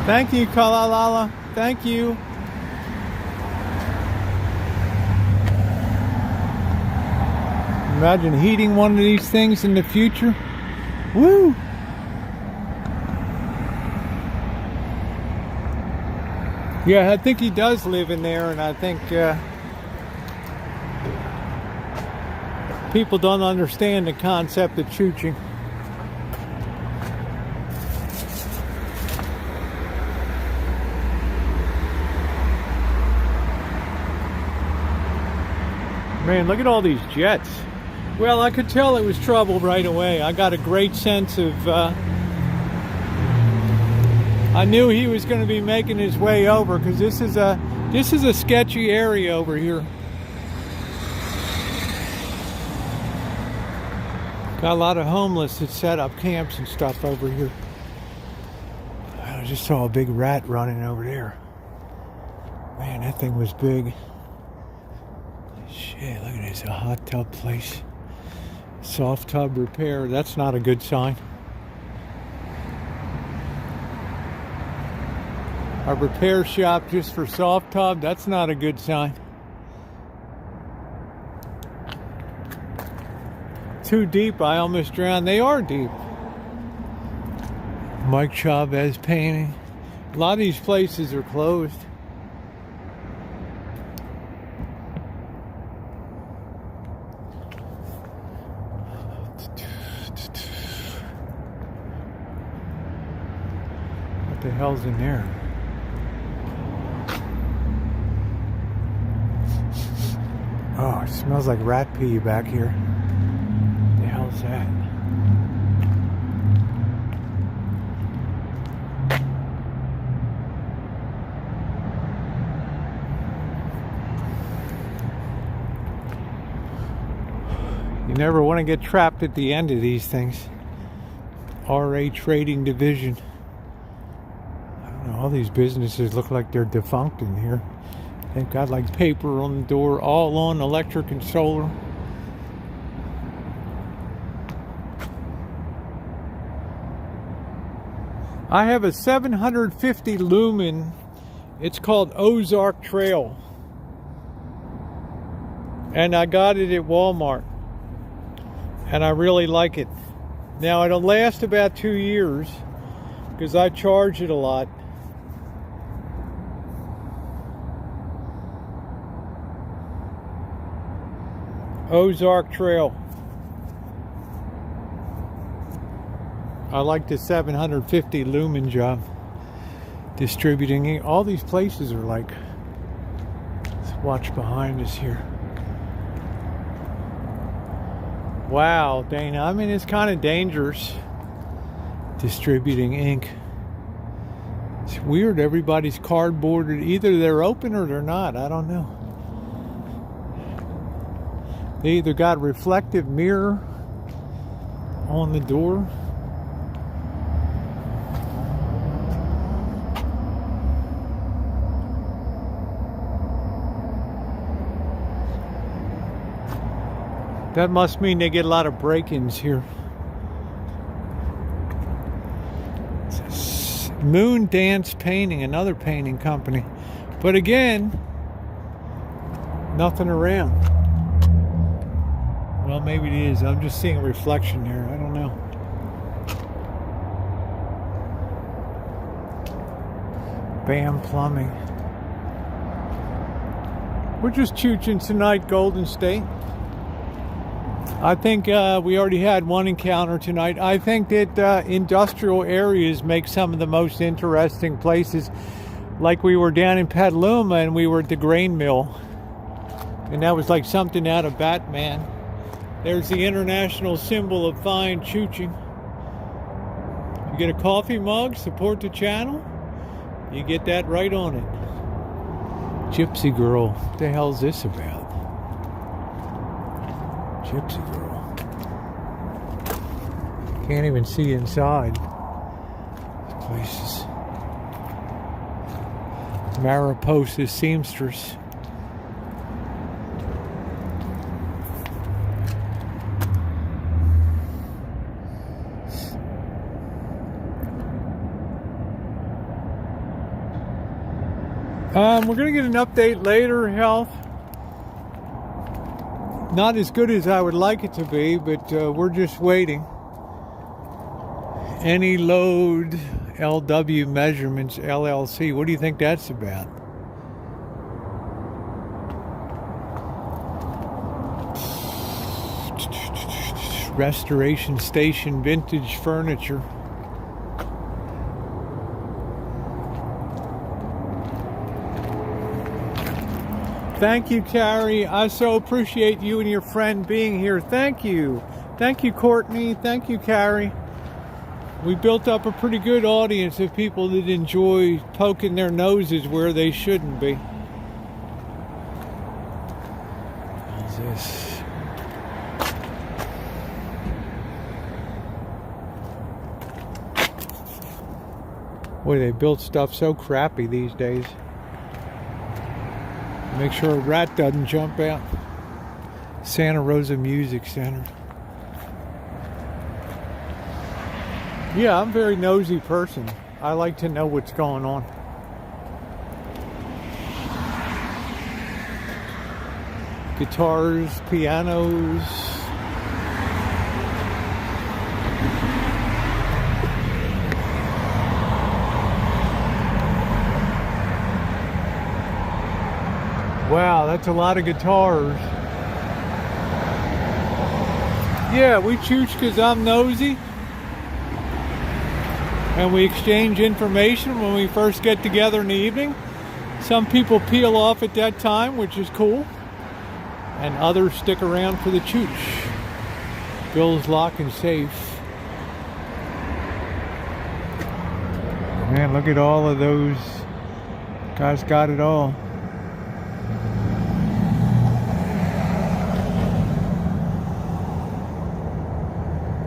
Thank you, Kalalala. Thank you. Imagine heating one of these things in the future. Woo! Yeah, I think he does live in there, and I think people don't understand the concept of chooching. Man, look at all these jets. Well, I could tell it was trouble right away. I got a great sense of I knew he was going to be making his way over because this is a sketchy area over here. Got a lot of homeless that set up camps and stuff over here. I just saw a big rat running over there. Man, that thing was big. Shit, look at this, a hot tub place. Soft tub repair, that's not a good sign. A repair shop just for soft tub, that's not a good sign. Too deep, I almost drowned. They are deep. Mike Chavez painting. A lot of these places are closed. What the hell's in there? Oh, it smells like rat pee back here. What the hell's that? You never want to get trapped at the end of these things. RA Trading Division. I don't know, all these businesses look like they're defunct in here. They've got like paper on the door, all on electric and solar. I have a 750 lumen. It's called Ozark Trail. And I got it at Walmart and I really like it. Now it'll last about 2 years because I charge it a lot. Ozark Trail. I like the 750 lumen job distributing. All these places are like, let's watch behind us here. Wow, Dana, I mean, it's kind of dangerous distributing ink. It's weird, everybody's cardboarded. Either they're open or they're not, I don't know. They either got a reflective mirror on the door. That must mean they get a lot of break-ins here. Moon Dance Painting, another painting company. But again, nothing around. Well, maybe it is. I'm just seeing a reflection here. I don't know. Bam Plumbing. We're just chooching tonight, Golden State. I think we already had one encounter tonight. I think that industrial areas make some of the most interesting places. Like we were down in Petaluma and we were at the grain mill. And that was like something out of Batman. There's the international symbol of fine chooching. You get a coffee mug, support the channel, you get that right on it. Gypsy Girl, what the hell's this about? Gypsy Girl. Can't even see inside these places. Mariposa seamstress. We're going to get an update later, health. Not as good as I would like it to be, but we're just waiting. Any load LW measurements LLC. What do you think that's about? Restoration Station Vintage Furniture. Thank you, Carrie. I so appreciate you and your friend being here. Thank you. Thank you, Courtney. Thank you, Carrie. We built up a pretty good audience of people that enjoy poking their noses where they shouldn't be. What's this? Boy, they built stuff so crappy these days. Make sure a rat doesn't jump out. Santa Rosa Music Center. Yeah, I'm a very nosy person. I like to know what's going on. Guitars, pianos. Wow, that's a lot of guitars. Yeah, we chooch because I'm nosy. And we exchange information when we first get together in the evening. Some people peel off at that time, which is cool. And others stick around for the chooch. Bill's Lock and Safe. Man, look at all of those. Guys got it all.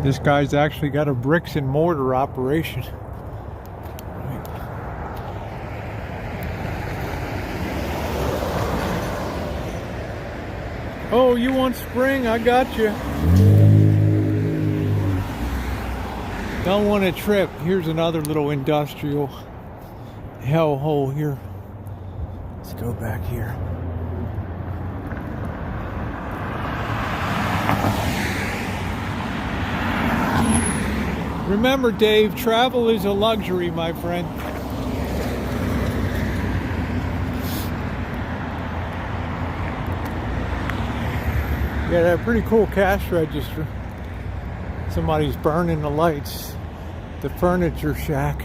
This guy's actually got a bricks and mortar operation. Oh, you want spring? I got you. Don't want to trip. Here's another little industrial hellhole here. Let's go back here. Remember, Dave, travel is a luxury, my friend. Yeah, that pretty cool cash register. Somebody's burning the lights. The furniture shack.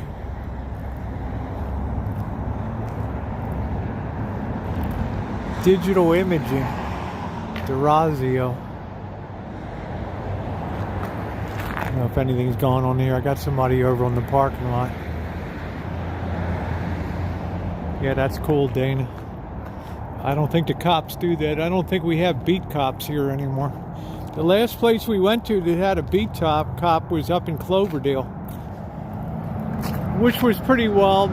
Digital imaging. Durazio. I don't know if anything's going on here. I got somebody over on the parking lot. Yeah, that's cool, Dana. I don't think the cops do that. I don't think we have beat cops here anymore. The last place we went to that had a beat cop was up in Cloverdale, which was pretty wild.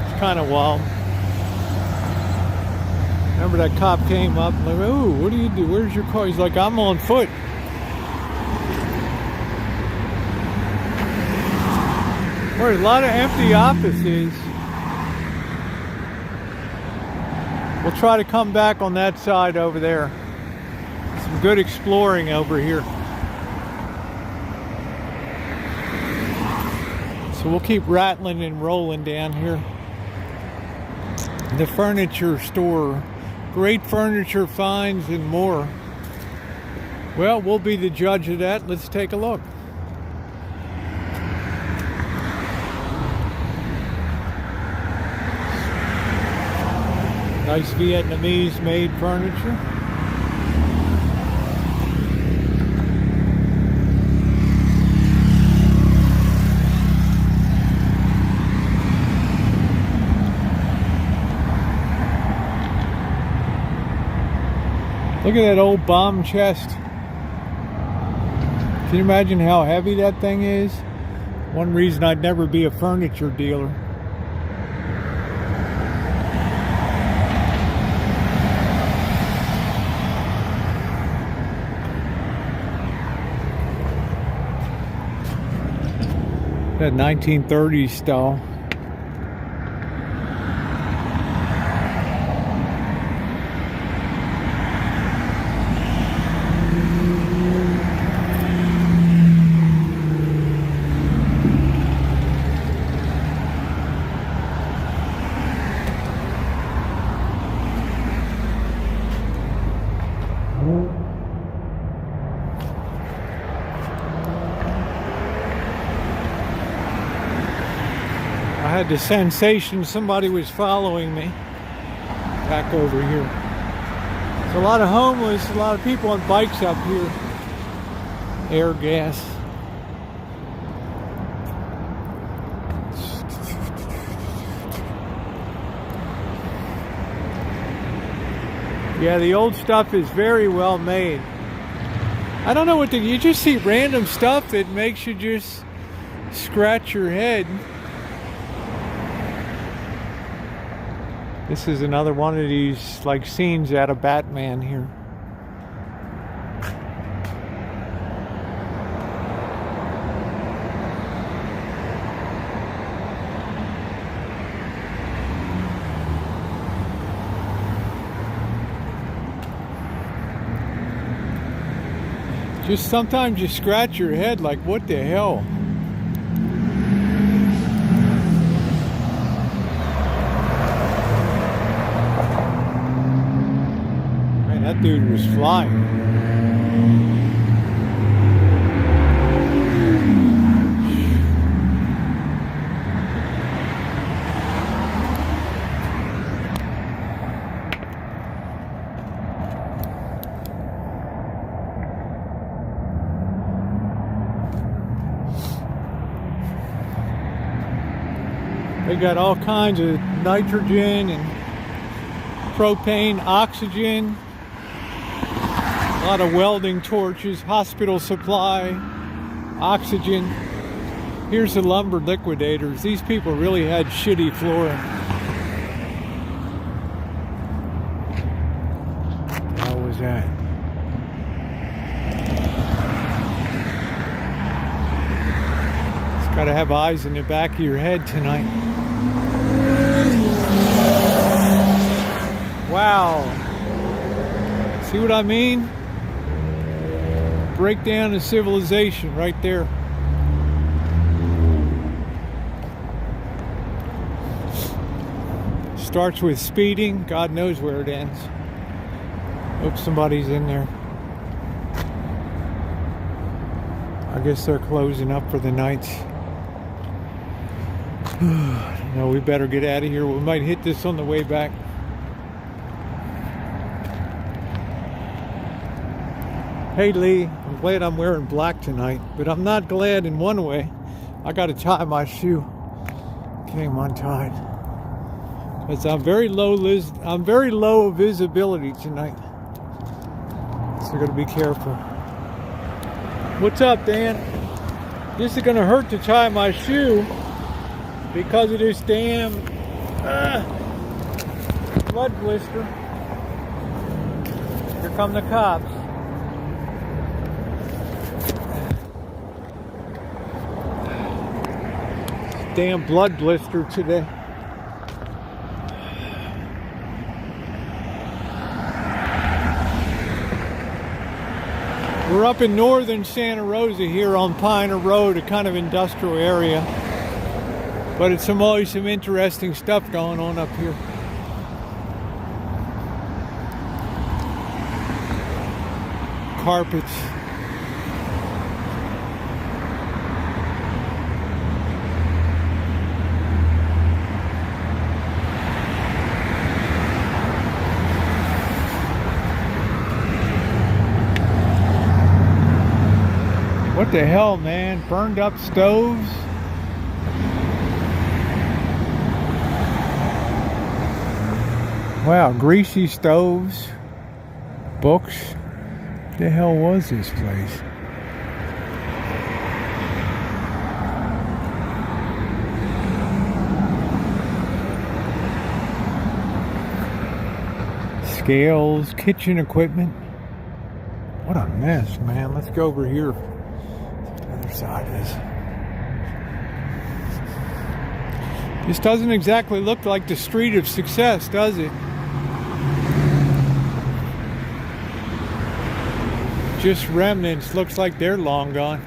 It's kind of wild. Remember that cop came up and like, "Oh, what do you do? Where's your car?" He's like, "I'm on foot." There's a lot of empty offices. We'll try to come back on that side over there. Some good exploring over here. So we'll keep rattling and rolling down here. The furniture store. Great furniture finds and more. Well, we'll be the judge of that. Let's take a look. Nice Vietnamese made furniture. Look at that old bomb chest. Can you imagine how heavy that thing is? One reason I'd never be a furniture dealer. That 1930s style. I had the sensation somebody was following me back over here. There's a lot of homeless, a lot of people on bikes up here. Air gas. Yeah, the old stuff is very well made. I don't know what you just see random stuff that makes you just scratch your head. This is another one of these like scenes out of Batman here. Just sometimes you scratch your head like, what the hell? That dude was flying. They got all kinds of nitrogen and propane, oxygen. A lot of welding torches, hospital supply, oxygen. Here's the lumber liquidators. These people really had shitty flooring. How was that? It's got to have eyes in the back of your head tonight. Wow. See what I mean? Breakdown of civilization right there. Starts with speeding. God knows where it ends. Hope somebody's in there. I guess they're closing up for the night. No, we better get out of here. We might hit this on the way back. Hey Lee, I'm glad I'm wearing black tonight, but I'm not glad in one way. I gotta tie my shoe. Came untied. Because I'm very low visibility tonight. So I gotta be careful. What's up, Dan? This is gonna hurt to tie my shoe because of this damn blood blister. Here come the cops. Damn blood blister today. We're up in northern Santa Rosa here on Piner Road, a kind of industrial area. But it's always some interesting stuff going on up here. Carpets. What the hell, man? Burned up stoves? Wow, greasy stoves. Books. What the hell was this place? Scales, kitchen equipment. What a mess, man. Let's go over here. Side is. This doesn't exactly look like the street of success, does it? Just remnants. Looks like they're long gone.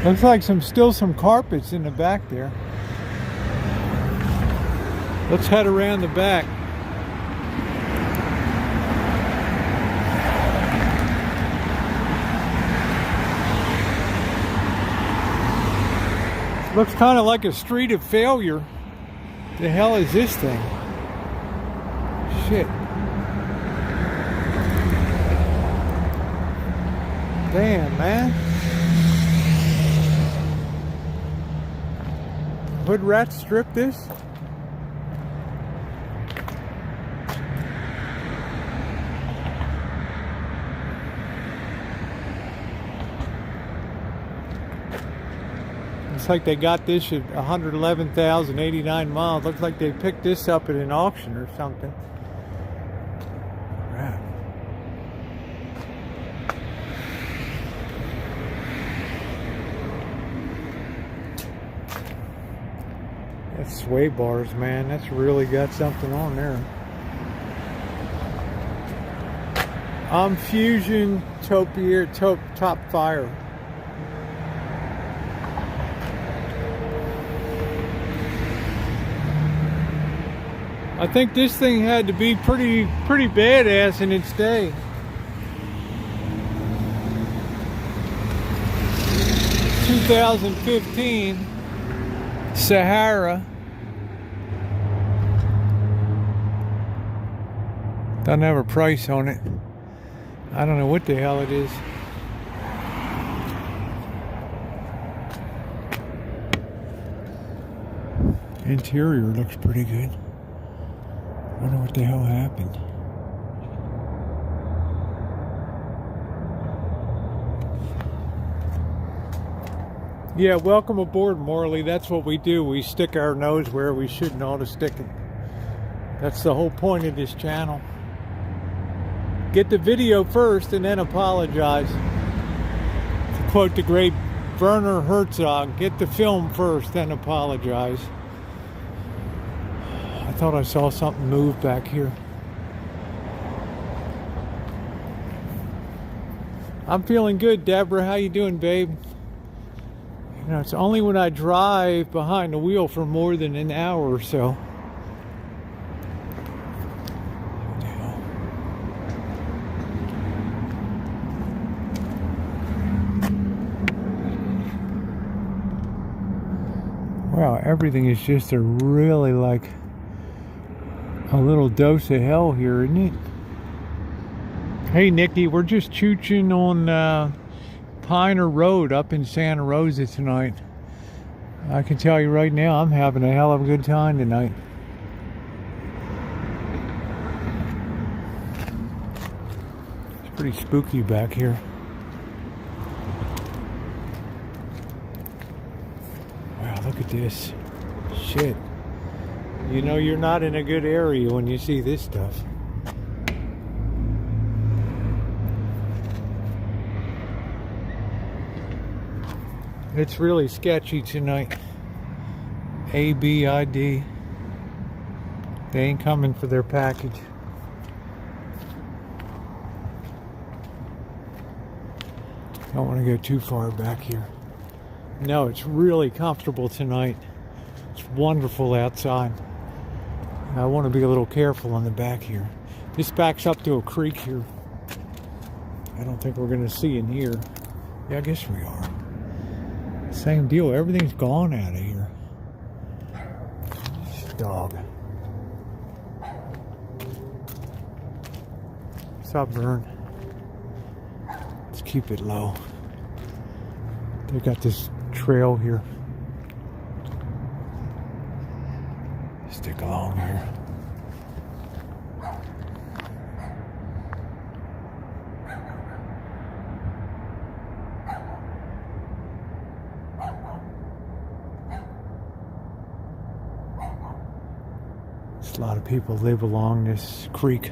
Looks like still some carpets in the back there. Let's head around the back. Looks kind of like a street of failure. The hell is this thing? Shit. Damn, man. Hood rat strip this? Looks like they got this at 111,089 miles. Looks like they picked this up at an auction or something. Crap. That's sway bars, man. That's really got something on there. Fusion Topier Top Fire. I think this thing had to be pretty badass in its day. (2015) Sahara. Doesn't have a price on it. I don't know what the hell it is. Interior looks pretty good. I wonder what the hell happened. Yeah, welcome aboard, Morley. That's what we do. We stick our nose where we shouldn't ought to stick it. That's the whole point of this channel. Get the video first and then apologize. To quote the great Werner Herzog, get the film first, then apologize. I thought I saw something move back here. I'm feeling good, Deborah. How you doing, babe? You know, it's only when I drive behind the wheel for more than an hour or so. Wow, everything is just a really like a little dose of hell here, isn't it? Hey, Nikki, we're just chooching on Piner Road up in Santa Rosa tonight. I can tell you right now, I'm having a hell of a good time tonight. It's pretty spooky back here. Wow, look at this. Shit. You know you're not in a good area when you see this stuff. It's really sketchy tonight. ABID. They ain't coming for their package. Don't want to go too far back here. No, it's really comfortable tonight. It's wonderful outside. I want to be a little careful on the back here. This backs up to a creek here. I don't think we're going to see in here. Yeah, I guess we are. Same deal. Everything's gone out of here. This dog. What's up, Vern? Let's keep it low. They got this trail here. Stick along here. A lot of people live along this creek.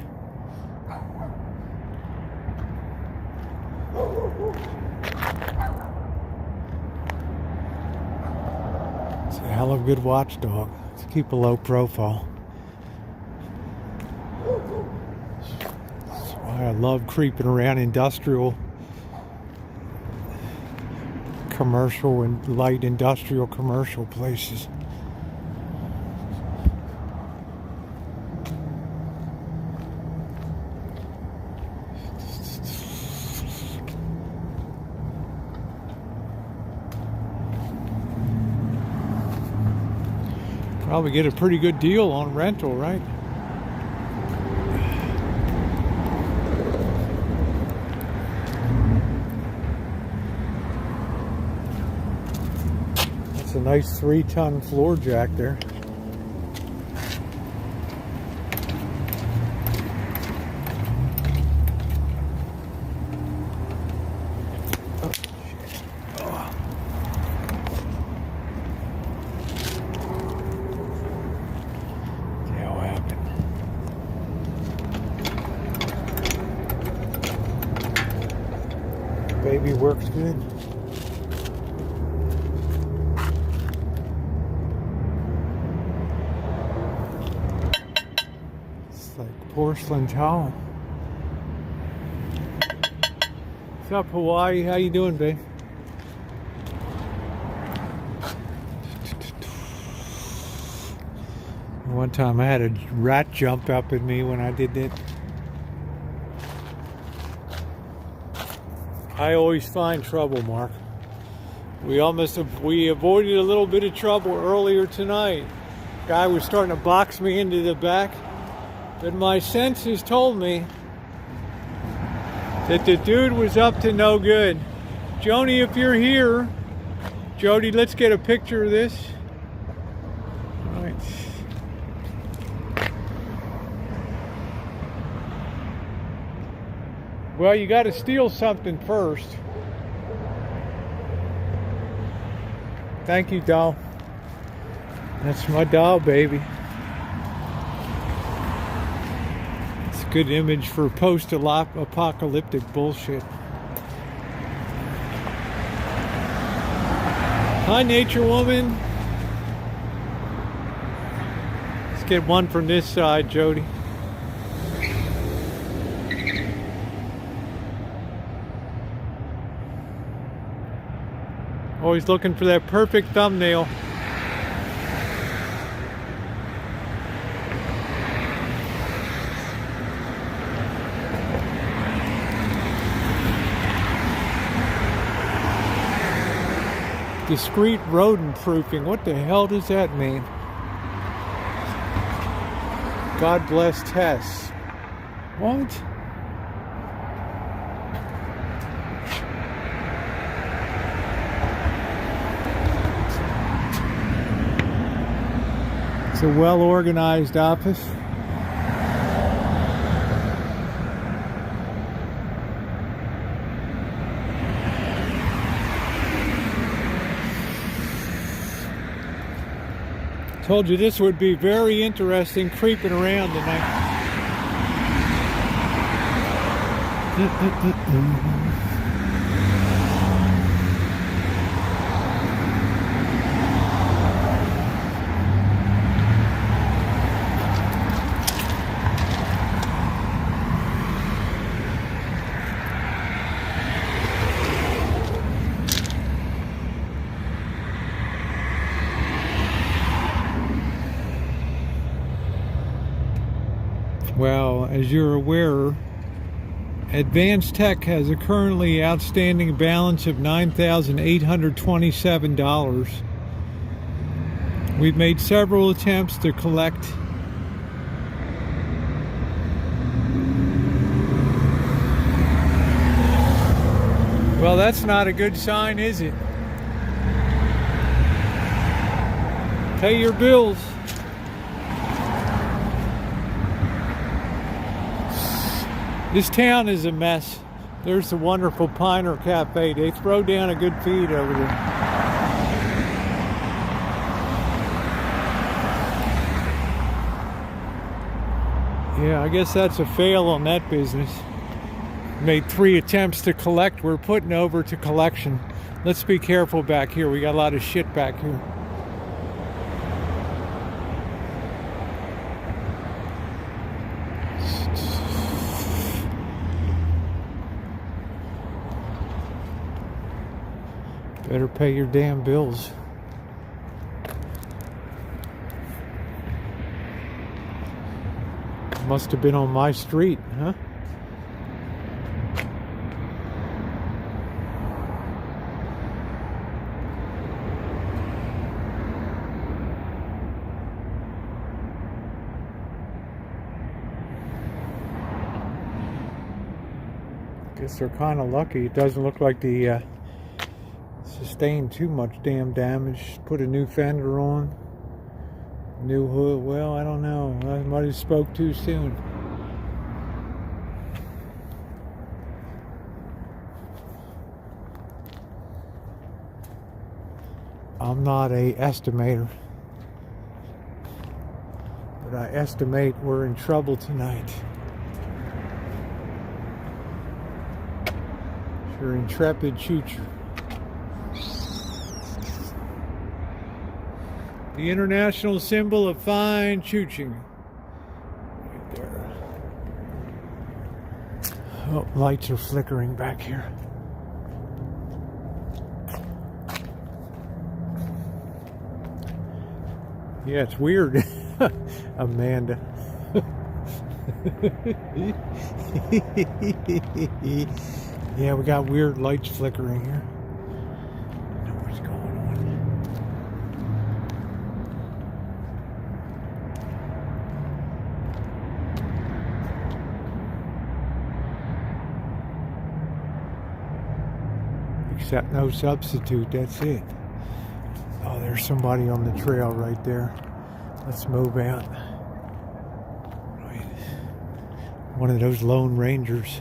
It's a hell of a good watchdog. Let's keep a low profile. That's why I love creeping around industrial, commercial, and light industrial commercial places. Probably get a pretty good deal on rental, right? That's a nice 3-ton floor jack there. Baby works good. It's like porcelain towel. What's up, Hawaii? How you doing, babe? One time I had a rat jump up at me when I did that. I always find trouble, Mark. We avoided a little bit of trouble earlier tonight. Guy was starting to box me into the back, but my senses told me that the dude was up to no good. Joni, if you're here, Jody, let's get a picture of this. All right. Well, you got to steal something first. Thank you, doll. That's my doll, baby. Good image for post-apocalyptic bullshit. Hi, nature woman. Let's get one from this side, Jody. Always looking for that perfect thumbnail. Discreet rodent proofing. What the hell does that mean? God bless Tess. What? It's a well-organized office. Told you this would be very interesting creeping around tonight. Well, as you're aware, Advanced Tech has a currently outstanding balance of $9,827. We've made several attempts to collect. Well, that's not a good sign, is it? Pay your bills. This town is a mess. There's the wonderful Piner Cafe. They throw down a good feed over there. Yeah, I guess that's a fail on that business. Made 3 attempts to collect. We're putting over to collection. Let's be careful back here. We got a lot of shit back here. Better pay your damn bills. Must have been on my street, huh? Guess they're kind of lucky. It doesn't look like the sustained too much damn damage. Put a new fender on, new hood. Well, I don't know. I might have spoke too soon. I'm not a estimator, but I estimate we're in trouble tonight. Your intrepid choocher. The international symbol of fine chooching. Right there. Oh, lights are flickering back here. Yeah, it's weird. Amanda. Yeah, we got weird lights flickering here. I know what's going on. Except no substitute, that's it. Oh, there's somebody on the trail right there. Let's move out. One of those Lone Rangers.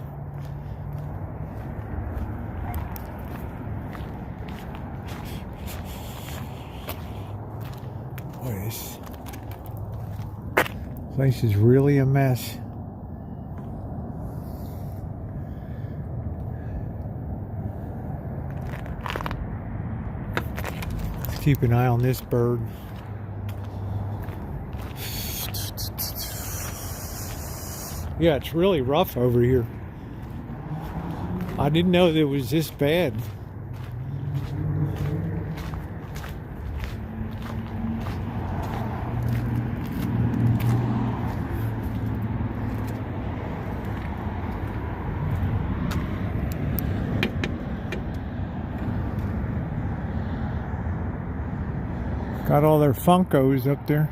Boy, this place is really a mess. keep an eye on this bird. Yeah, it's really rough over here. I didn't know that it was this bad. Got all their Funkos up there.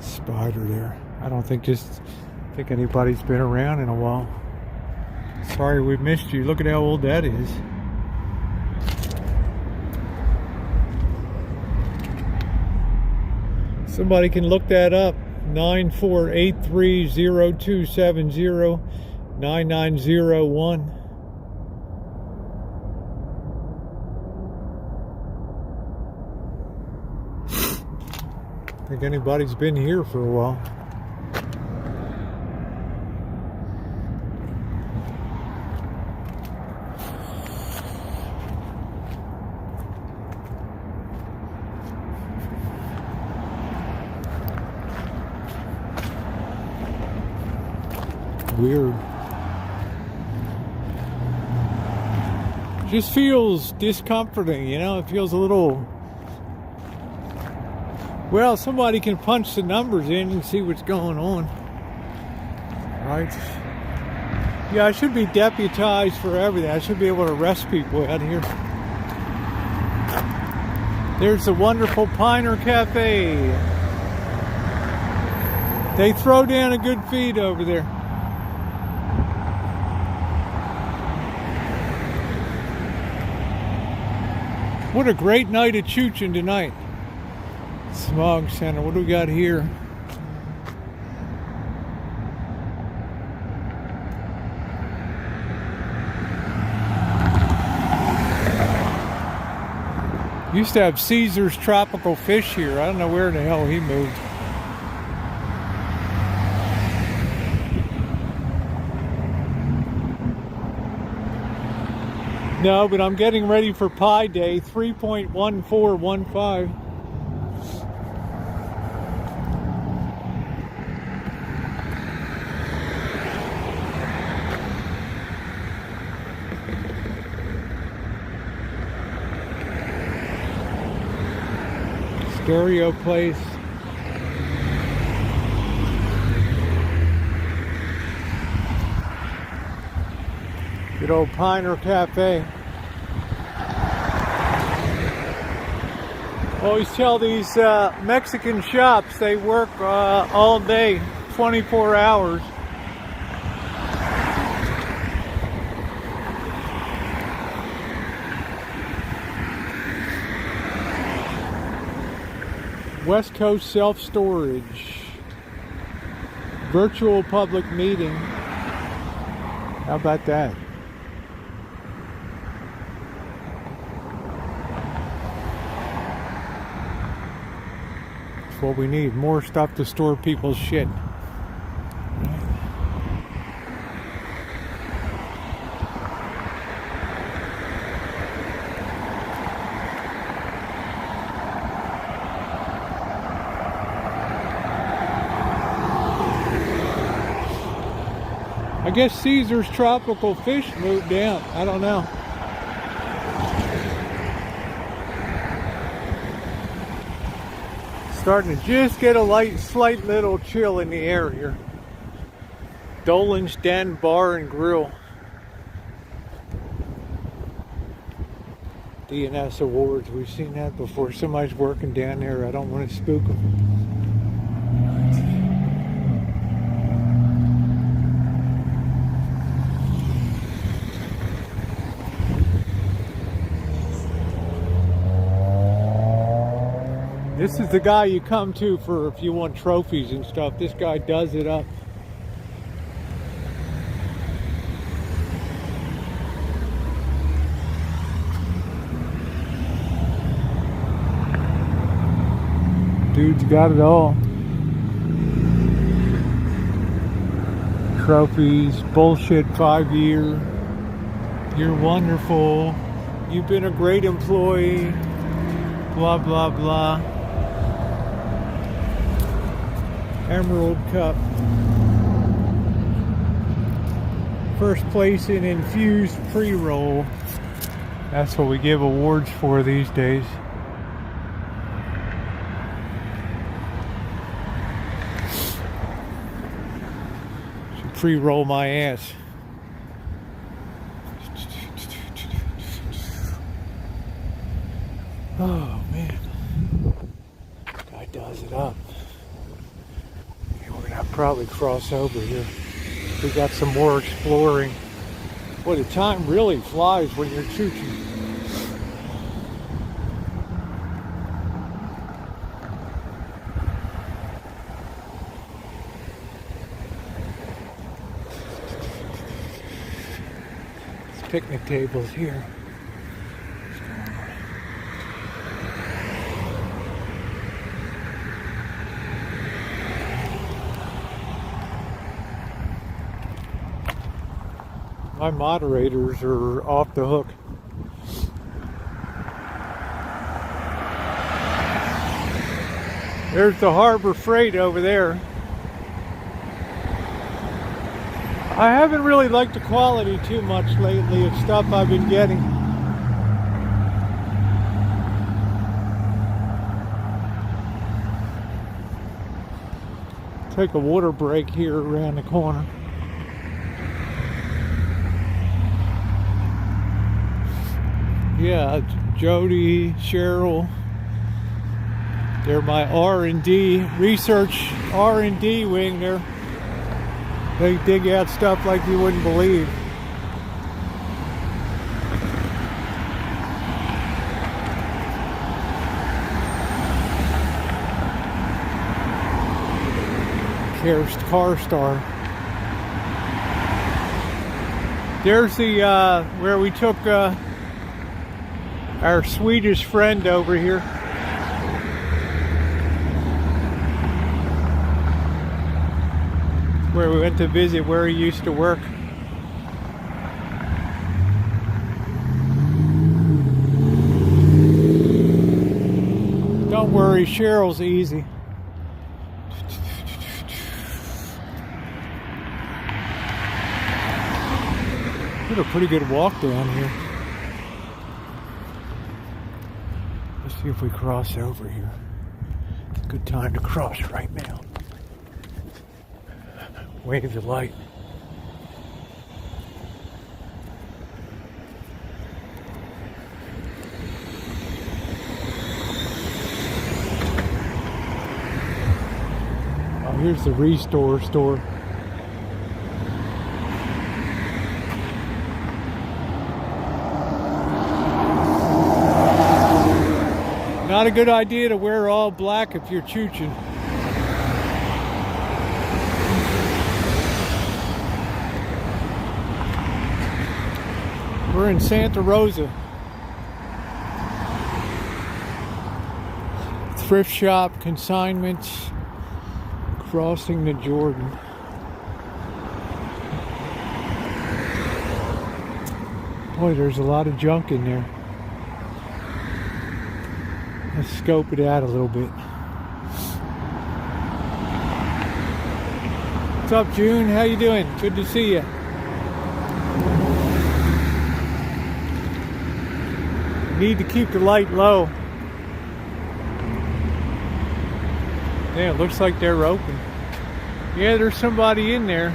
Spider there. I don't think anybody's been around in a while. Sorry we missed you. Look at how old that is. Somebody can look that up. 948302709901. I think anybody's been here for a while. Weird. Just feels discomforting, you know? It feels a little... Well, somebody can punch the numbers in and see what's going on. Right? Yeah, I should be deputized for everything. I should be able to arrest people out here. There's the wonderful Piner Cafe. They throw down a good feed over there. What a great night at Choochen tonight. Smog Center. What do we got here? Used to have Caesar's Tropical Fish here. I don't know where the hell he moved. No, but I'm getting ready for Pi Day 3.1415. Stereo place. Good old Piner Cafe. Always tell these Mexican shops they work all day, 24 hours. West Coast Self-Storage. Virtual public meeting. How about that? That's what we need. More stuff to store people's shit. I guess Caesar's Tropical Fish moved out. I don't know. Starting to just get a slight little chill in the air here. Dolan's Den Bar and Grill. DNS Awards. We've seen that before. Somebody's working down there. I don't want to spook them. This is the guy you come to for if you want trophies and stuff. This guy does it up. Dude's got it all. Trophies, bullshit 5-year. You're wonderful. You've been a great employee. Blah, blah, blah. Emerald Cup. First place in infused pre-roll. That's what we give awards for these days. Should pre-roll my ass. Oh man. Guy does it up. Yeah, we're gonna probably cross over here. We got some more exploring. Boy, the time really flies when you're chooching. There's picnic tables here. My moderators are off the hook. There's the Harbor Freight over there. I haven't really liked the quality too much lately of stuff I've been getting. Take a water break here around the corner. Yeah, Jody, Cheryl, they're my R&D, research R&D wing there. They dig out stuff like you wouldn't believe. Car Star. There's the, where we took, our Swedish friend over here. Where we went to visit where he used to work. Don't worry, Cheryl's easy. Did a pretty good walk down here. See if we cross over here. It's a good time to cross right now. Wave the light. Oh, here's the Restore store. Not a good idea to wear all black if you're chooching. We're in Santa Rosa. Thrift shop, consignment, crossing the Jordan. Boy, there's a lot of junk in there. Let's scope it out a little bit. What's up, June? How you doing? Good to see you. Need to keep the light low. Yeah, it looks like they're open. Yeah, there's somebody in there.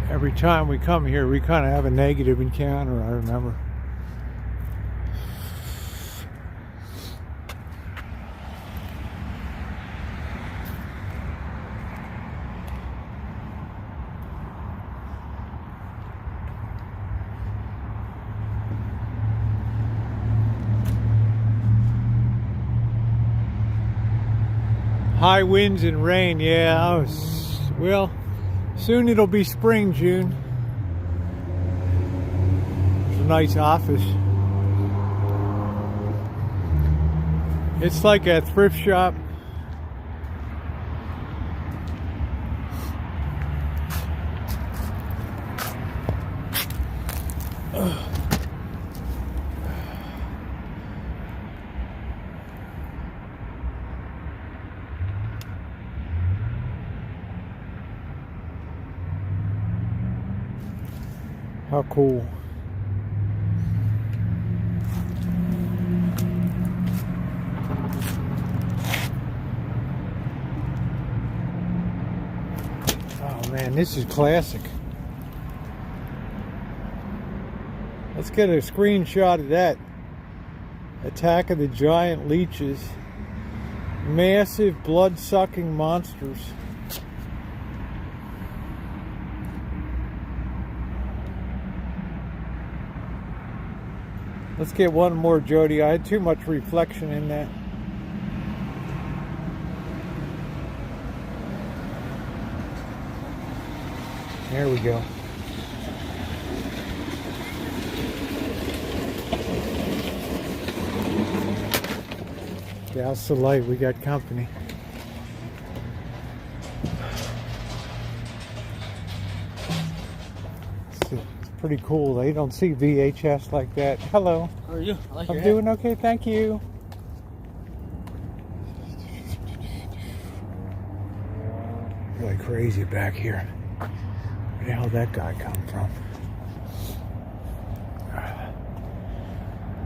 Every time we come here, we kind of have a negative encounter, I remember. High winds and rain. Yeah, well, soon it'll be spring, June. It's a nice office. It's like a thrift shop. How cool. Oh man, this is classic. Let's get a screenshot of that. Attack of the giant leeches. Massive blood-sucking monsters. Let's get one more, Jody. I had too much reflection in that. There we go. Douse the light, we got company. It's pretty cool. They don't see VHS like that. Hello. How are you? I like I'm doing okay, thank you. Really crazy back here. Where the hell did that guy come from?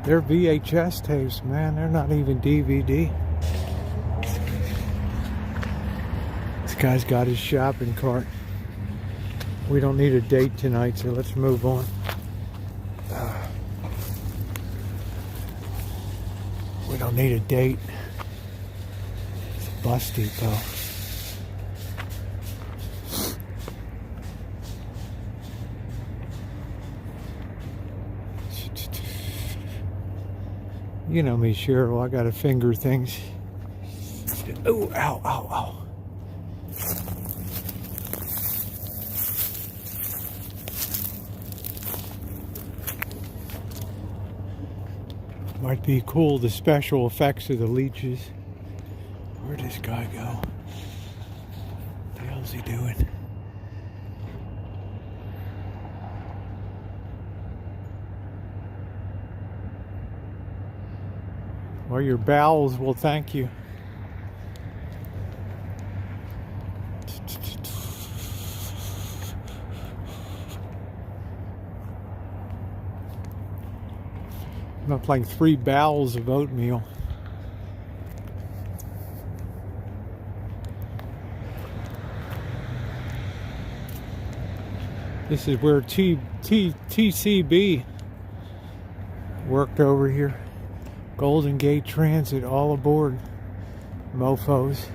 They're VHS tapes, man. They're not even DVD. This guy's got his shopping cart. We don't need a date tonight, so let's move on. We don't need a date. It's a bus depot. You know me, Cheryl. I gotta finger things. Oh, ow, ow, ow. Might be cool, the special effects of the leeches. Where'd this guy go? What the hell's he doing? Well, your bowels will thank you. I'm up like 3 bowls of oatmeal. This is where TCB worked over here. Golden Gate Transit, all aboard, mofos.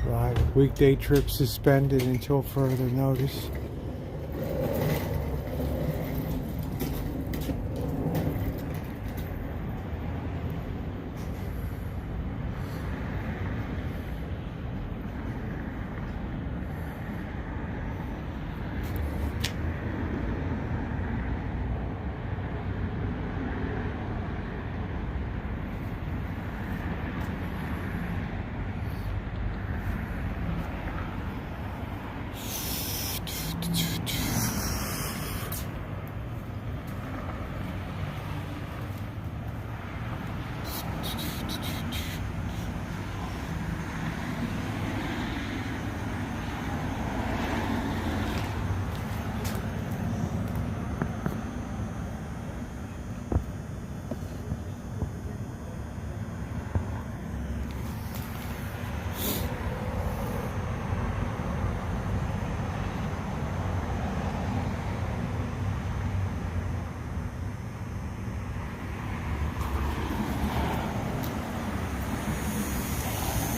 Right, weekday trip suspended until further notice.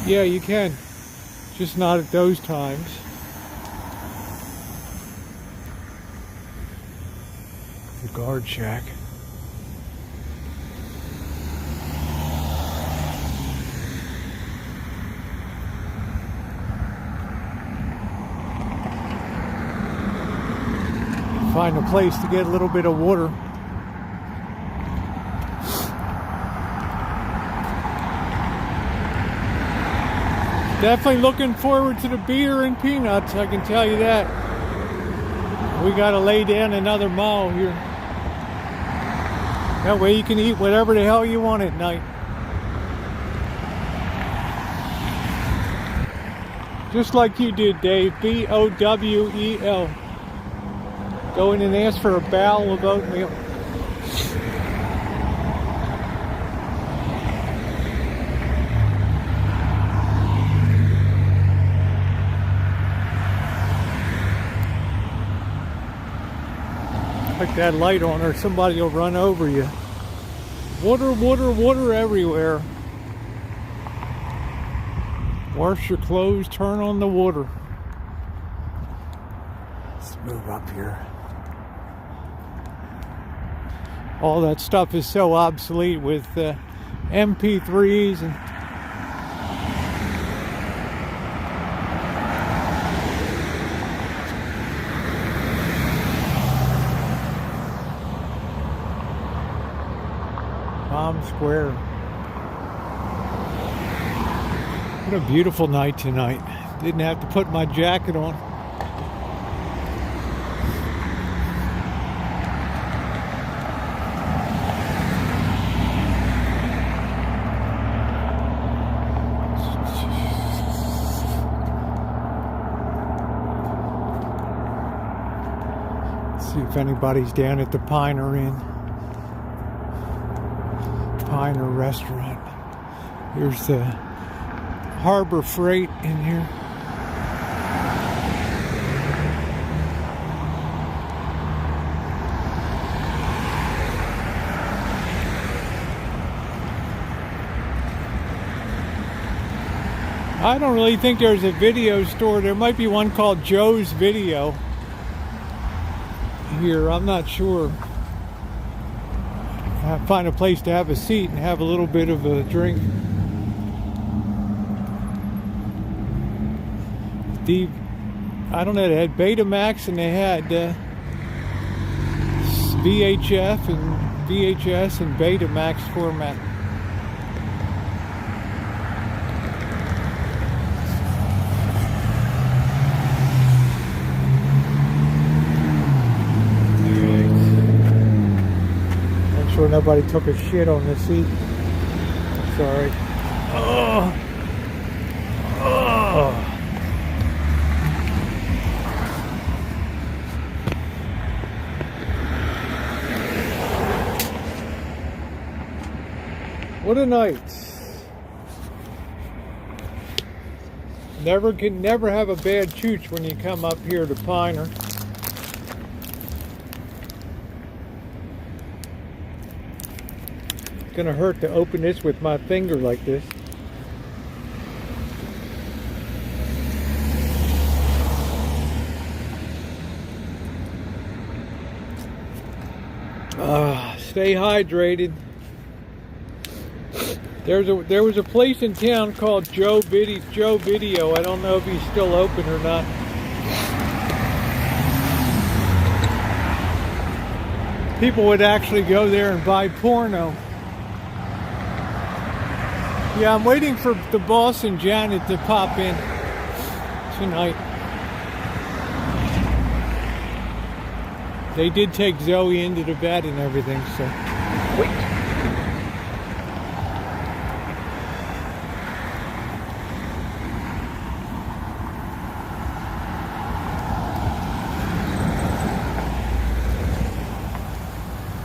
Yeah, you can. Just not at those times. The guard shack. Find a place to get a little bit of water. Definitely looking forward to the beer and peanuts, I can tell you that. We gotta lay down another mile here. That way you can eat whatever the hell you want at night. Just like you did, Dave. B-O-W-E-L. Go in and ask for a barrel of oatmeal. Put that light on or somebody will run over you. Water, water, water everywhere. Wash your clothes, turn on the water. Let's move up here. All that stuff is so obsolete with MP3s and Times Square. What a beautiful night tonight. Didn't have to put my jacket on. See if anybody's down at the Piner Inn. Piner Restaurant. Here's the Harbor Freight in here. I don't really think there's a video store. There might be one called Joe's Video here. I'm not sure. I'll find a place to have a seat and have a little bit of a drink. I don't know, they had Betamax and they had VHF and VHS and Betamax format. Make sure nobody took a shit on the seat. Sorry. Oh. Oh. What a night. Never have a bad chooch when you come up here to Piner. It's gonna hurt to open this with my finger like this. Stay hydrated. There was a place in town called Joe Video. I don't know if he's still open or not. People would actually go there and buy porno. Yeah, I'm waiting for the boss and Janet to pop in tonight. They did take Zoe into the bed and everything, so. Wait.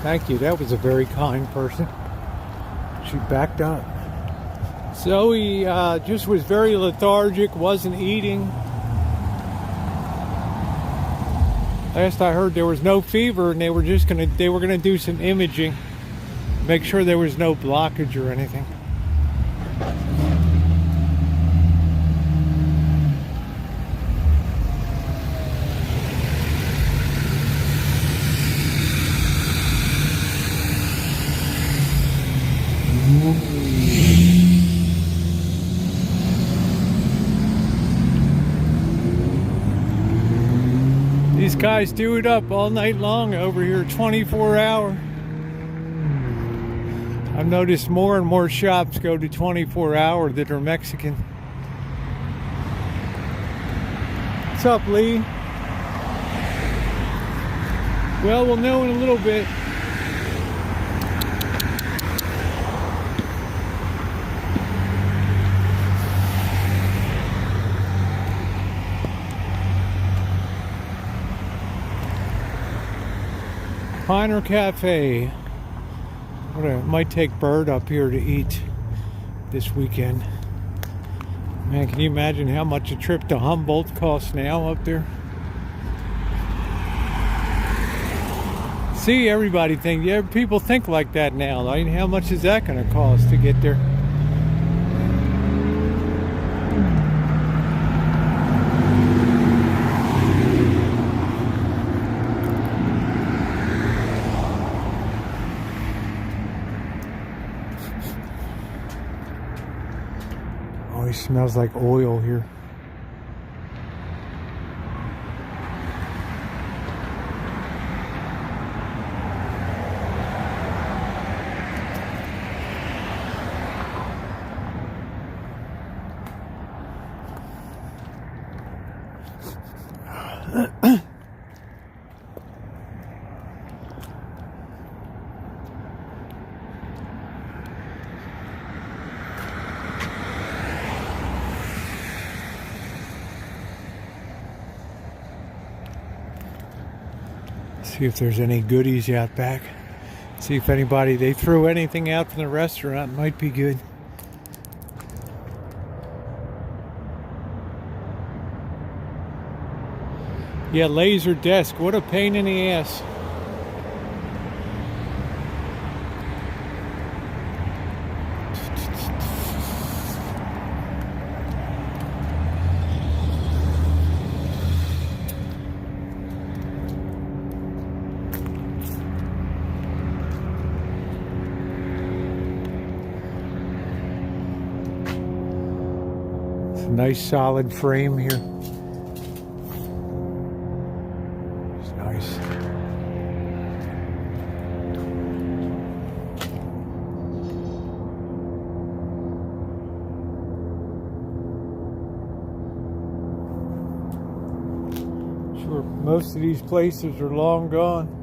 Thank you. That was a very kind person. She backed up. Zoe just was very lethargic, wasn't eating. Last I heard, there was no fever, and they were gonna do some imaging, make sure there was no blockage or anything. These guys do it up all night long over here, 24 hour. I've noticed more and more shops go to 24 hour that are Mexican. What's up, Lee? Well, we'll know in a little bit. Piner Cafe. Might take Bird up here to eat this weekend. Man, can you imagine how much a trip to Humboldt costs now up there? See, everybody think, yeah, people think like that now. Like, how much is that going to cost to get there? Oh, it smells like oil here. See if there's any goodies out back. See if anybody, they threw anything out from the restaurant. Might be good. Yeah, laser desk. What a pain in the ass. Nice solid frame here. It's nice. Sure, most of these places are long gone.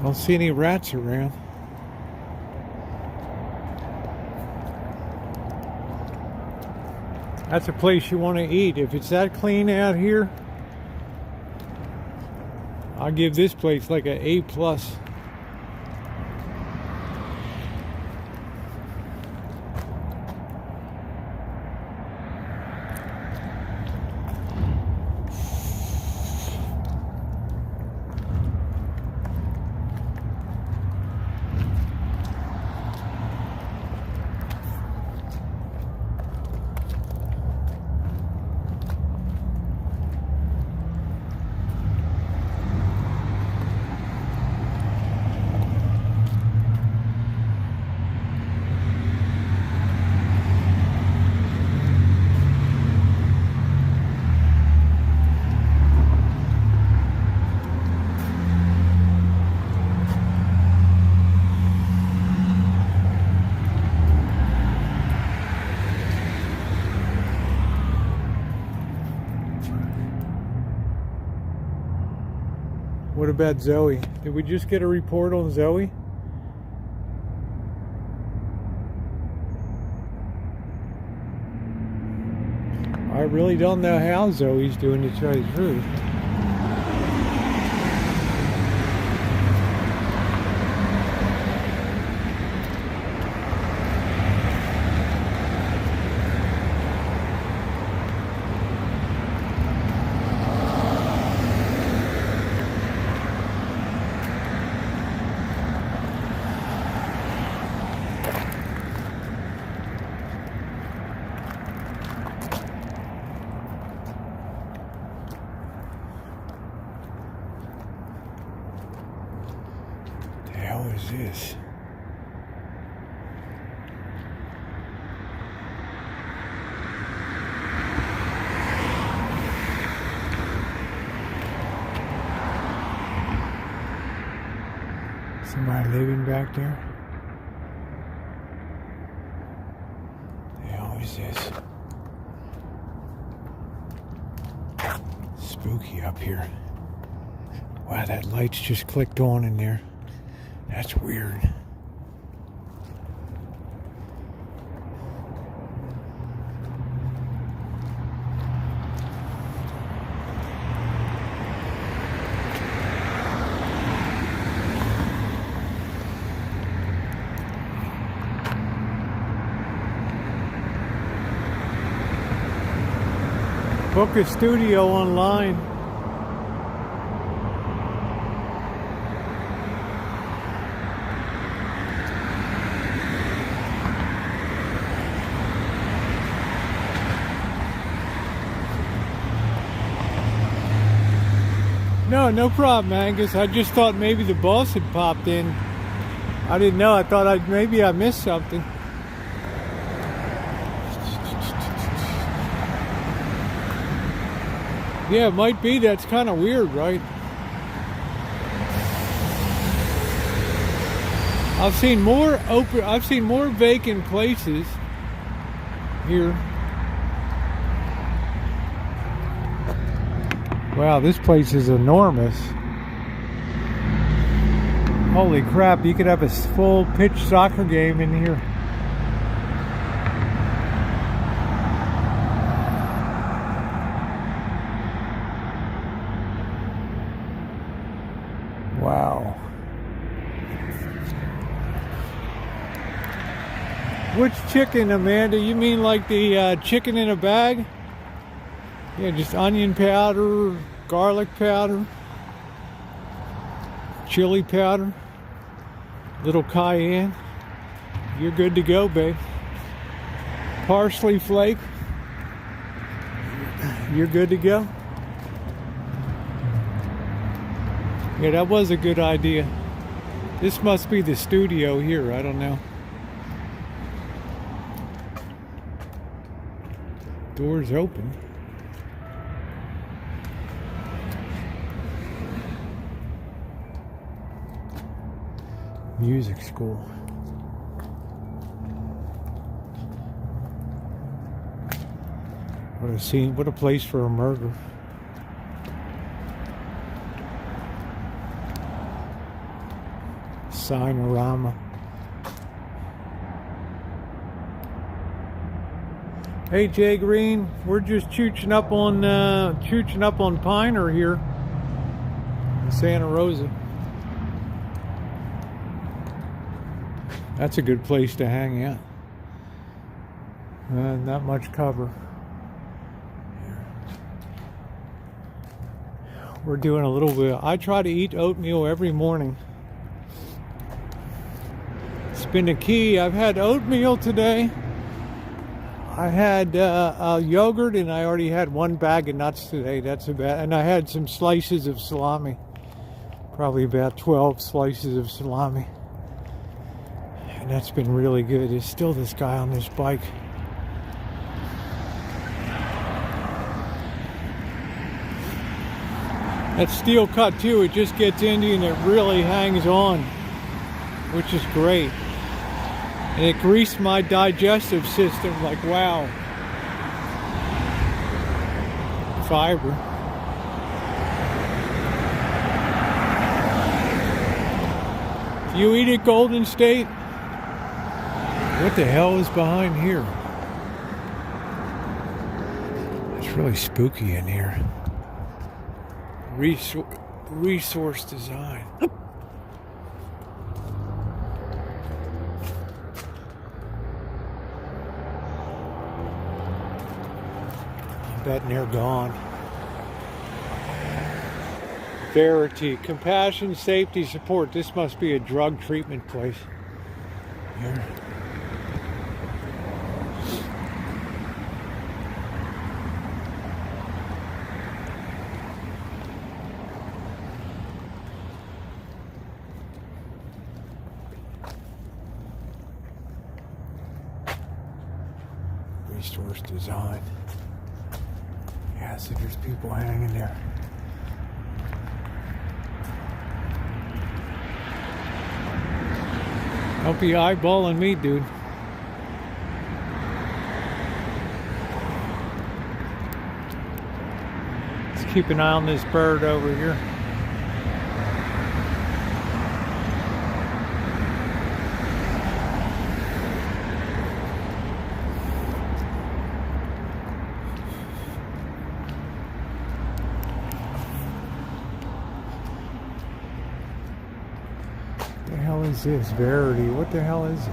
Don't see any rats around. That's a place you want to eat. If it's that clean out here, I'll give this place like an A+. What about Zoe? Did we just get a report on Zoe? I really don't know how Zoe's doing, to tell you the truth. hell is this? Somebody living back there? The hell is this? Spooky up here. Wow, that light's just clicked on in there. That's weird. Book a studio online. No problem, Angus. I just thought maybe the bus had popped in. I didn't know. I thought maybe I missed something. Yeah, it might be. That's kind of weird, right? I've seen more vacant places here. Wow, this place is enormous. Holy crap, you could have a full pitch soccer game in here. Wow. Which chicken, Amanda? You mean like the chicken in a bag? Yeah, just onion powder, garlic powder, chili powder, little cayenne. You're good to go, babe. Parsley flake. You're good to go. Yeah, that was a good idea. This must be the studio here. I don't know. Doors open. Music school. What a scene, what a place for a murder. Signorama. Hey Jay Green, we're just chooching up on Piner here in Santa Rosa. That's a good place to hang out. Not much cover. We're doing a little bit. I try to eat oatmeal every morning. It's been a key. I've had oatmeal today. I had yogurt, and I already had one bag of nuts today. That's about. And I had some slices of salami. Probably about 12 slices of salami. And that's been really good. There's still this guy on this bike. That steel cut too, it just gets into you and it really hangs on, which is great. And it greased my digestive system, like wow. Fiber. You eat at Golden State? What the hell is behind here? It's really spooky in here. Resource design. I'm betting they're gone. Verity, compassion, safety, support. This must be a drug treatment place. Here. store's design. Yeah, so there's people hanging there. Don't be eyeballing me, dude. Let's keep an eye on this bird over here. What the hell is this? Verity. What the hell is it?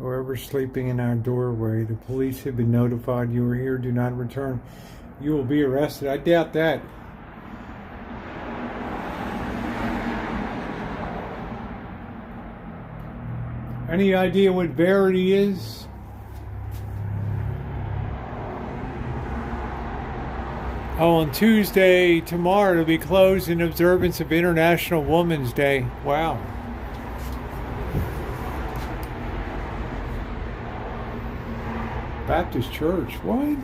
Whoever's sleeping in our doorway, the police have been notified you are here. Do not return. You will be arrested. I doubt that. Any idea what Verity is? Oh, on Tuesday, tomorrow, it'll be closed in observance of International Women's Day. Wow. Baptist Church. What?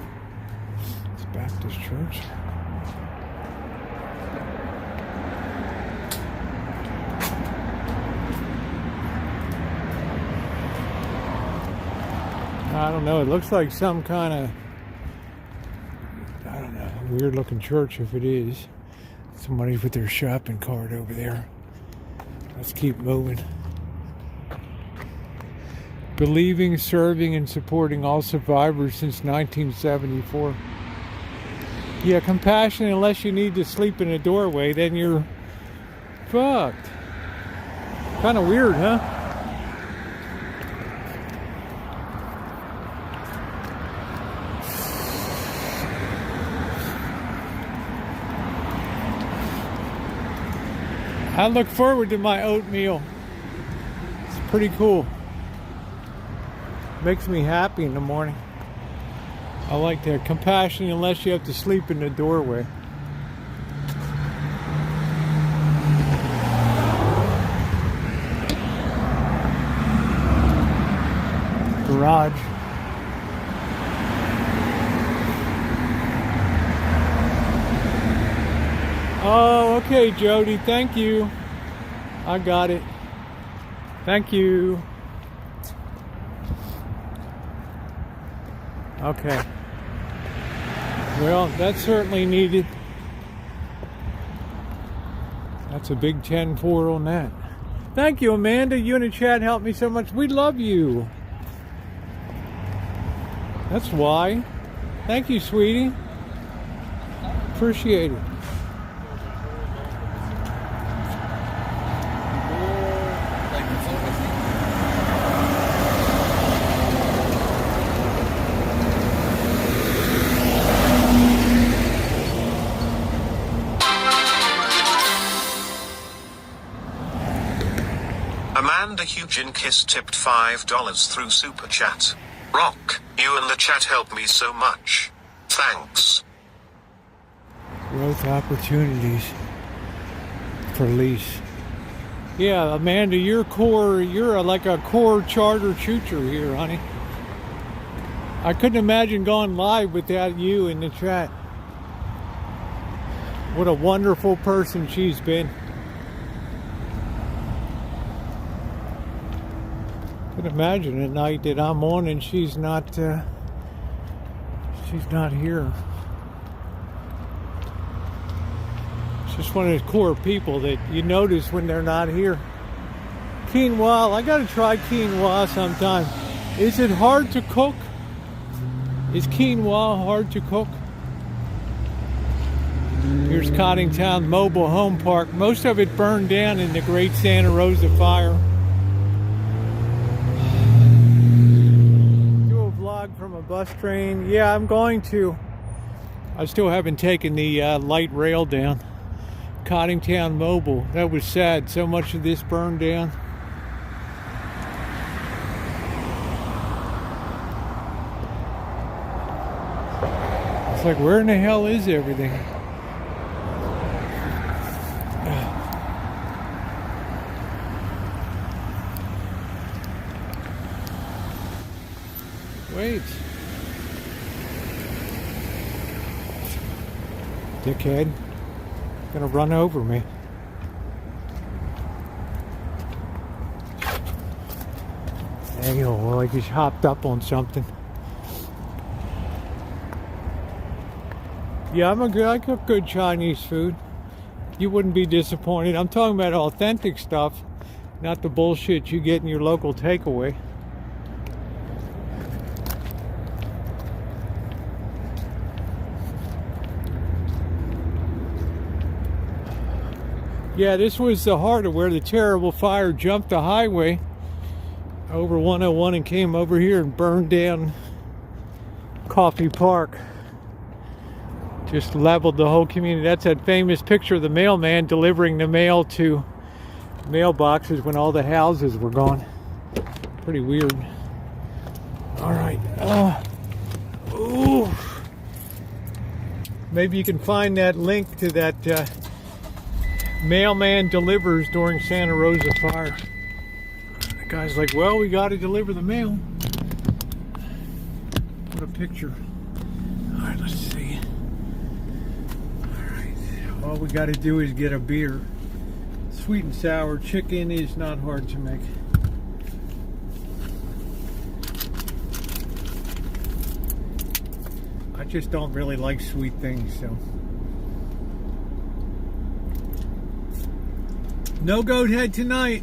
It's Baptist Church. I don't know. It looks like some kind of, I don't know, weird looking church if it is. Somebody with their shopping cart over there. Let's keep moving. Believing, serving, and supporting all survivors since 1974. Yeah, compassion, unless you need to sleep in a doorway, then you're fucked. Kind of weird, huh? I look forward to my oatmeal. It's pretty cool. Makes me happy in the morning. I like that. Compassion unless you have to sleep in the doorway. Garage. Oh, okay, Jody. Thank you. I got it. Thank you. Okay. Well, that's certainly needed. That's a big 10-4 on that. Thank you, Amanda. You and the chat helped me so much. We love you. That's why. Thank you, sweetie. Appreciate it. Amanda Huginkiss tipped $5 through Super Chat. Rock, you and the chat help me so much. Thanks. Growth opportunities for lease. Yeah, Amanda, you're like a core charter choocher here, honey. I couldn't imagine going live without you in the chat. What a wonderful person she's been. Imagine a night that I'm on and she's not here. It's just one of those core people that you notice when they're not here. Quinoa, I gotta try quinoa sometime. Is it hard to cook? Is quinoa hard to cook? Here's Cottingtown Mobile Home Park. Most of it burned down in the Great Santa Rosa Fire. bus train. Yeah, I'm going to. I still haven't taken the light rail down. Cottingtown Mobile. That was sad. So much of this burned down. It's like, where in the hell is everything? Wait. Dickhead. Gonna run over me. Well, I just hopped up on something. Yeah, I cook good Chinese food. You wouldn't be disappointed. I'm talking about authentic stuff, not the bullshit you get in your local takeaway. Yeah, this was the heart of where the terrible fire jumped the highway over 101 and came over here and burned down Coffee Park. Just leveled the whole community. That's that famous picture of the mailman delivering the mail to mailboxes when all the houses were gone. Pretty weird. All right. Ooh. Maybe you can find that link to that mailman delivers during Santa Rosa fire. The guy's like, well, we got to deliver the mail. What a picture. All right, let's see. All right, all we got to do is get a beer. Sweet and sour chicken is not hard to make. I just don't really like sweet things, so. No goat head tonight,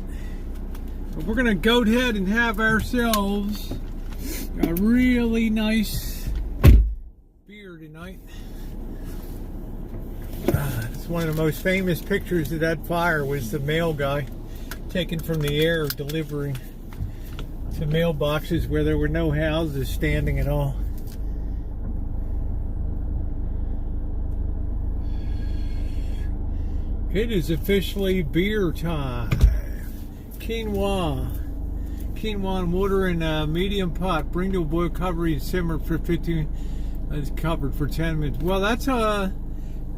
but we're gonna goat head and have ourselves a really nice beer tonight. It's one of the most famous pictures of that fire was the mail guy taken from the air delivering to mailboxes where there were no houses standing at all. It is officially beer time. Quinoa and water in a medium pot. Bring to a boil, cover and simmer for 15. It's covered for 10 minutes. Well, that's I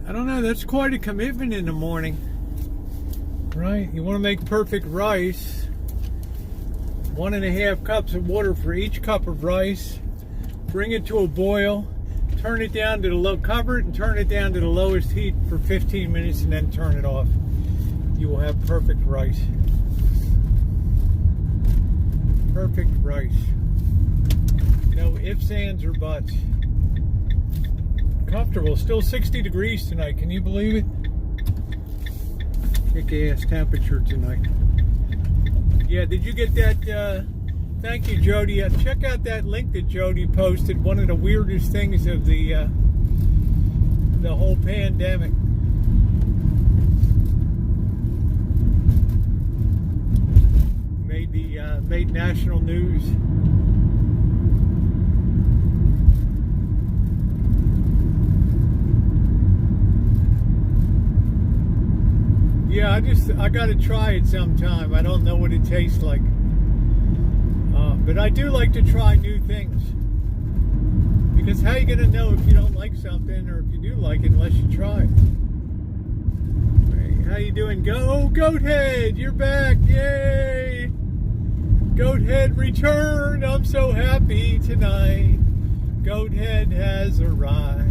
don't know. That's quite a commitment in the morning, right? You want to make perfect rice. 1.5 cups of water for each cup of rice. Bring it to a boil. Turn it down to the low, cover it and turn it down to the lowest heat for 15 minutes and then turn it off. You will have perfect rice. Perfect rice. No ifs, ands, or buts. Comfortable. Still 60 degrees tonight. Can you believe it? Kick-ass temperature tonight. Yeah, did you get that? Thank you, Jody. Check out that link that Jody posted. One of the weirdest things of the whole pandemic. Made national news. Yeah, I got to try it sometime. I don't know what it tastes like. But I do like to try new things. Because how are you going to know if you don't like something or if you do like it unless you try it? Hey, how you doing? Goathead, you're back. Yay! Goathead returned. I'm so happy tonight. Goathead has arrived.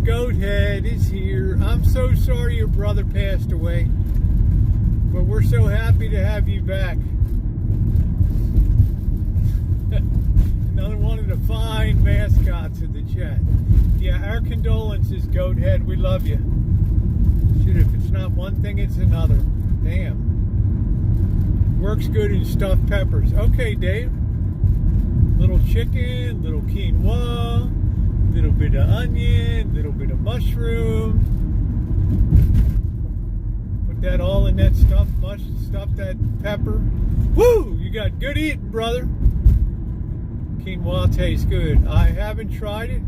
Goathead is here. I'm so sorry your brother passed away. But we're so happy to have you back. Another one of the fine mascots in the chat. Yeah, our condolences, Goathead. We love you. Shoot, if it's not one thing, it's another. Damn. Works good in stuffed peppers. Okay, Dave. Little chicken, little quinoa, little bit of onion, little bit of mushroom. Put that all in that stuff that pepper. Woo! You got good eating, brother. Quinoa tastes good. I haven't tried it,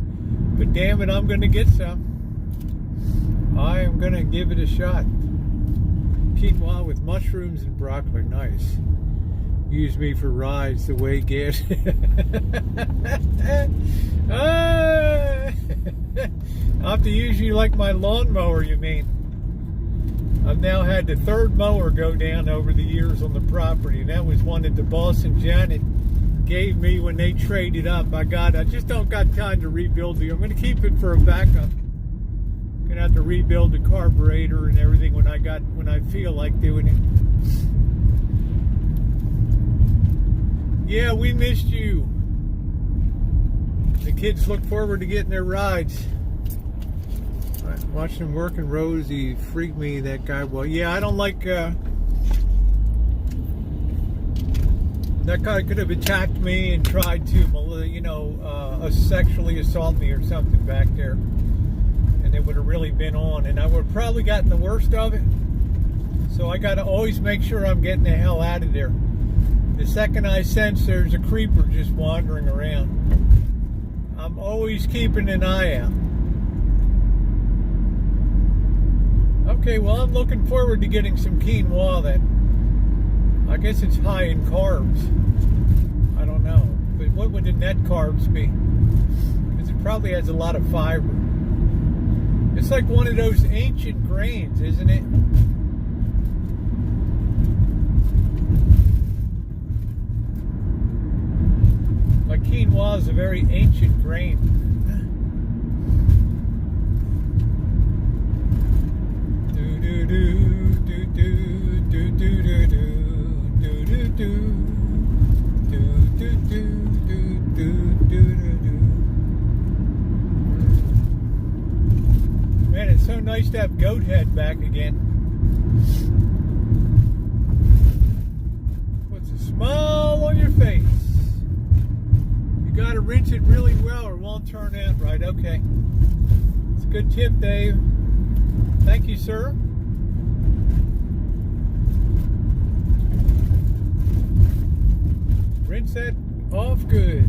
but damn it, I'm going to get some. I am going to give it a shot. Quinoa with mushrooms and broccoli. Nice. Use me for rides the way get. I'll have to use you like my lawnmower, you mean? I've now had the third mower go down over the years on the property, and that was one that the boss and Janet gave me when they traded up. I just don't got time to rebuild it. I'm going to keep it for a backup. I'm going to have to rebuild the carburetor and everything when I feel like doing it. Yeah, we missed you. The kids look forward to getting their rides. Watching him working Rosie freaked me, that guy. Well, yeah, I don't like, that guy could have attacked me and tried to, sexually assault me or something back there. And it would have really been on. And I would have probably gotten the worst of it. So I got to always make sure I'm getting the hell out of there. The second I sense there's a creeper just wandering around, I'm always keeping an eye out. Okay, well, I'm looking forward to getting some quinoa then. I guess it's high in carbs. I don't know. But what would the net carbs be? Because it probably has a lot of fiber. It's like one of those ancient grains, isn't it? Like quinoa is a very ancient grain. Do do do do do do do do do do do. Man, it's so nice to have goat head back again. Puts a smile on your face. You gotta rinse it really well or it won't turn out right. Okay. It's a good tip, Dave. Thank you, sir. Rinse that off good.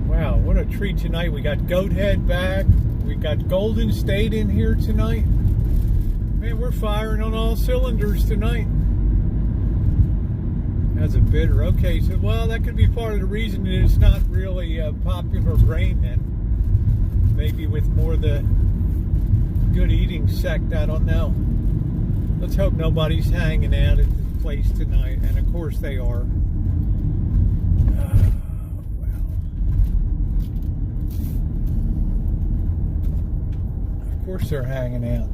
Wow, what a treat tonight. We got goat head back. We got Golden State in here tonight. Man, we're firing on all cylinders tonight. That's a bitter. Okay, so, well, that could be part of the reason that it's not really a popular grain then. Maybe with more the good eating sect, I don't know. Let's hope nobody's hanging out at the place tonight. And of course they are. Well. Of course they're hanging out.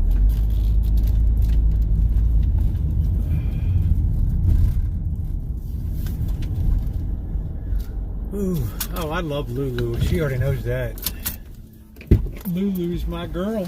Ooh. Oh, I love Lulu. She already knows that. Lulu's my girl.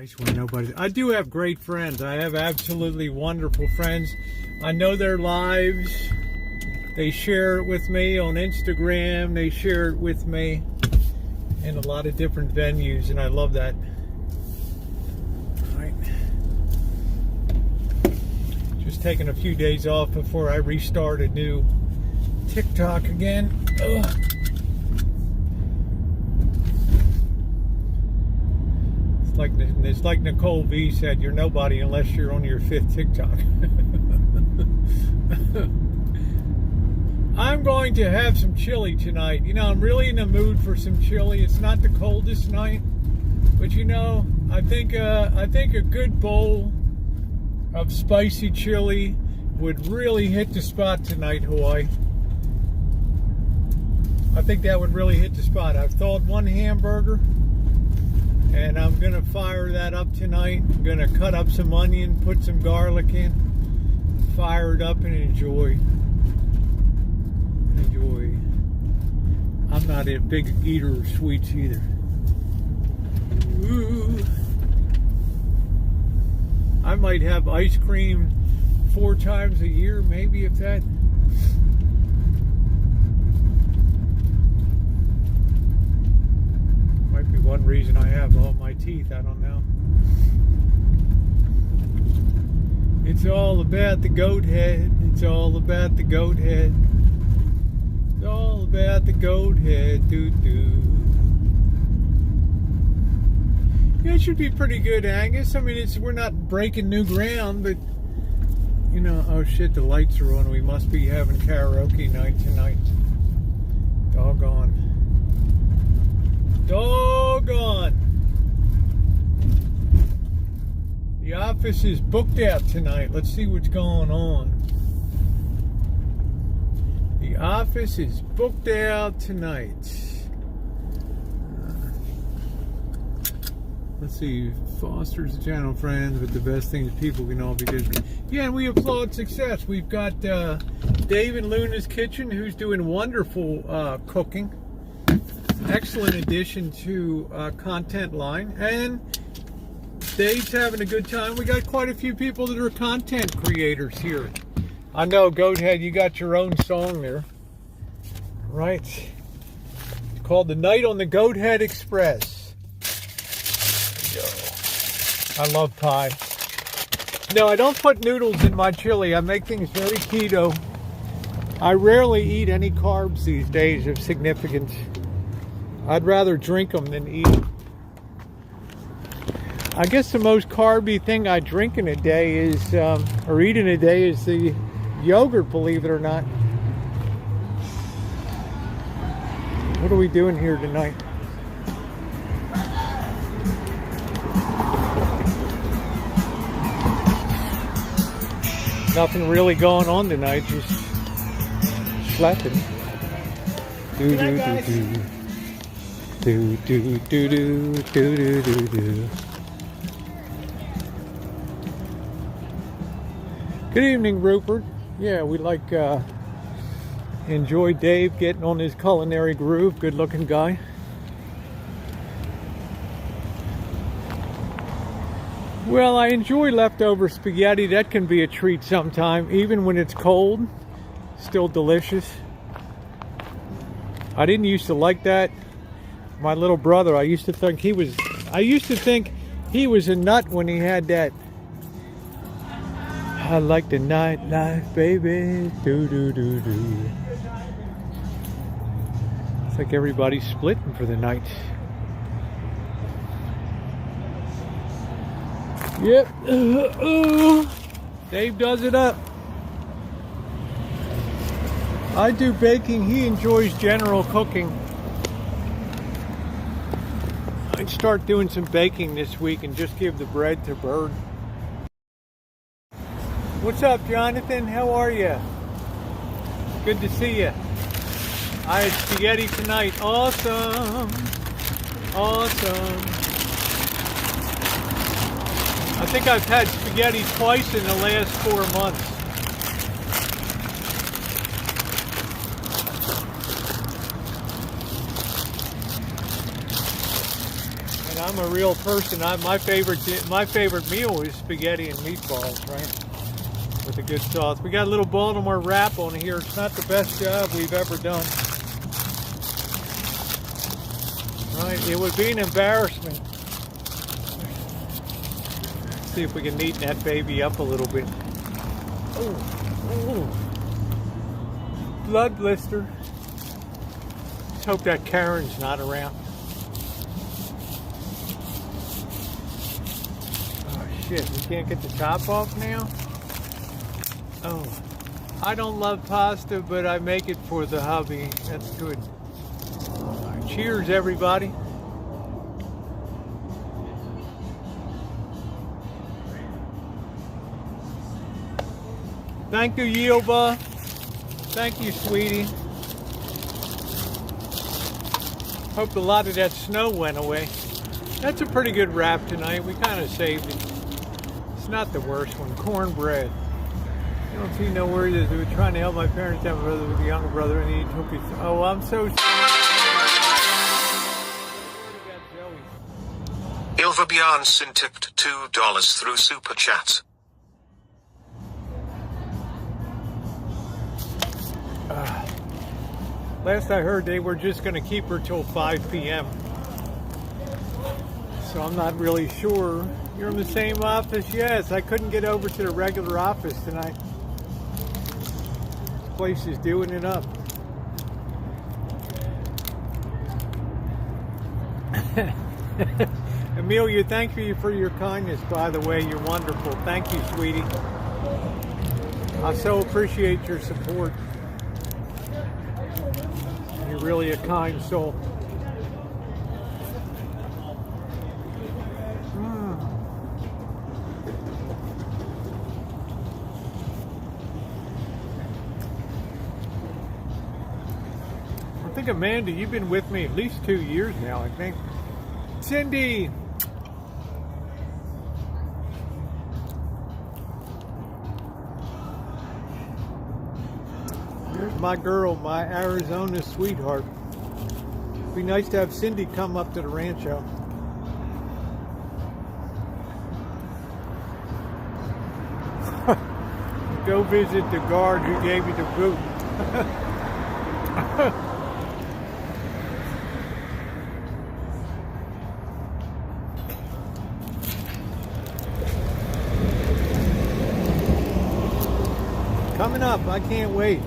nice when nobody. I do have great friends. I have absolutely wonderful friends. I know their lives. They share it with me on Instagram. They share it with me in a lot of different venues, and I love that. All right. Just taking a few days off before I restart a new TikTok again. Ugh. It's like Nicole V said, you're nobody unless you're on your 5th TikTok. I'm going to have some chili tonight. You know, I'm really in the mood for some chili. It's not the coldest night, but you know, I think a good bowl of spicy chili would really hit the spot tonight, Hawaii. I think that would really hit the spot. I've thawed one hamburger, and I'm going to fire that up tonight. I'm going to cut up some onion, put some garlic in, fire it up, and enjoy. I'm not a big eater of sweets either. Ooh. I might have ice cream 4 times a year, maybe, if that. Might be one reason I have all my teeth, I don't know. It's all about the goat head. It's all about the goat head. It's all about the goat head. Doo-doo. Yeah, it should be pretty good, Angus. I mean, we're not breaking new ground, but you know, oh shit, the lights are on. We must be having karaoke night tonight. Doggone. The office is booked out tonight. Let's see what's going on. The office is booked out tonight. Let's see. Fosters the channel, friends, with the best things people can all be good. Yeah, and we applaud success. We've got Dave in Luna's Kitchen, who's doing wonderful cooking. Excellent addition to content line, and Dave's having a good time. We got quite a few people that are content creators here. I know, Goathead, you got your own song there, right? It's called "The Night on the Goathead Express." There we go. I love pie. No, I don't put noodles in my chili. I make things very keto. I rarely eat any carbs these days of significance. I'd rather drink them than eat them. I guess the most carby thing I drink in a day is, or eat in a day, is the yogurt, believe it or not. What are we doing here tonight? Nothing really going on tonight, just slapping. Do do do do. Do do do do do do do do. Good evening, Rupert. Yeah, we enjoy Dave getting on his culinary groove. Good looking guy. Well, I enjoy leftover spaghetti. That can be a treat sometime, even when it's cold. Still delicious. I didn't used to like that. My little brother, I used to think he was a nut when he had that. I like the nightlife, baby. Do do do do. It's like everybody's splitting for the night. Yep. Dave does it up. I do baking. He enjoys general cooking. I'd start doing some baking this week and just give the bread to Bird. What's up, Jonathan? How are you? Good to see you. I had spaghetti tonight. Awesome. Awesome. I think I've had spaghetti twice in the last 4 months. And I'm a real person. My favorite meal is spaghetti and meatballs, right? With a good sauce. We got a little Baltimore wrap on here. It's not the best job we've ever done. Right? It would be an embarrassment. See if we can neaten that baby up a little bit. Oh, blood blister. Let's hope that Karen's not around. Oh shit, we can't get the top off now? Oh, I don't love pasta, but I make it for the hubby. That's good. All right, cheers, everybody. Thank you, Yilba. Thank you, sweetie. Hope a lot of that snow went away. That's a pretty good wrap tonight. We kind of saved it. It's not the worst one. Cornbread. I don't see no worries. We were trying to help my parents have a brother with a younger brother, and he took his. Oh, I'm so sorry. Ilva Bjarnson tipped $2 through Super Chat. Last I heard, they were just going to keep her till 5 p.m. So I'm not really sure. You're in the same office? Yes, I couldn't get over to the regular office tonight. This place is doing it up. Amelia, thank you for your kindness, by the way. You're wonderful. Thank you, sweetie. I so appreciate your support. You're really a kind soul. I think, Amanda, you've been with me at least 2 years now, I think. Cindy! Here's my girl, my Arizona sweetheart. It'd be nice to have Cindy come up to the rancho. Go visit the guard who gave you the boot. Coming up, I can't wait.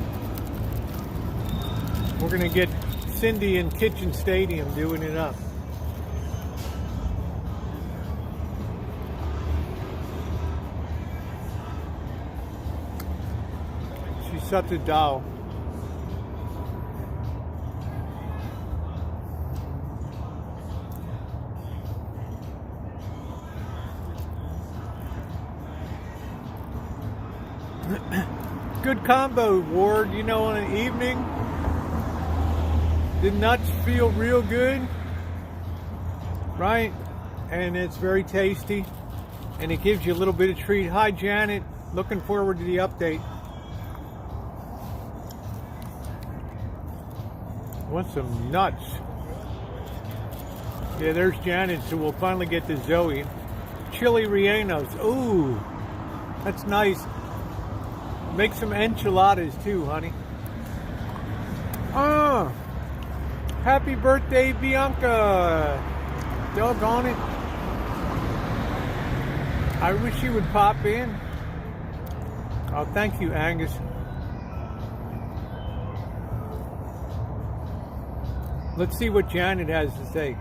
We're going to get Cindy in Kitchen Stadium doing it up. She's such a doll. Good combo, Ward. You know, in an evening, the nuts feel real good, right? And it's very tasty, and it gives you a little bit of treat. Hi, Janet. Looking forward to the update. Want some nuts? Yeah, there's Janet, so we'll finally get to Zoe. Chili rellenos. Ooh, that's nice. Make some enchiladas too, honey. Oh, happy birthday, Bianca. Doggone it. I wish you would pop in. Oh, thank you, Angus. Let's see what Janet has to say.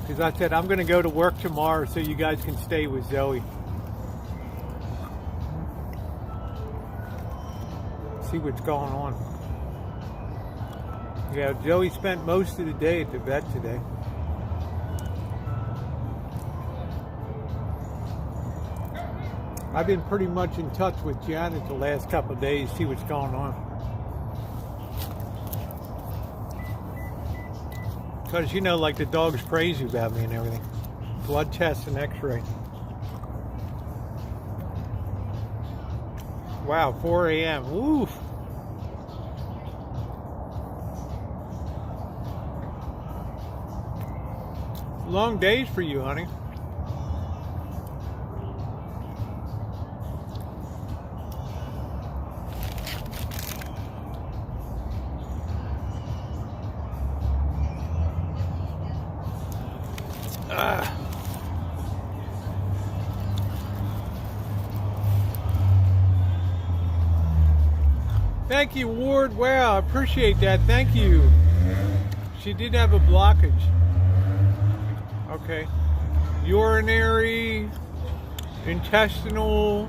Because I said I'm going to go to work tomorrow so you guys can stay with Zoe. See what's going on. Yeah, Joey spent most of the day at the vet today. I've been pretty much in touch with Janet the last couple of days, see what's going on. Because, you know, like the dog's crazy about me and everything. Blood tests and x-ray. Wow, 4 a.m. Oof. long days for you, honey. Thank you, Ward. Wow, I appreciate that. Thank you. She did have a blockage. Okay. Urinary, intestinal.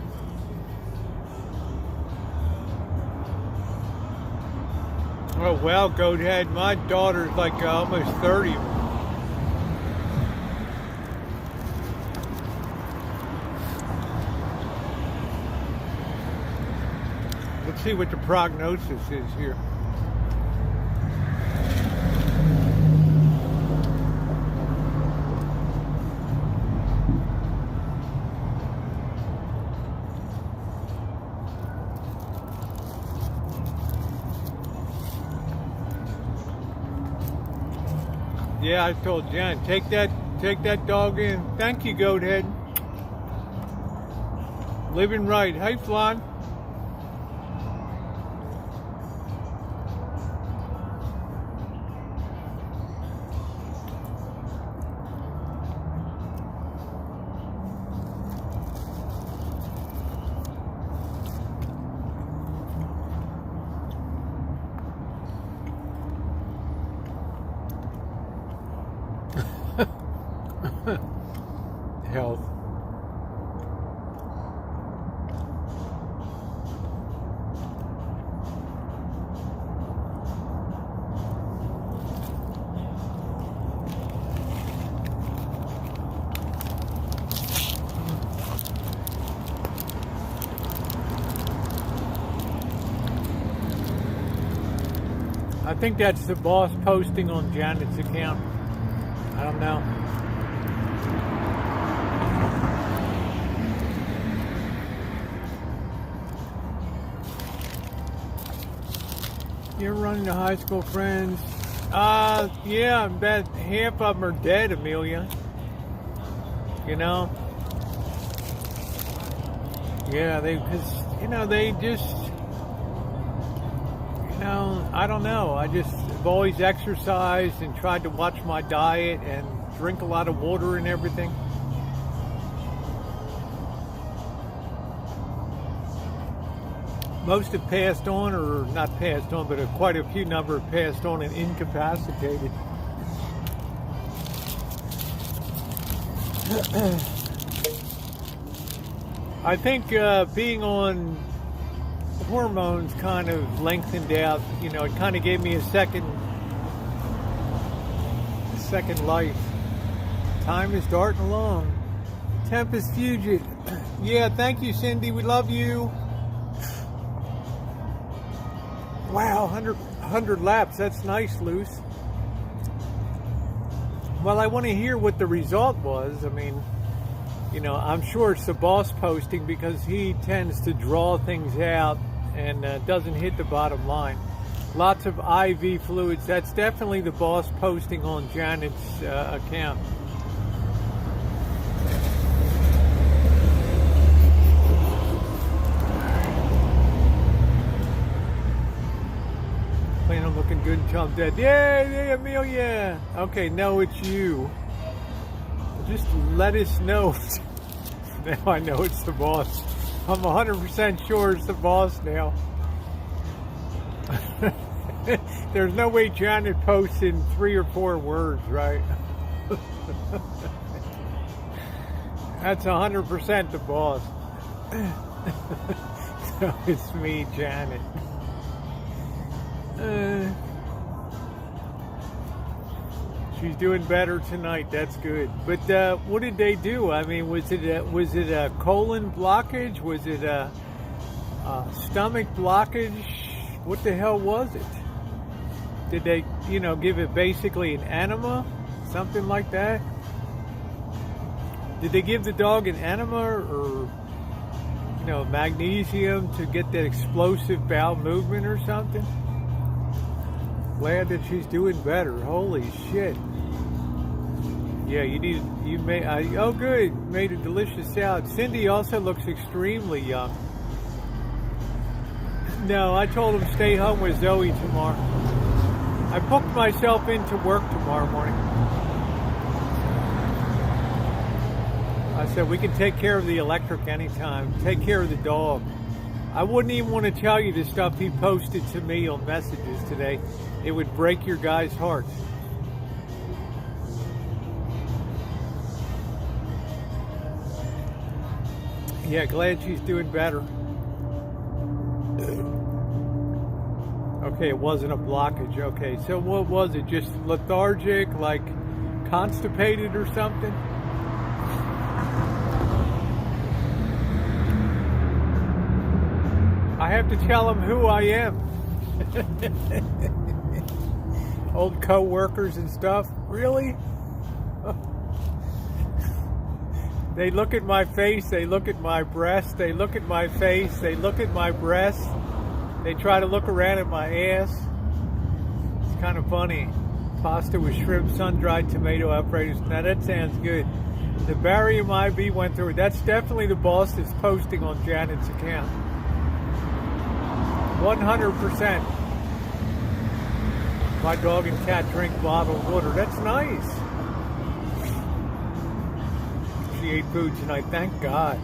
Oh, well, Goathead. My daughter's like almost 30. Let's see what the prognosis is here. Yeah, I told Jen, take that dog in. Thank you, Goathead. Living right. Hey, Flan. Health. I think that's the boss posting on Janet's account. I don't know. You're running to high school friends? Yeah, I bet half of them are dead, Amelia. You know? Yeah, they just, I don't know. I've always exercised and tried to watch my diet and drink a lot of water and everything. Most have passed on, or not passed on, but quite a few number have passed on and incapacitated. I think being on hormones kind of lengthened out. It kind of gave me a second life. Time is darting along. Tempest Fugit. Yeah, thank you, Cindy. We love you. Wow, 100 laps. That's nice, Luce. Well, I want to hear what the result was. I mean, I'm sure it's the boss posting because he tends to draw things out and doesn't hit the bottom line. Lots of IV fluids. That's definitely the boss posting on Janet's account. Plan on looking good until I'm dead. Yay, Amelia. Okay, no, it's you. Just let us know. Now I know it's the boss. I'm 100% sure it's the boss now. There's no way Janet posts in 3 or 4 words, right? That's 100% the boss. So it's me, Janet. She's doing better tonight. That's good. But what did they do? I mean, was it a colon blockage? Was it a stomach blockage? What the hell was it? Did they, give it basically an enema, something like that? Did they give the dog an enema or magnesium to get that explosive bowel movement or something? Glad that she's doing better. Holy shit. Yeah, you made, oh good, made a delicious salad. Cindy also looks extremely young. No, I told him stay home with Zoe tomorrow. I booked myself into work tomorrow morning. I said, we can take care of the electric anytime. Take care of the dog. I wouldn't even want to tell you the stuff he posted to me on messages today. It would break your guys' hearts. Yeah, glad she's doing better. Okay, it wasn't a blockage. Okay, so what was it? Just lethargic, like constipated or something? I have to tell him who I am. Old co-workers and stuff. Really? They look at my face, they look at my breast, they look at my face, they look at my breast, they try to look around at my ass. It's kind of funny. Pasta with shrimp, sun-dried tomato Alfredo. Now that sounds good. The barium IV went through it. That's definitely the boss that's posting on Janet's account. 100%. My dog and cat drink bottled water. That's nice. She ate food tonight, thank God.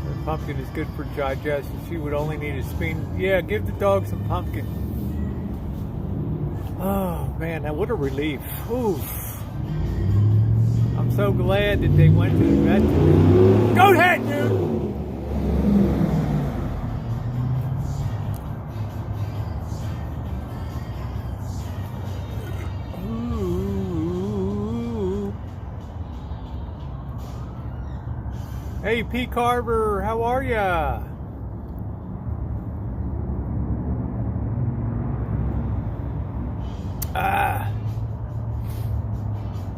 The pumpkin is good for digestion. She would only need a spoon. Yeah, give the dog some pumpkin. Oh man, that what a relief. Oof. I'm so glad that they went to the vet. Go ahead, dude! Hey, P. Carver, how are ya?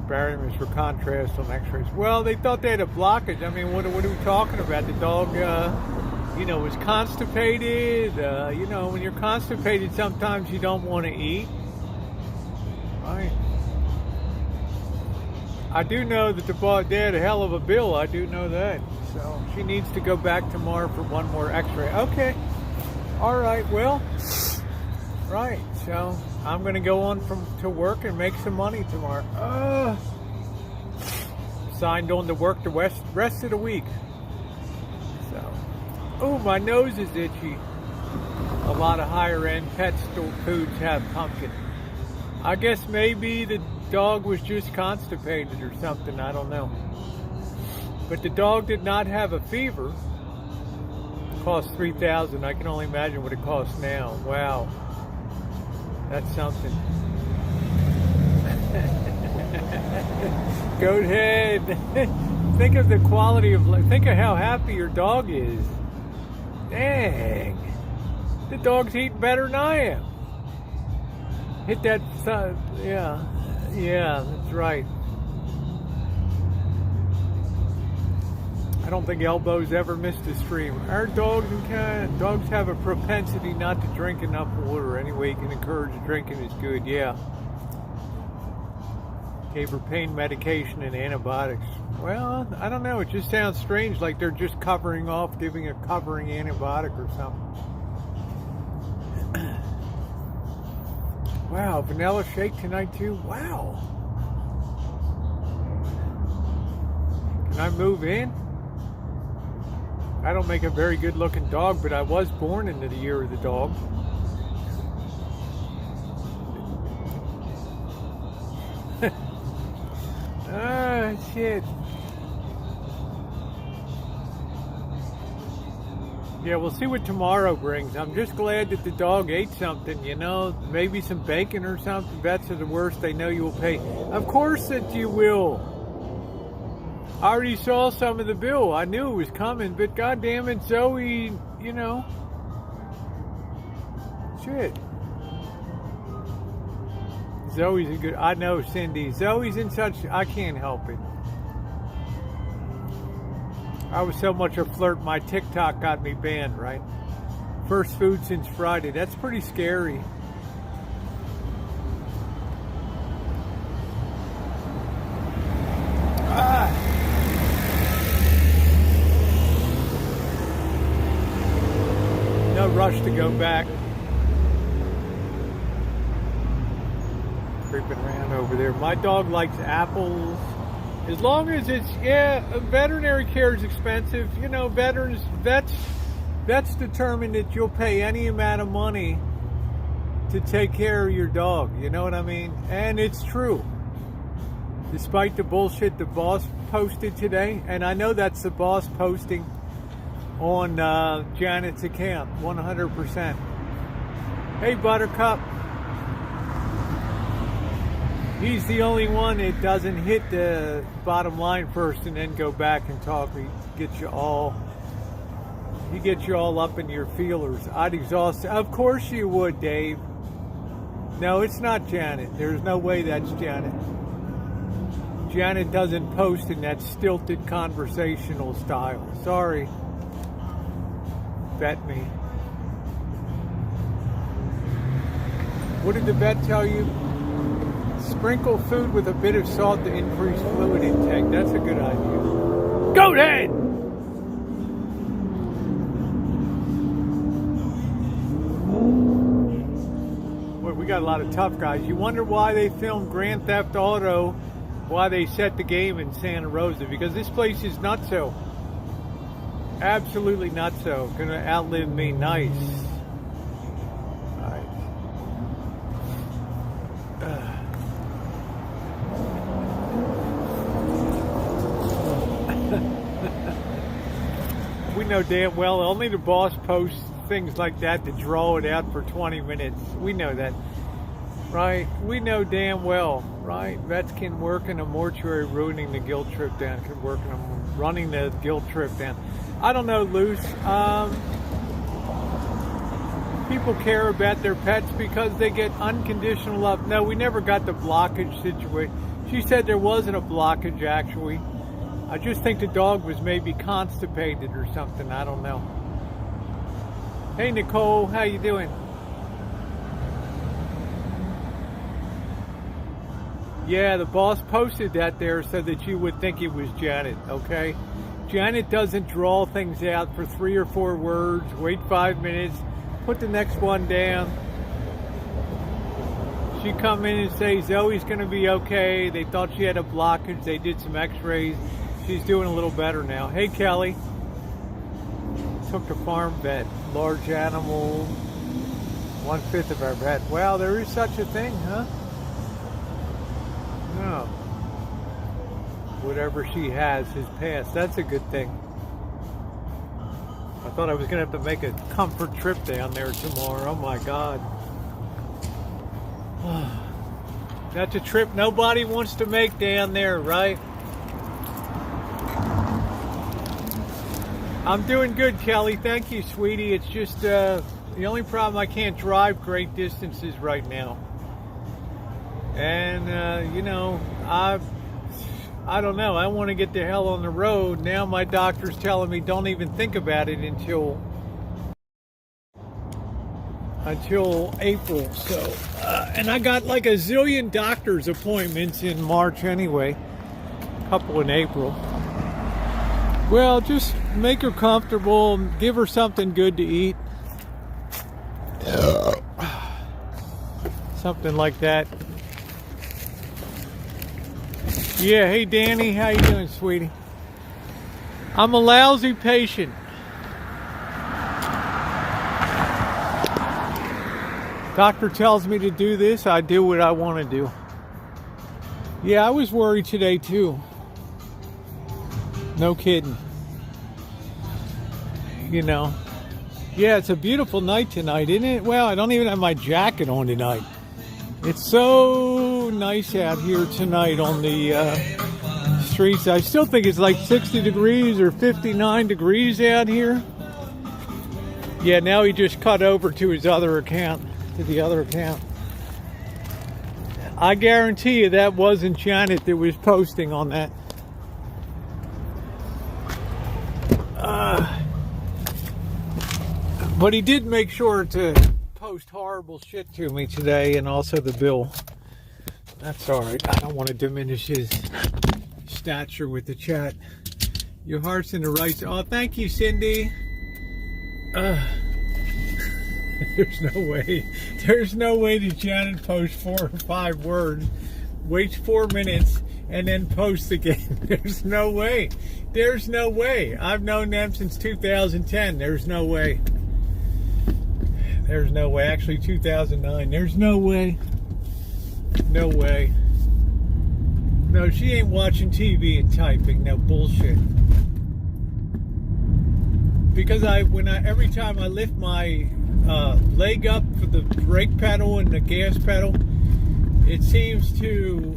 Barium is for contrast on x-rays. Well, they thought they had a blockage. I mean, what are we talking about? The dog, was constipated. When you're constipated, sometimes you don't want to eat. Right. I do know that the dog had a hell of a bill. I do know that. So she needs to go back tomorrow for one more x-ray. Okay. All right. Well, right. So I'm going to go on to work and make some money tomorrow. Signed on to work the rest of the week. So, oh, my nose is itchy. A lot of higher end pet store foods have pumpkin. I guess maybe the dog was just constipated or something. I don't know. But the dog did not have a fever. It cost $3,000. I can only imagine what it costs now. Wow. That's something. Go ahead. Think of the quality of life. Think of how happy your dog is. Dang. The dog's eating better than I am. Hit that, yeah, that's right. I don't think Elbows ever missed a stream. Our dogs have a propensity not to drink enough water. Any way you can encourage drinking is good, yeah. Gave her pain medication and antibiotics. Well, I don't know. It just sounds strange, like they're just covering off, giving a covering antibiotic or something. Wow, vanilla shake tonight too? Wow. Can I move in? I don't make a very good looking dog, but I was born into the year of the dog. Ah, shit. Yeah, we'll see what tomorrow brings. I'm just glad that the dog ate something, maybe some bacon or something. Vets are the worst. They know you will pay. Of course that you will. I already saw some of the bill. I knew it was coming, but goddamn it, Zoe, shit. Zoe's a good, I know Cindy. Zoe's in such, I can't help it. I was so much a flirt, my TikTok got me banned, right? First food since Friday. That's pretty scary. forced to go back. Creeping around over there. My dog likes apples. As long as it's, veterinary care is expensive. You know, vets determine that you'll pay any amount of money to take care of your dog. You know what I mean? And it's true. Despite the bullshit the boss posted today, and I know that's the boss posting on Janet's account, 100%. Hey, Buttercup. He's the only one that doesn't hit the bottom line first and then go back and talk. He gets you all up in your feelers. I'd exhaust. Of course you would, Dave. No, it's not Janet. There's no way that's Janet. Janet doesn't post in that stilted conversational style. Sorry. Bet me. What did the vet tell you? Sprinkle food with a bit of salt to increase fluid intake. That's a good idea. Goat head! Boy, we got a lot of tough guys. You wonder why they filmed Grand Theft Auto, why they set the game in Santa Rosa, because this place is not so. Absolutely not so. Gonna outlive me. Nice. We know damn well only the boss posts things like that to draw it out for 20 minutes. We know that, right? We know damn well, right? Vets can work in a mortuary, ruining the guilt trip down. Can work in a running the guilt trip down. I don't know, Luce. People care about their pets because they get unconditional love. No, we never got the blockage situation. She said there wasn't a blockage, actually. I just think the dog was maybe constipated or something. I don't know. Hey, Nicole, how you doing? Yeah, the boss posted that there so that you would think it was Janet, okay? Janet doesn't draw things out for 3 or 4 words, wait 5 minutes, put the next one down. She come in and say Zoe's going to be okay. They thought she had a blockage. They did some x-rays. She's doing a little better now. Hey, Kelly. Took the farm vet. Large animal, 1/5 of our vet. Well, there is such a thing, huh? No. Whatever she has passed. That's a good thing. I thought I was going to have to make a comfort trip down there tomorrow. Oh, my God. That's a trip nobody wants to make down there, right? I'm doing good, Kelly. Thank you, sweetie. It's just the only problem, I can't drive great distances right now. And, I don't know. I want to get the hell on the road. Now my doctor's telling me don't even think about it until April. So, and I got like a zillion doctor's appointments in March anyway. A couple in April. Well, just make her comfortable, give her something good to eat. Something like that. Yeah, hey Danny, how you doing, sweetie? I'm a lousy patient. Doctor tells me to do this, I do what I want to do. Yeah, I was worried today too. No kidding. You know. Yeah, it's a beautiful night tonight, isn't it? Well, I don't even have my jacket on tonight. It's so nice out here tonight on the streets. I still think it's like 60 degrees or 59 degrees out here. Yeah, now he just cut over to his other account, to the other account. I guarantee you that wasn't Janet that was posting on that. But he did make sure to post horrible shit to me today, and also the bill. That's alright. I don't want to diminish his stature with the chat. Your heart's in the right... Oh, thank you, Cindy. There's no way. There's no way that Janet posts 4 or 5 words, waits 4 minutes, and then posts again. There's no way. There's no way. I've known them since 2010. There's no way. There's no way. Actually, 2009. There's no way. No way. No, she ain't watching TV and typing. No bullshit. Because every time I lift my leg up for the brake pedal and the gas pedal, it seems to,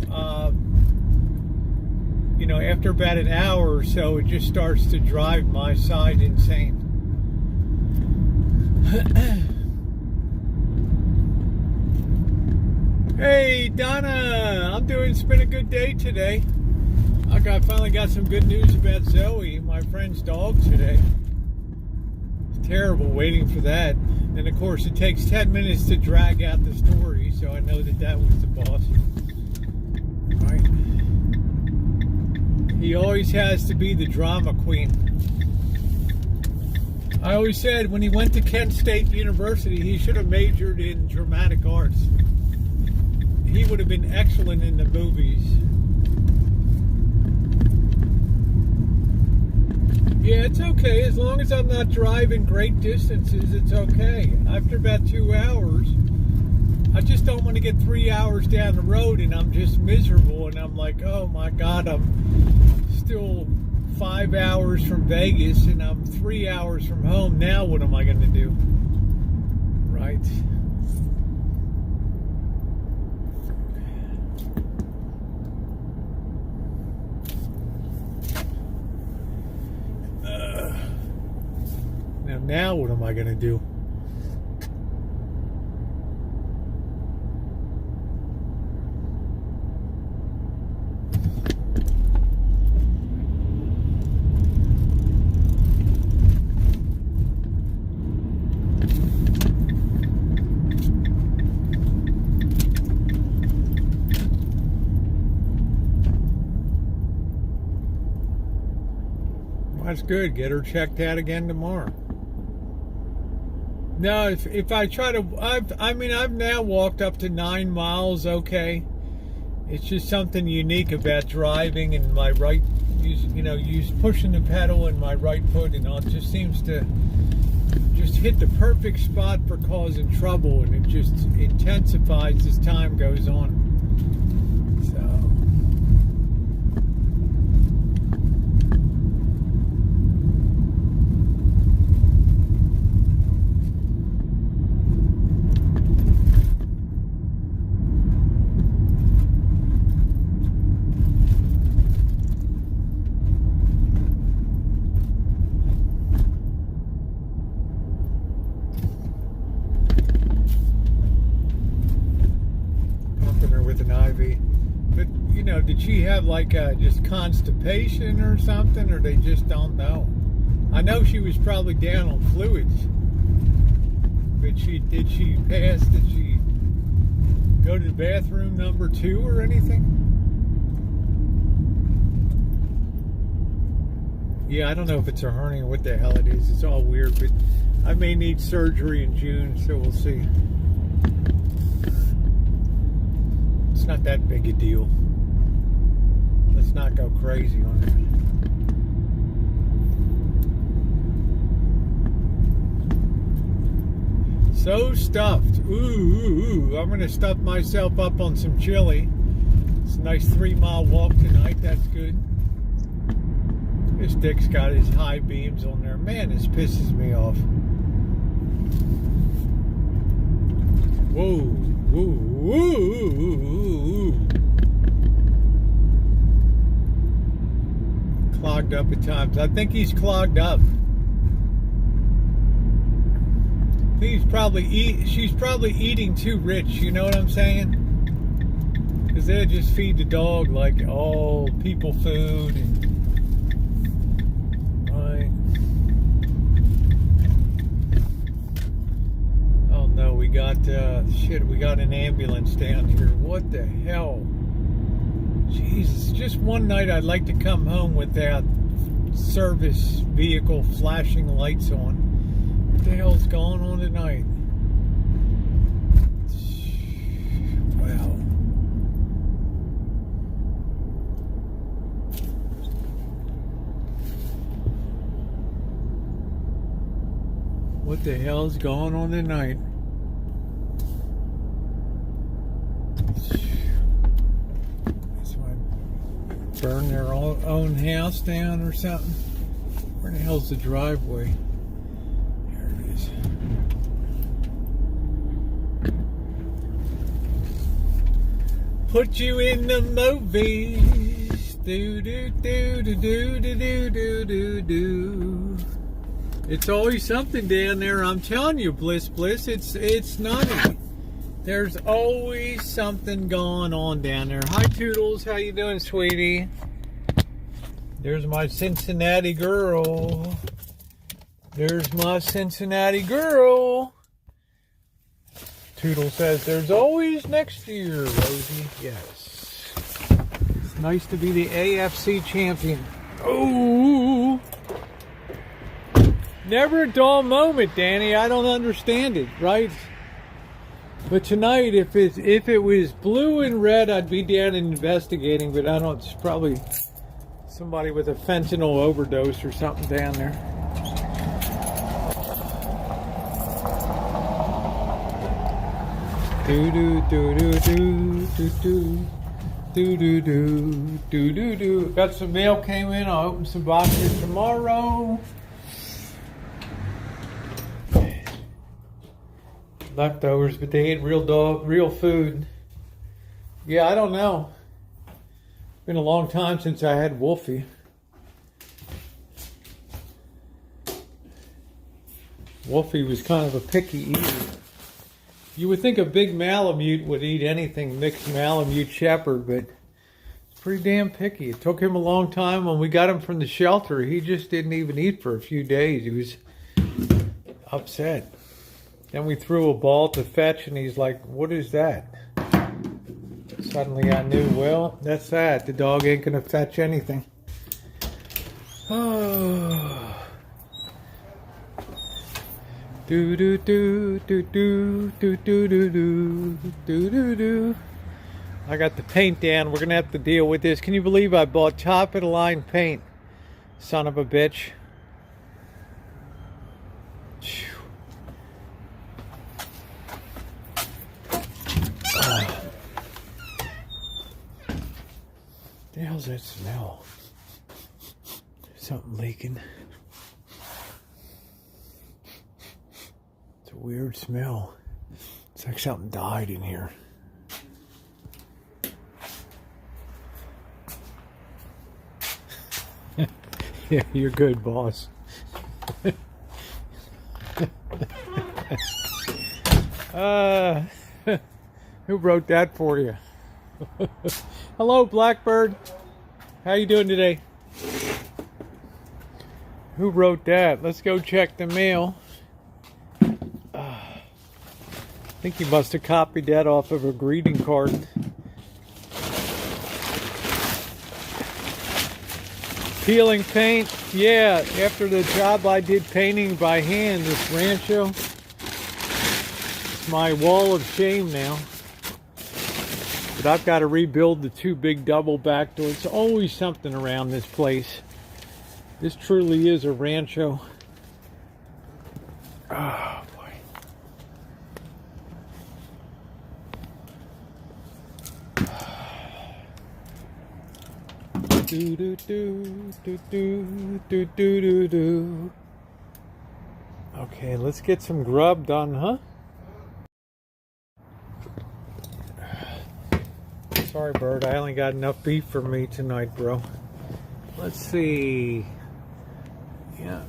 after about an hour or so, it just starts to drive my side insane. Hey, Donna, it's been a good day today. I finally got some good news about Zoe, my friend's dog, today. It's terrible waiting for that. And of course, it takes 10 minutes to drag out the story, so I know that was the boss. Right? He always has to be the drama queen. I always said when he went to Kent State University, he should have majored in dramatic arts. He would have been excellent in the movies. Yeah, it's okay. As long as I'm not driving great distances, it's okay. After about 2 hours, I just don't want to get 3 hours down the road and I'm just miserable and I'm like, oh my God, I'm still 5 hours from Vegas and I'm 3 hours from home. Now what am I going to do? Right. Now what am I going to do? Well, that's good. Get her checked out again tomorrow. No, if I try to, I've now walked up to 9 miles, okay. It's just something unique about driving and my right, pushing the pedal and my right foot and all. It just seems to just hit the perfect spot for causing trouble, and it just intensifies as time goes on. So. But, did she have like just constipation or something, or they just don't know? I know she was probably down on fluids, but did she go to the bathroom number 2 or anything? Yeah, I don't know if it's a hernia or what the hell it is. It's all weird, but I may need surgery in June, so we'll see. It's not that big a deal. Let's not go crazy on it. So stuffed. Ooh, I'm going to stuff myself up on some chili. It's a nice 3-mile walk tonight. That's good. This Dick's got his high beams on there. Man, this pisses me off. Whoa, whoa, whoa. Clogged up at times. I think he's clogged up. I think she's probably eating too rich, you know what I'm saying? Because they just feed the dog like all people food and we got an ambulance down here. What the hell? Jesus, just one night I'd like to come home without service vehicle flashing lights on. What the hell's going on tonight? Wow. What the hell's going on tonight? Someone burn their own house down or something? Where the hell's the driveway? There it is. Put you in the movies. Do do do do do do do do do. It's always something down there. I'm telling you, Bliss. It's nutty. There's always something going on down there. Hi, Toodles. How you doing, sweetie? There's my Cincinnati girl. There's my Cincinnati girl. Toodle says there's always next year, Rosie. Yes. It's nice to be the AFC champion. Oh. Never a dull moment, Danny. I don't understand it, right? But tonight, if it was blue and red, I'd be down and investigating. But I don't. It's probably somebody with a fentanyl overdose or something down there. Do do do do do do do do do do do do do. Got some mail came in. I'll open some boxes tomorrow. Leftovers, but they ain't real food. Yeah, I don't know. It's been a long time since I had Wolfie. Wolfie was kind of a picky eater. You would think a big Malamute would eat anything, mixed Malamute Shepherd, but it's pretty damn picky. It took him a long time. When we got him from the shelter, he just didn't even eat for a few days. He was upset. Then we threw a ball to fetch, and he's like, what is that? Suddenly I knew, well, that's that. The dog ain't going to fetch anything. Oh. Do do do do do do do do do do do do. I got the paint down. We're going to have to deal with this. Can you believe I bought top-of-the-line paint? Son of a bitch. What the hell's that smell? Something leaking. It's a weird smell. It's like something died in here. Yeah, you're good, boss. Who wrote that for you? Hello, Blackbird. How you doing today? Who wrote that? Let's go check the mail. I think he must have copied that off of a greeting card. Peeling paint. Yeah, after the job I did painting by hand, this Rancho, it's my wall of shame now. But I've got to rebuild the two big double back doors. It's always something around this place. This truly is a Rancho. Oh, boy. Do do do do do do do do do. Okay, let's get some grub done, huh? Sorry, Bird. I only got enough beef for me tonight, bro. Let's see. Yeah.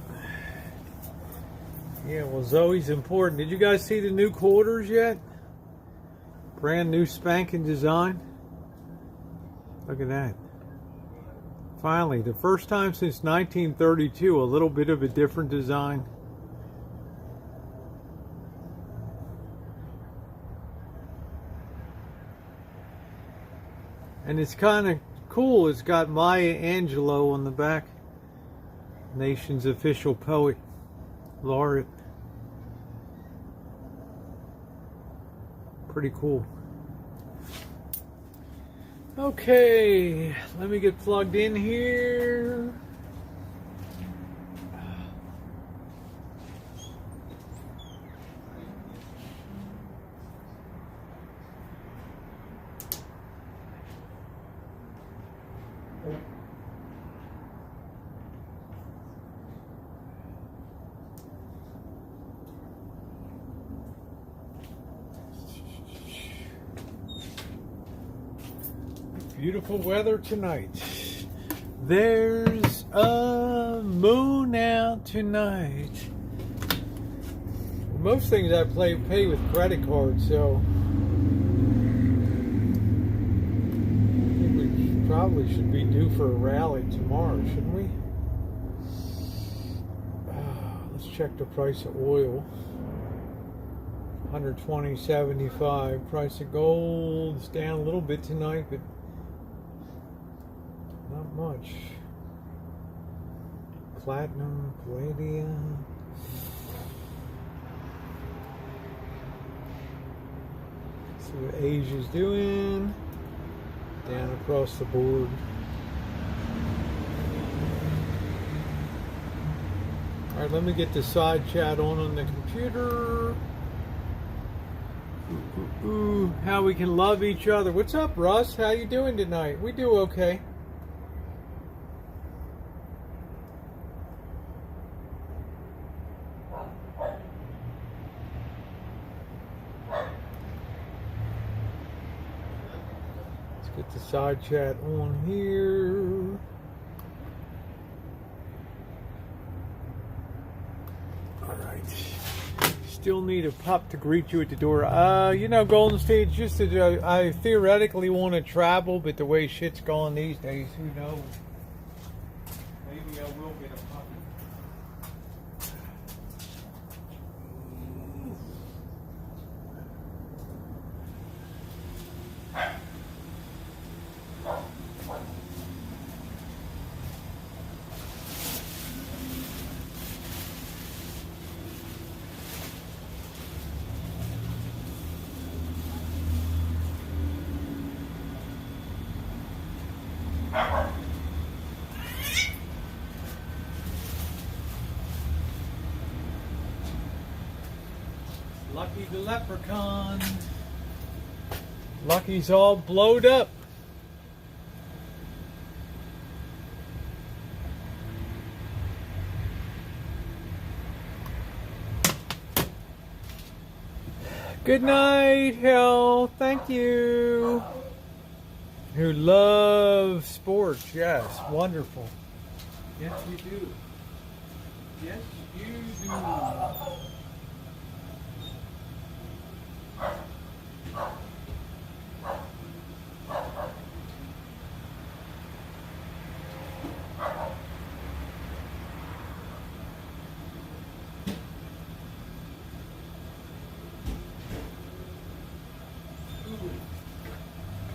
Yeah, well, Zoe's important. Did you guys see the new quarters yet? Brand new spanking design. Look at that. Finally, the first time since 1932, a little bit of a different design. And it's kind of cool. It's got Maya Angelou on the back. Nation's official poet laureate. Pretty cool. Okay, let me get plugged in here. Beautiful weather tonight. There's a moon out tonight. Most things I pay with credit cards, so I think we probably should be due for a rally tomorrow, shouldn't we? Let's check the price of oil. 120.75. Price of gold is down a little bit tonight, but not much. Platinum, palladium. See what Asia's doing. Down across the board. Alright, let me get the side chat on the computer. How we can love each other. What's up, Russ? How you doing tonight? We do okay. Get the side chat on here. All right. Still need a pup to greet you at the door. You know, Golden State, just that I theoretically want to travel, but the way shit's going these days, who knows? Maybe I will get a puppy. Lucky the leprechaun. Lucky's all blowed up. Good night, Hell. Thank you. Who loves sports? Yes, wonderful. Yes, you do. Yes, you do.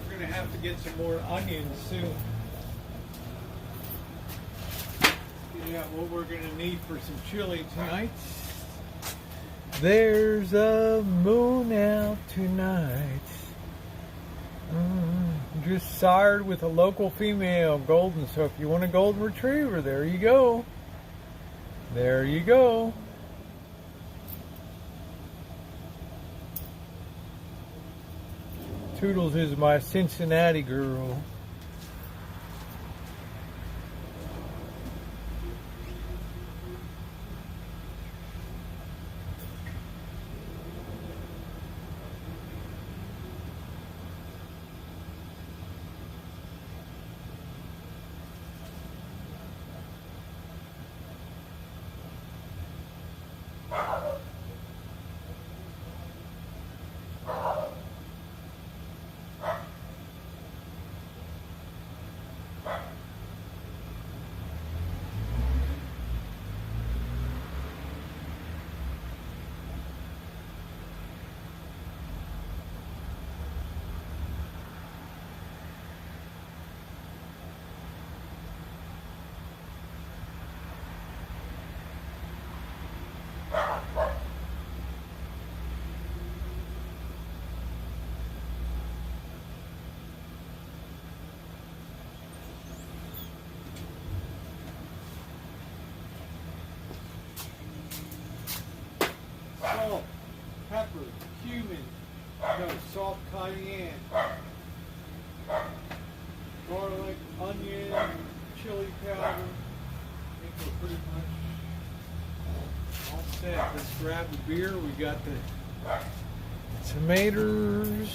We're gonna have to get some more onions soon. Yeah, what we're gonna need for some chili tonight. There's a moon out tonight. Just sired with a local female golden. So if you want a golden retriever, there you go. There you go. Toodles is my Cincinnati girl. cayenne, garlic, onion, chili powder. I think we're pretty much all set. Let's grab the beer. We got the tomatoes.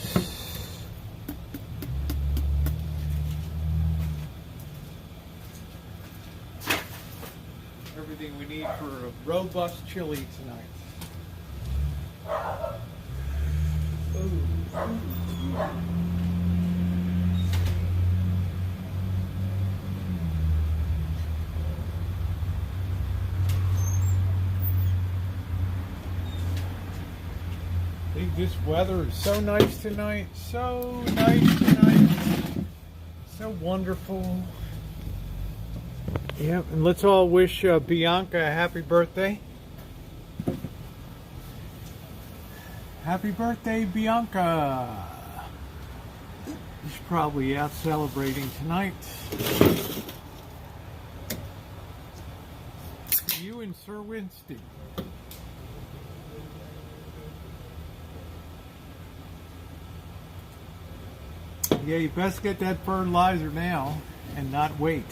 Everything we need for a robust chili tonight. Ooh. I think this weather is so nice tonight. So nice tonight. So wonderful. Yep, and let's all wish Bianca a happy birthday. Happy birthday, Bianca. She's probably out celebrating tonight. You and Sir Winston. Yeah, you best get that fertilizer now and not wait.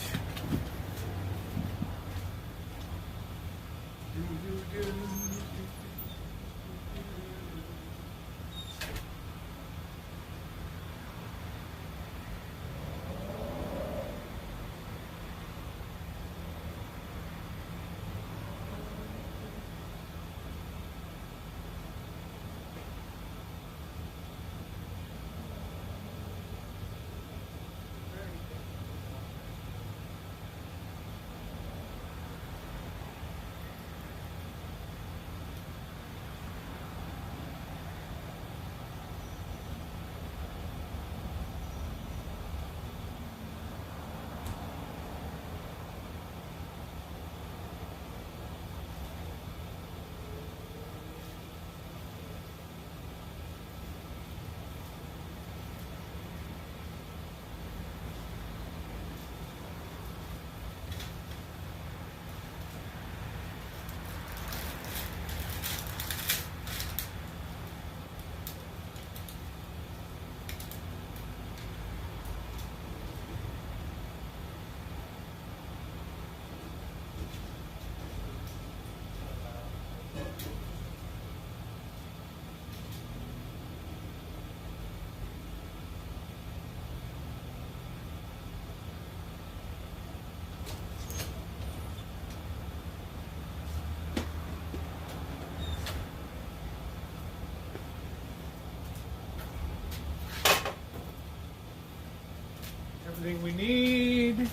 Everything we need.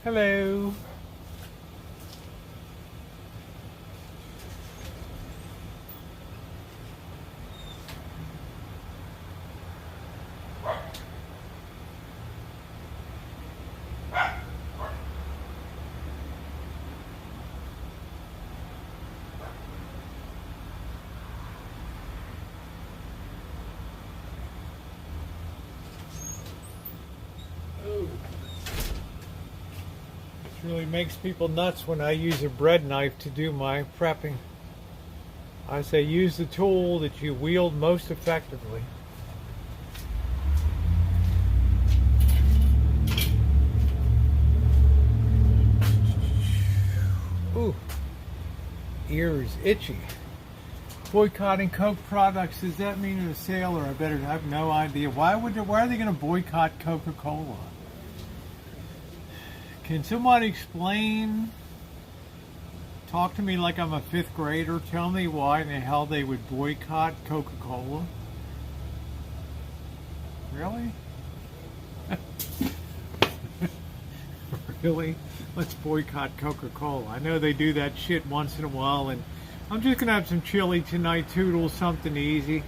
Hello. Really makes people nuts when I use a bread knife to do my prepping. I say use the tool that you wield most effectively. Ooh, ears itchy. Boycotting Coke products, does that mean a sale, or I better have no idea. Why are they going to boycott Coca-Cola? Can somebody explain, talk to me like I'm a fifth grader, tell me why in the hell they would boycott Coca-Cola? Really? Really? Let's boycott Coca-Cola. I know they do that shit once in a while, and I'm just going to have some chili tonight, Toodles, something easy.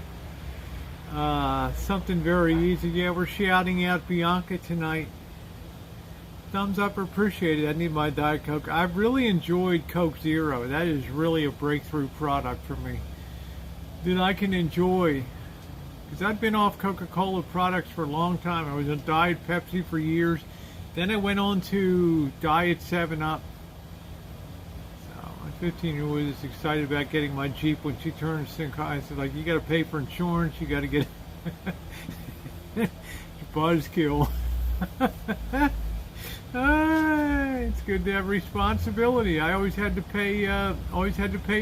Something very easy. Yeah, we're shouting out Bianca tonight. Thumbs up, appreciate it. I need my Diet Coke. I've really enjoyed Coke Zero. That is really a breakthrough product for me that I can enjoy. Because I've been off Coca-Cola products for a long time. I was on Diet Pepsi for years. Then I went on to Diet 7-Up. So 15-year-old is excited about getting my Jeep when she turns 6. I said, like, you got to pay for insurance. You got to get buzzkill. It's good to have responsibility. I always had to pay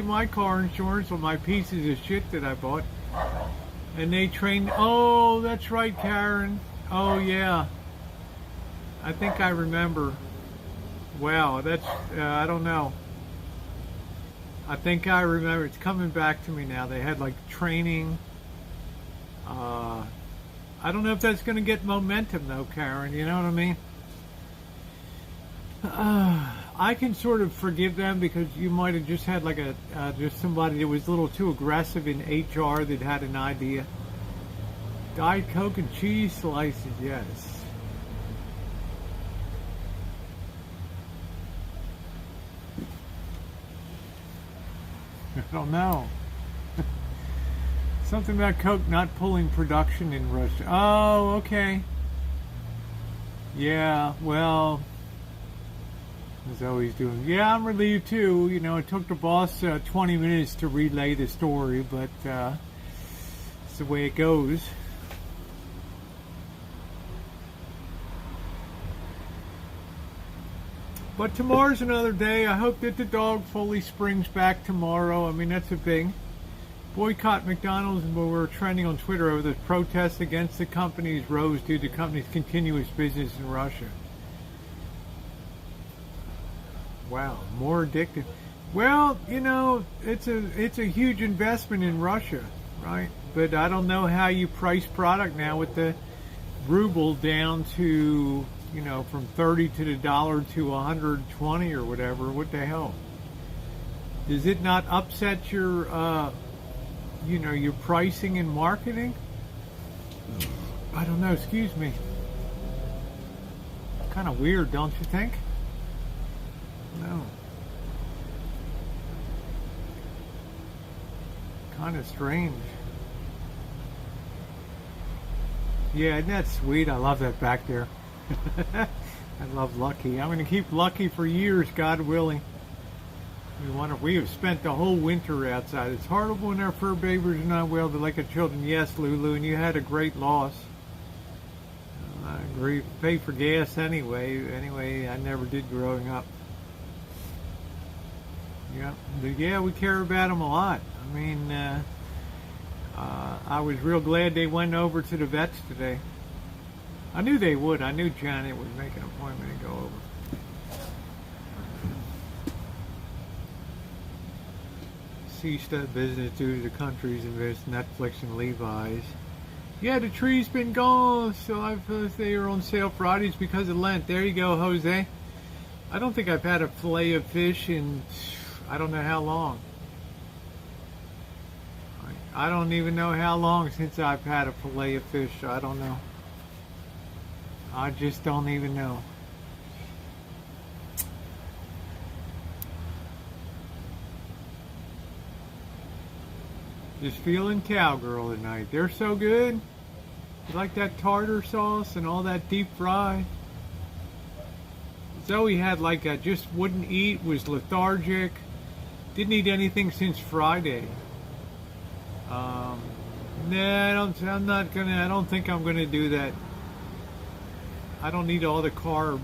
my car insurance on my pieces of shit that I bought. And they trained. Oh, that's right, Karen. Oh yeah. I think I remember. Wow, that's I don't know. I think I remember. It's coming back to me now. They had like training. I don't know if that's going to get momentum though, Karen. You know what I mean? I can sort of forgive them because you might have just had like just somebody that was a little too aggressive in HR that had an idea. Diet Coke and cheese slices, yes. I don't know. Something about Coke not pulling production in Russia. Oh, okay. Yeah, well, as always doing. Yeah, I'm relieved too. You know, it took the boss 20 minutes to relay the story, but it's the way it goes. But tomorrow's another day. I hope that the dog fully springs back tomorrow. I mean, that's a big boycott McDonald's, and we're trending on Twitter over the protests against the companies rose due to the company's continuous business in Russia. Wow, more addictive. Well, you know, it's a huge investment in Russia, right? But I don't know how you price product now with the ruble down to, you know, from 30 to the dollar to 120 or whatever. What the hell? Does it not upset your you know, your pricing and marketing? I don't know, excuse me. Kind of weird, don't you think? No. Kind of strange. Yeah, isn't that sweet? I love that back there. I love Lucky. I'm going to keep Lucky for years, God willing. We have spent the whole winter outside. It's horrible when our fur babies are not well. They're like our children. Yes, Lulu, and you had a great loss. I agree. Pay for gas anyway. Anyway, I never did growing up. Yeah, but yeah, we care about them a lot. I mean, I was real glad they went over to the vets today. I knew they would. I knew Janet would make an appointment to go over. Ceased that business due to the country's invest Netflix and Levi's. Yeah, the tree's been gone, so they are on sale Fridays because of Lent. There you go, Jose. I don't think I've had a fillet of fish in I don't know how long. I don't even know how long since I've had a fillet of fish. I don't know. I just don't even know. Just feeling cowgirl tonight. They're so good. You like that tartar sauce and all that deep fry? Zoe had like a just wouldn't eat, was lethargic, didn't eat anything since Friday. Nah, I don't think I'm gonna do that. I don't need all the carbs.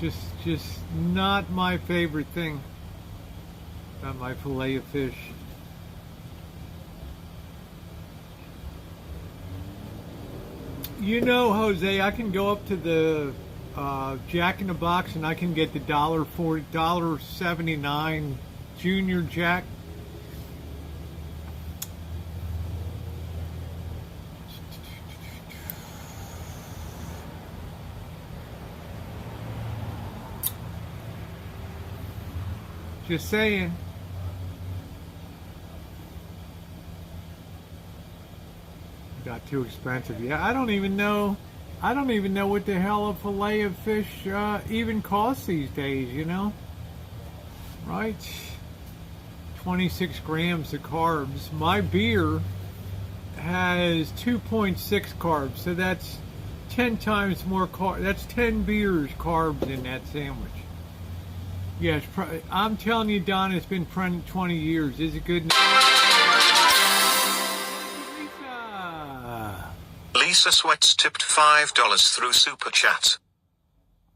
Just not my favorite thing about my fillet of fish. You know, Jose, I can go up to the Jack in the Box and I can get the $1.79 Junior Jack. Just saying. Got too expensive. Yeah, I don't even know what the hell a fillet of fish even costs these days, you know? Right? 26 grams of carbs. My beer has 2.6 carbs, so that's 10 times more carbs. That's 10 beers carbs in that sandwich. Yes, I'm telling you, Don, it's been 20 years. Is it good? Lisa. Lisa Sweats tipped $5 through Super Chat.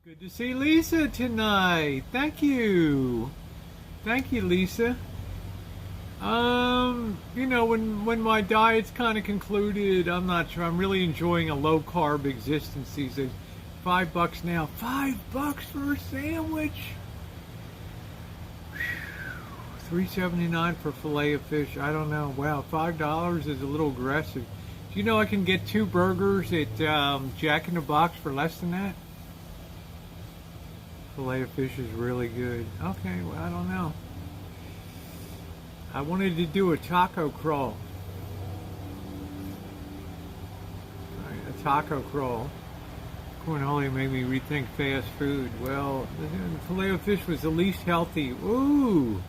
Good to see Lisa tonight. Thank you. Thank you, Lisa. You know, when my diet's kind of concluded, I'm not sure. I'm really enjoying a low carb existence these days. $5 now. $5 for a sandwich. $3.79 for fillet of fish. I don't know. Wow, $5 is a little aggressive. Do you know I can get 2 burgers at Jack in the Box for less than that? Fillet of fish is really good. Okay, well, I don't know. I wanted to do a taco crawl. All right, a taco crawl. Cornholio made me rethink fast food. Well, the fillet of fish was the least healthy. Ooh.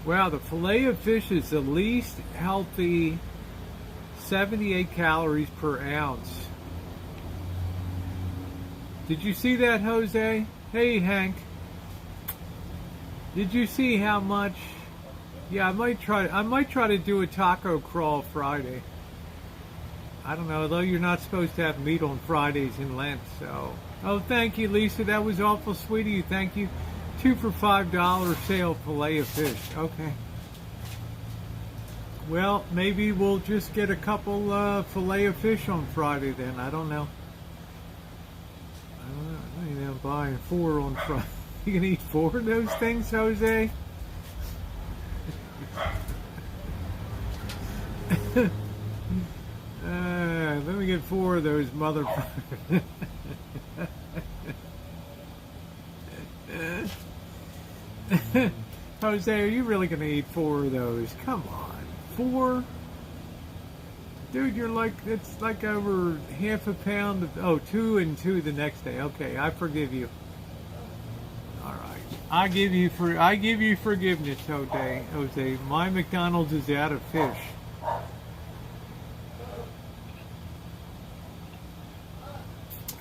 Wow, the fillet of fish is the least healthy. 78 calories per ounce. Did you see that, Jose? Hey, Hank. Did you see how much? Yeah, I might try to do a taco crawl Friday. I don't know, though you're not supposed to have meat on Fridays in Lent, so. Oh, thank you, Lisa. That was awful sweet of you. Thank you. 2 for $5 sale fillet of fish. Okay. Well, maybe we'll just get a couple fillet of fish on Friday then. I don't know. I don't know. I'm buying 4 on Friday. You gonna eat 4 of those things, Jose? Let me get 4 of those motherfuckers. Jose, are you really gonna eat 4 of those? Come on, 4? Dude, you're like, it's like over half a pound of, oh, 2 and 2 the next day. Okay, I forgive you. All right, I give you forgiveness, Jose. My McDonald's is out of fish.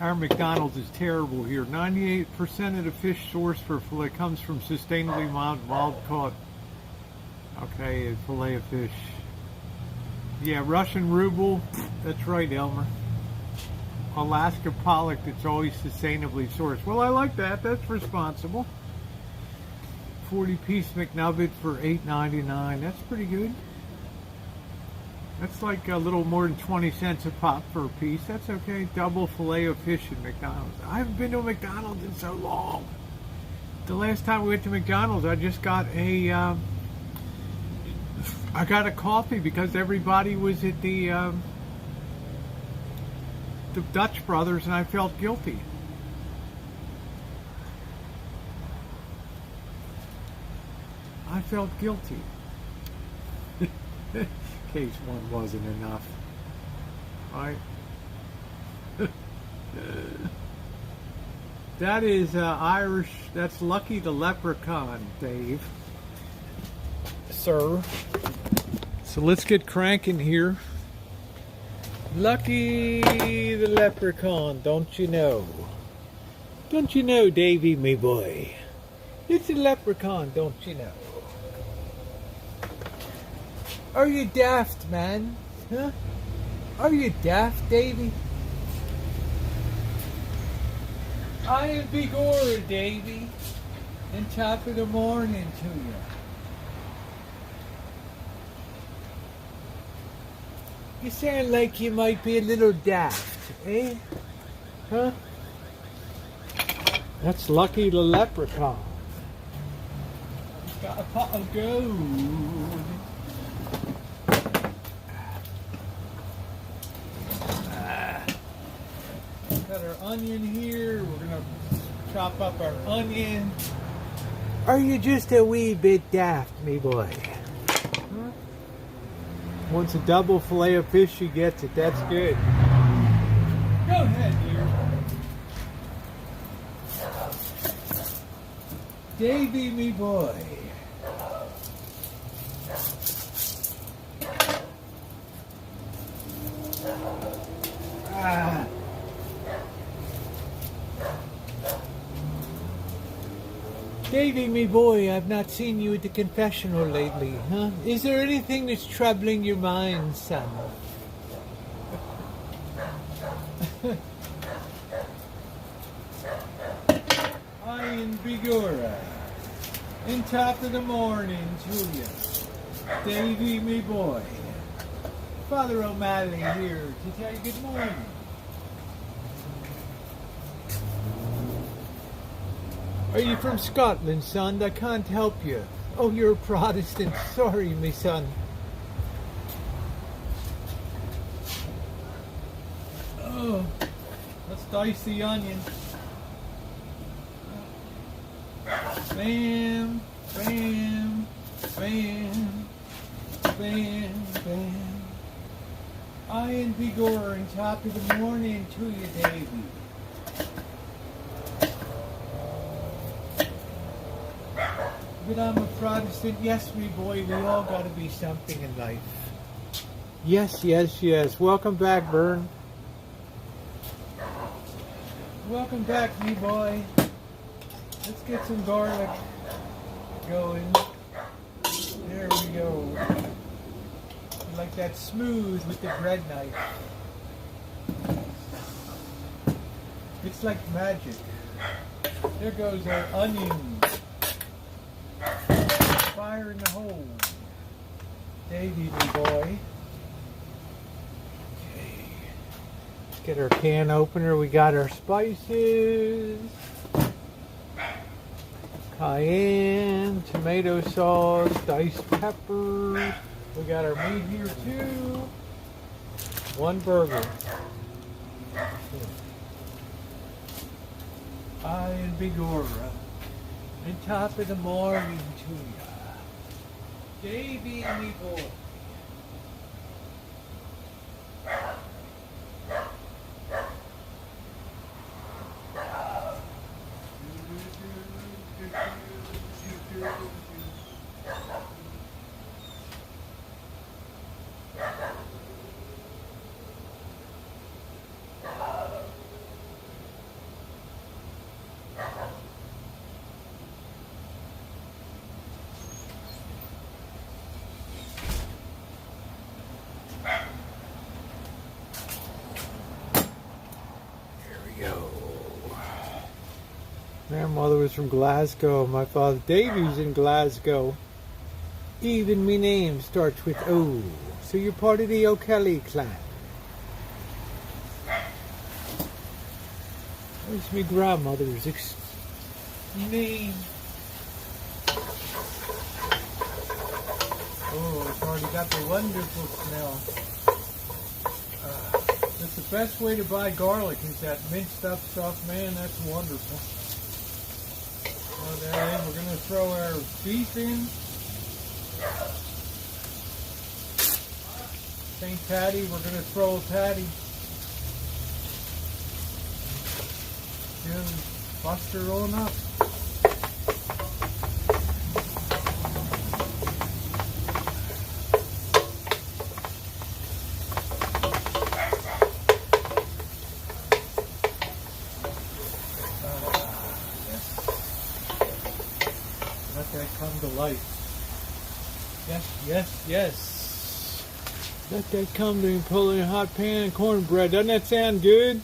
Our McDonald's is terrible here. 98% of the fish sourced for fillet comes from sustainably wild caught. Okay, a fillet of fish. Yeah, Russian ruble. That's right, Elmer. Alaska pollock. It's always sustainably sourced. Well, I like that. That's responsible. 40-piece McNugget for $8.99. That's pretty good. That's like a little more than 20 cents a pop for a piece. That's okay. Double fillet of fish at McDonald's. I haven't been to a McDonald's in so long. The last time we went to McDonald's, I just got a coffee because everybody was at the Dutch Brothers, and I felt guilty. I felt guilty. Case one wasn't enough, right? That is Irish. That's Lucky the Leprechaun, Dave. Sir. So let's get cranking here. Lucky the Leprechaun, don't you know? Don't you know, Davy, me boy? It's a leprechaun, don't you know? Are you daft, man? Huh? Are you daft, Davy? I am begorra, Davy. And top of the morning to you. You sound like you might be a little daft, eh? Huh? That's Lucky the Leprechaun. Got a pot of gold. Got our onion here. We're gonna chop up our onion. Are you just a wee bit daft, me boy? Huh? Wants a double fillet of fish, she gets it. That's good. Go ahead, dear. Davy, me boy. Ah. Davy, me boy, I've not seen you at the confessional lately, huh? Is there anything that's troubling your mind, son? Ian Bigora, in top of the morning to you. Davy, me boy. Father O'Malley here to tell you good morning. Are you from Scotland, son? I can't help you. Oh, you're a Protestant. Sorry, me son. Oh, let's dice the onion. Bam, bam, bam, bam, bam. Ian Bigor on top of the morning to you, Davy. But I'm a Protestant. Yes, me boy, we all gotta be something in life. Yes, yes, yes. Welcome back, Vern. Welcome back, me boy. Let's get some garlic going. There we go. Like that smooth with the bread knife. It's like magic. There goes our onion. Fire in the hole. Davy, me boy. Okay. Let's get our can opener. We got our spices. Cayenne, tomato sauce, diced peppers. We got our meat here too. One burger. Ian Bigora. And top of the morning to ya. Davy, me boy. Grandmother was from Glasgow. My father Davy's in Glasgow. Even me name starts with O. So you're part of the O'Kelly clan. Where's me grandmother's name? Oh, it's already got the wonderful smell. That's the best way to buy garlic is that minced up stuff, man. That's wonderful. Then we're going to throw our beef in. St. Patty, we're going to throw a patty. Just bust her on up. Come to life. Yes, yes, yes. Let that come to me pulling a hot pan and cornbread. Doesn't that sound good?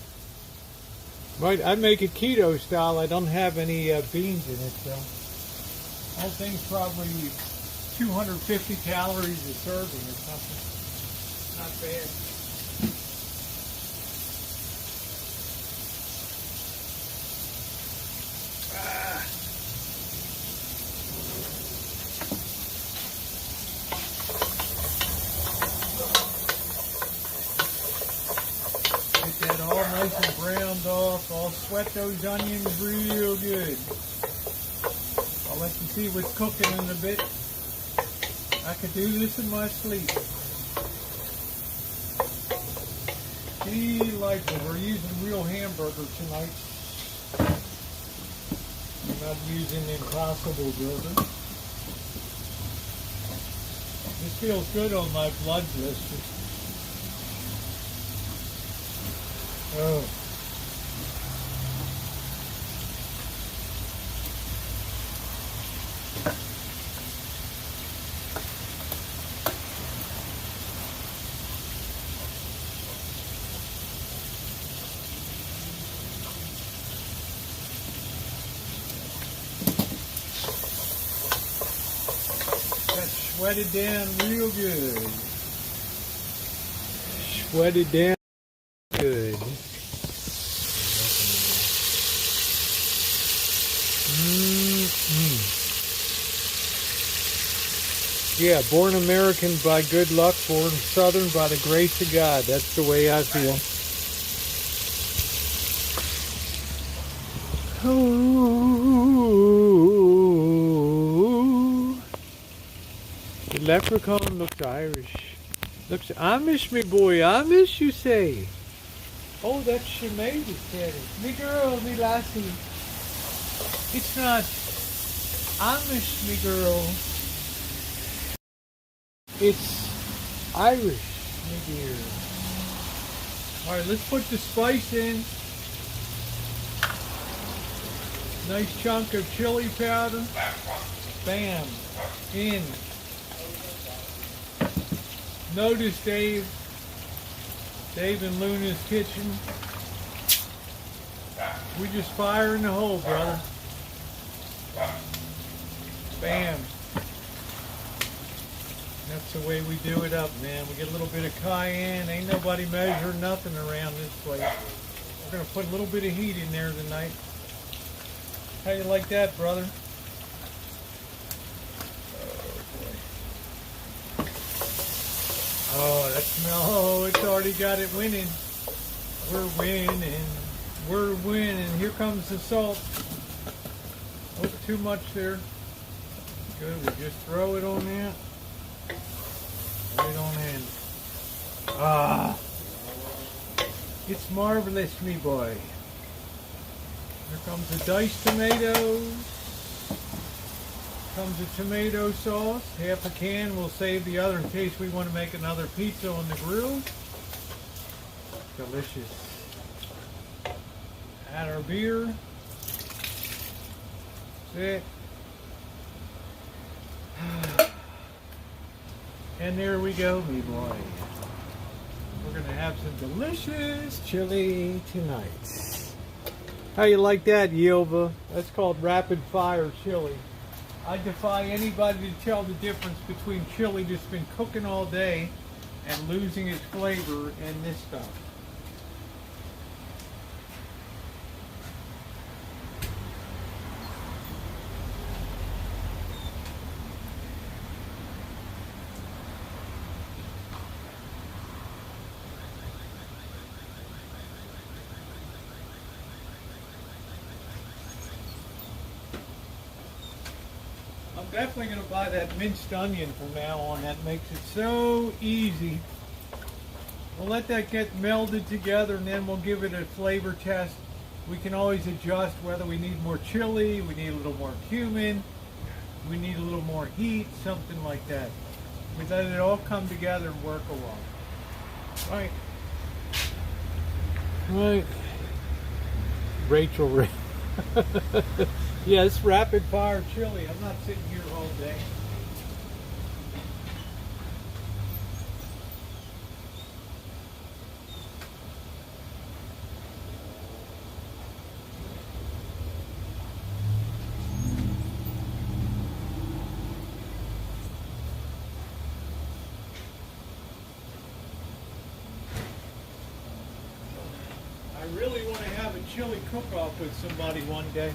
Right, I make it keto style. I don't have any beans in it, so. Whole thing's probably 250 calories a serving or something. Not bad. Nice and browned off. I'll sweat those onions real good. I'll let you see what's cooking in a bit. I could do this in my sleep. Delightful. We're using real hamburger tonight. We're not using the Impossible Burger. This feels good on my blood blister. Oh. Sweat it down real good. Sweat it down good. Yeah, born American by good luck, born Southern by the grace of God. That's the way I feel. Oh, the leprechaun looks Irish. Looks Amish, me boy. Amish, you say? Oh, that's Sinead said it. Me girl, me lassie. It's not Amish, me girl. It's Irish, me dear. All right, let's put the spice in. Nice chunk of chili powder. Bam. In. Notice Dave in Luna's kitchen. We just fire in the hole, brother. Bam. That's the way we do it up, man. We get a little bit of cayenne. Ain't nobody measuring nothing around this place. We're going to put a little bit of heat in there tonight. How you like that, brother? Oh, that smell. Oh, it's already got it winning. We're winning. We're winning. Here comes the salt. Oh, too much there. Good. We just throw it on there. Right on in. Ah. It's marvelous, me boy. Here comes the diced tomatoes. Comes the tomato sauce. Half a can. We'll save the other in case we want to make another pizza on the grill. Delicious. Add our beer. That's it. And there we go, me boy. We're going to have some delicious chili tonight. How you like that, Yilva? That's called rapid fire chili. I defy anybody to tell the difference between chili that's been cooking all day and losing its flavor and this stuff. I'm definitely going to buy that minced onion from now on. That makes it so easy. We'll let that get melded together and then we'll give it a flavor test. We can always adjust whether we need more chili, we need a little more cumin, we need a little more heat, something like that. We let it all come together and work along. Right. Right. Rachel. Yeah, it's rapid fire chili. I'm not sitting here all day. I really want to have a chili cook-off with somebody one day.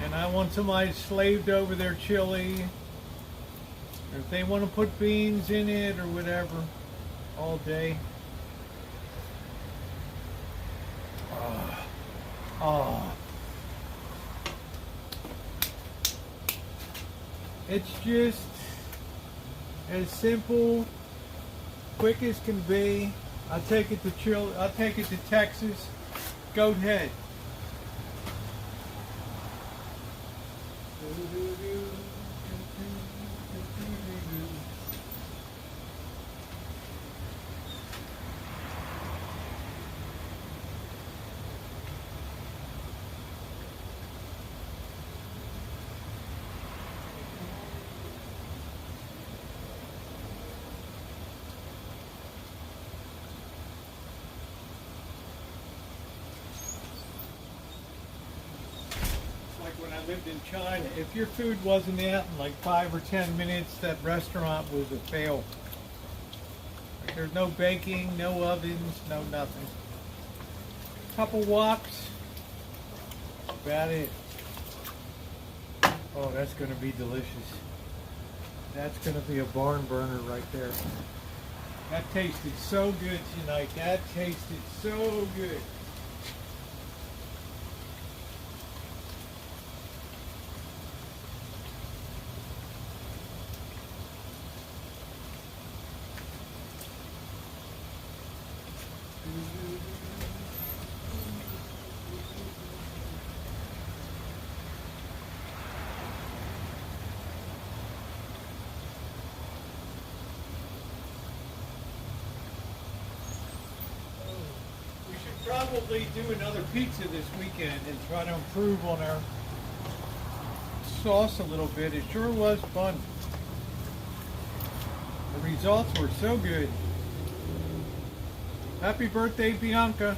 And I want somebody slaved over their chili. Or if they want to put beans in it or whatever, all day. Oh. Oh. It's just as simple, quick as can be. I'll take it to Texas. Go ahead. When I lived in China. If your food wasn't out in like 5 or 10 minutes, that restaurant was a fail. There's no baking, no ovens, no nothing. Couple woks, about it. Oh, that's going to be delicious. That's going to be a barn burner right there. That tasted so good tonight. That tasted so good. Probably do another pizza this weekend and try to improve on our sauce a little bit. It sure was fun. The results were so good. Happy birthday, Bianca.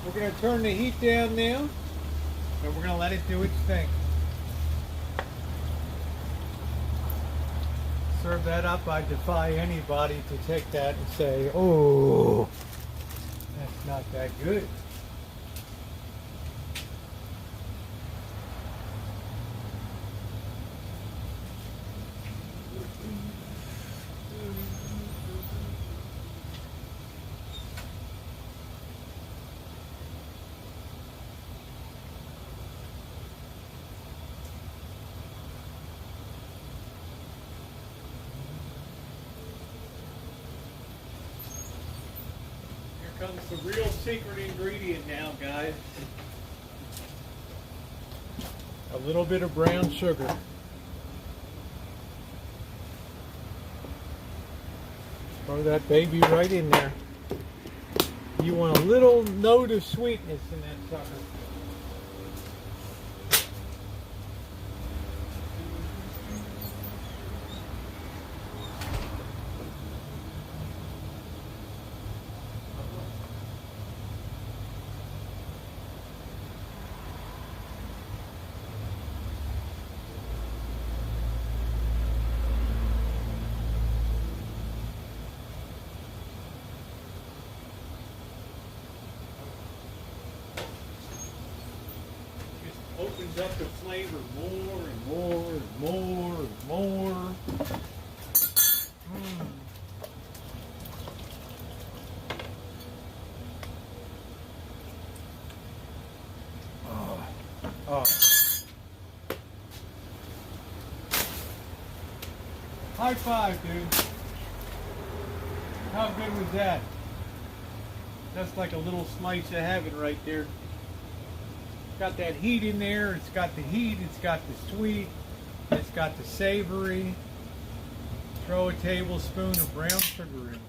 We're going to turn the heat down now and we're going to let it do its thing. Serve that up, I defy anybody to take that and say, oh, that's not that good. Comes the real secret ingredient now, guys. A little bit of brown sugar. Throw that baby right in there. You want a little note of sweetness in that sucker. Opens up the flavor more and more and more and more. Oh. High five, dude. How good was that? That's like a little slice of heaven right there. Got that heat in there. It's got the heat. It's got the sweet. It's got the savory. Throw a tablespoon of brown sugar in.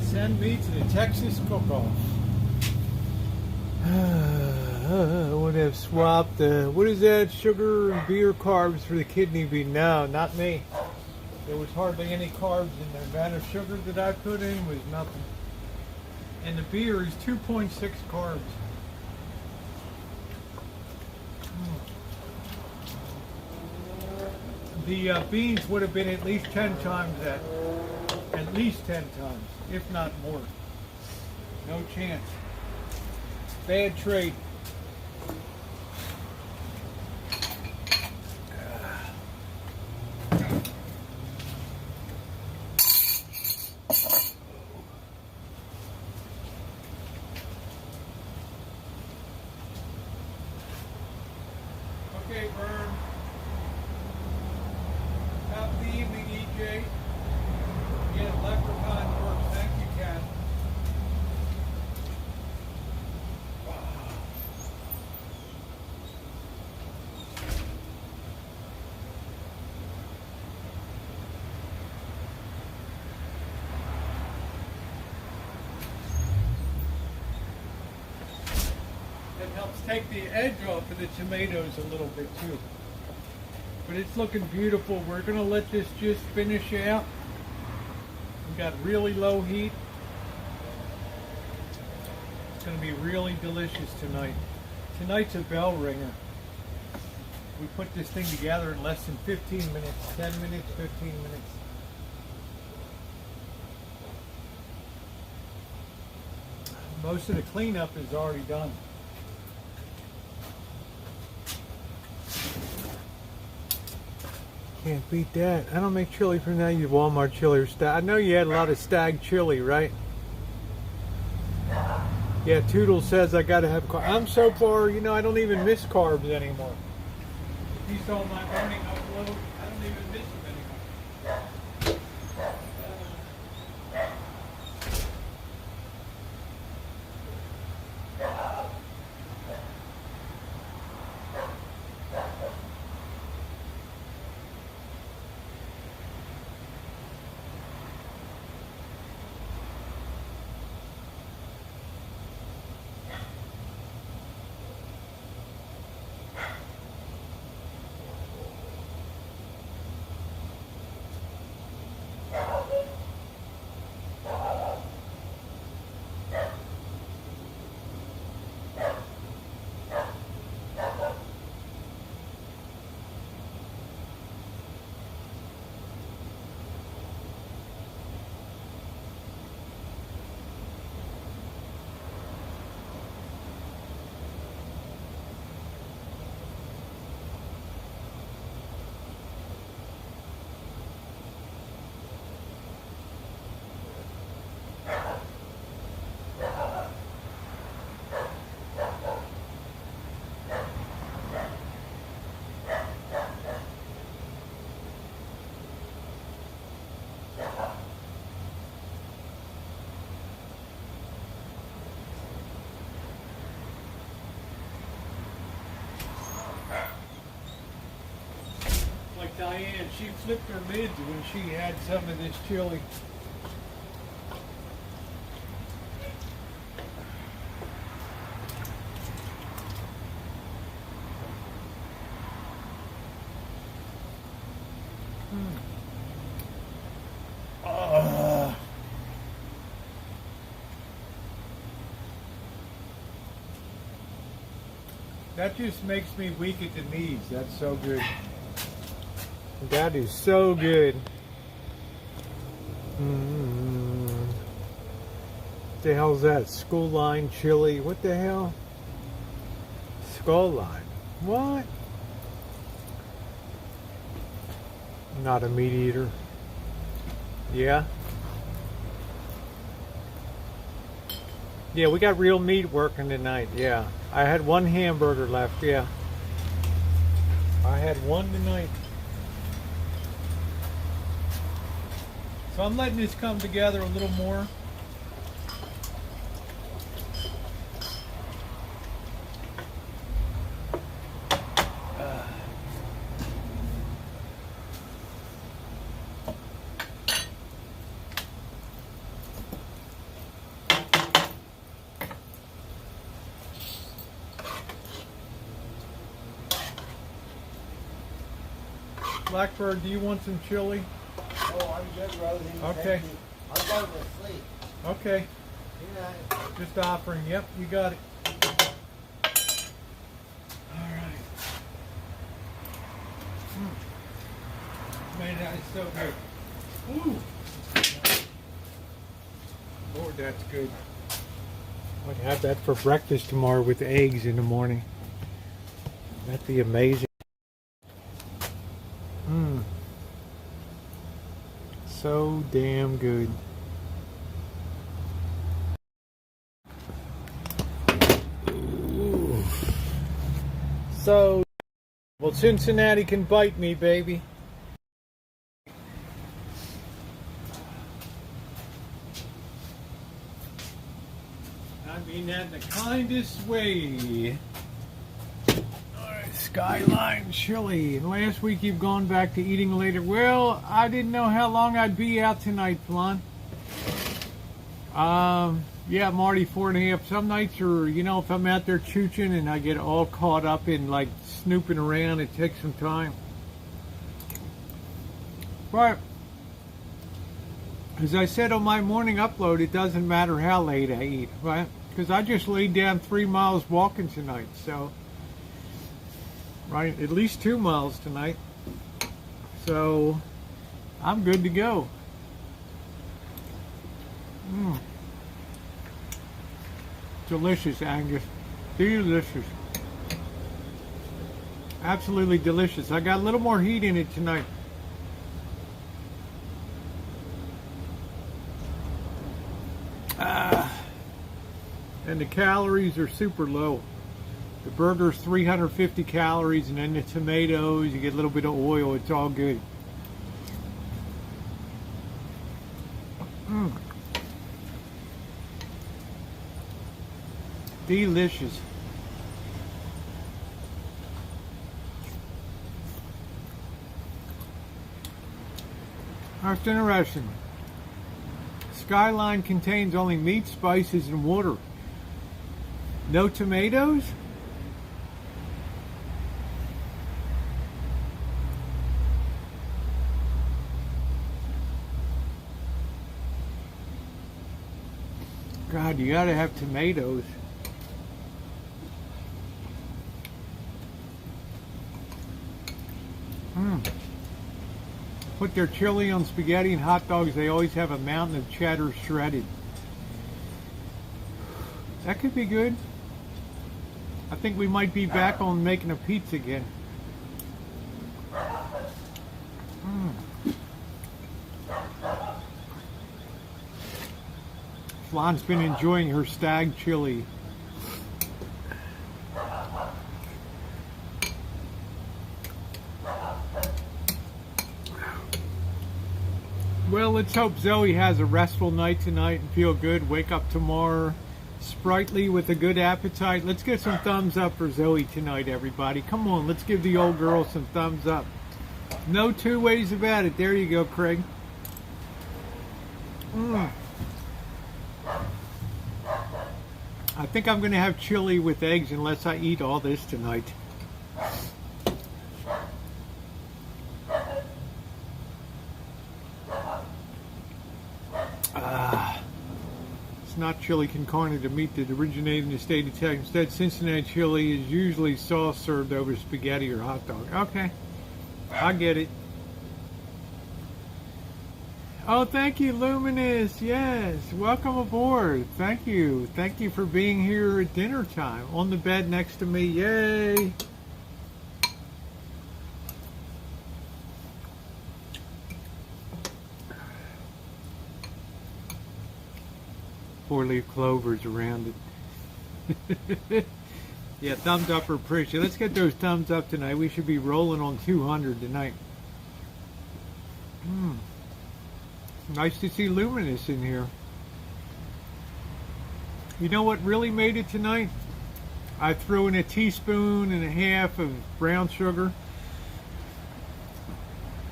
Send me to the Texas cook-off. I would have swapped what is that? Sugar and beer carbs for the kidney bean. No, not me. There was hardly any carbs in the amount of sugar that I put in was nothing. And the beer is 2.6 carbs. The beans would have been at least 10 times that. At least 10 times, if not more. No chance. Bad trade. Okay, Vern. Have the evening, EJ. Yeah, leprechaun works. Thank you, Kat. Wow. It helps take the edge off of the tomatoes a little bit too. But it's looking beautiful. We're going to let this just finish out. We got really low heat. It's going to be really delicious tonight. Tonight's a bell ringer. We put this thing together in less than 15 minutes, 10 minutes, 15 minutes. Most of the cleanup is already done. Can't beat that. I don't make chili from that. You Walmart chili or stag. I know you had a lot of stag chili, right? Yeah, Toodle says I gotta have carbs. I'm so far, I don't even miss carbs anymore. If you saw my morning upload, I don't even miss them anymore. Like Diane, she flipped her lids when she had some of this chili. That just makes me weak at the knees. That's so good. That is so good. What the hell's that? School line chili. What the hell? Skull line. What? Not a meat eater. Yeah. Yeah, we got real meat working tonight. Yeah. I had one hamburger left. Yeah. I had one tonight. So I'm letting this come together a little more. Blackbird, do you want some chili? Oh, I'm good, Rosie. Okay. I'll go to sleep. Okay. Yeah. Just offering. Yep, you got it. All right. Man, that is so good. Ooh. Lord, that's good. I'd have that for breakfast tomorrow with eggs in the morning. That'd be amazing. So damn good. Ooh. So, well, Cincinnati can bite me, baby. I mean that in the kindest way. Skyline chili. And last week you've gone back to eating later. Well, I didn't know how long I'd be out tonight, Flan. Yeah, Marty, 4.5. Some nights are, if I'm out there chooching and I get all caught up in like snooping around, it takes some time. But as I said on my morning upload, it doesn't matter how late I eat, right? Because I just laid down 3 miles walking tonight, so right, at least 2 miles tonight. So I'm good to go. Delicious, Angus. Delicious. Absolutely delicious. I got a little more heat in it tonight. And the calories are super low. The burger's 350 calories, and then the tomatoes, you get a little bit of oil. It's all good. Delicious. That's interesting. Skyline contains only meat, spices, and water. No tomatoes? God, you gotta have tomatoes. Put their chili on spaghetti and hot dogs. They always have a mountain of cheddar shredded. That could be good. I think we might be back on making a pizza again. Flan's been enjoying her stag chili. Well, let's hope Zoe has a restful night tonight and feel good. Wake up tomorrow sprightly with a good appetite. Let's get some thumbs up for Zoe tonight, everybody. Come on, let's give the old girl some thumbs up. No two ways about it. There you go, Craig. I think I'm going to have chili with eggs unless I eat all this tonight. It's not chili con carne, the meat that originated in the state of Texas. Instead, Cincinnati chili is usually sauce served over spaghetti or hot dog. Okay, I get it. Oh, thank you, Luminous. Yes, welcome aboard. Thank you. Thank you for being here at dinner time. On the bed next to me. Yay. Four-leaf clovers around it. Yeah, thumbs up are appreciated. Let's get those thumbs up tonight. We should be rolling on 200 tonight. Nice to see Luminous in here. You know what really made it tonight? I threw in a teaspoon and a half of brown sugar.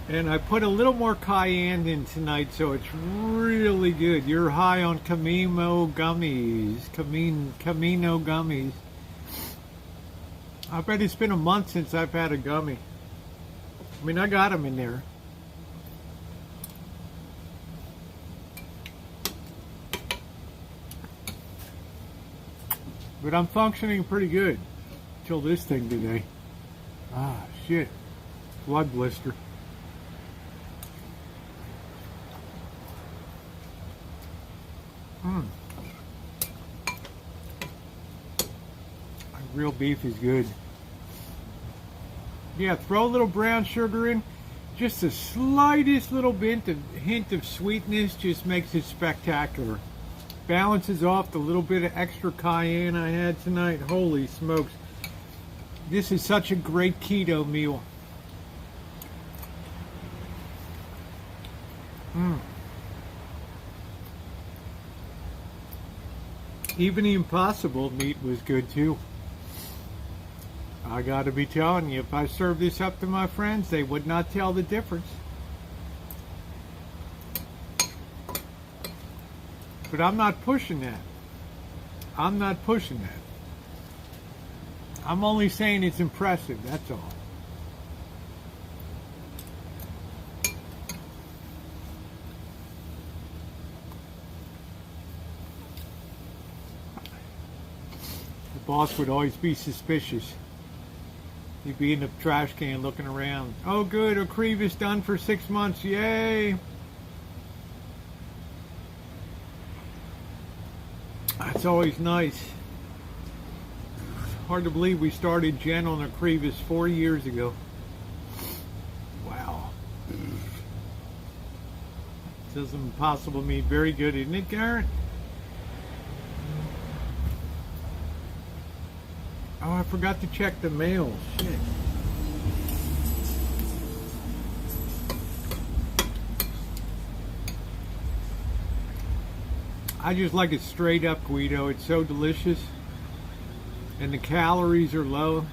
And I put a little more cayenne in tonight, so it's really good. You're high on Camino gummies. Camino gummies. I bet it's been a month since I've had a gummy. I mean, I got them in there. But I'm functioning pretty good. Till this thing today. Ah, shit. Blood blister. Real beef is good. Yeah, throw a little brown sugar in. Just the slightest little hint of sweetness just makes it spectacular. Balances off the little bit of extra cayenne I had tonight. Holy smokes. This is such a great keto meal. Even the Impossible meat was good too. I gotta be telling you, if I serve this up to my friends, they would not tell the difference. But I'm not pushing that. I'm not pushing that. I'm only saying it's impressive, that's all. Boss would always be suspicious. He'd be in the trash can looking around. Oh good, Ocrevis done for 6 months, yay! That's always nice. Hard to believe we started Jen on Ocrevis 4 years ago. Wow. This is impossible meat. Very good, isn't it, Garrett? Oh, I forgot to check the mail. Shit. I just like it straight up, Guido. It's so delicious. And the calories are low.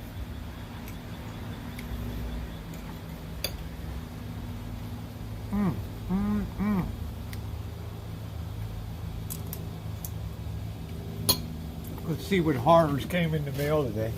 Let's see what horrors came in the mail today.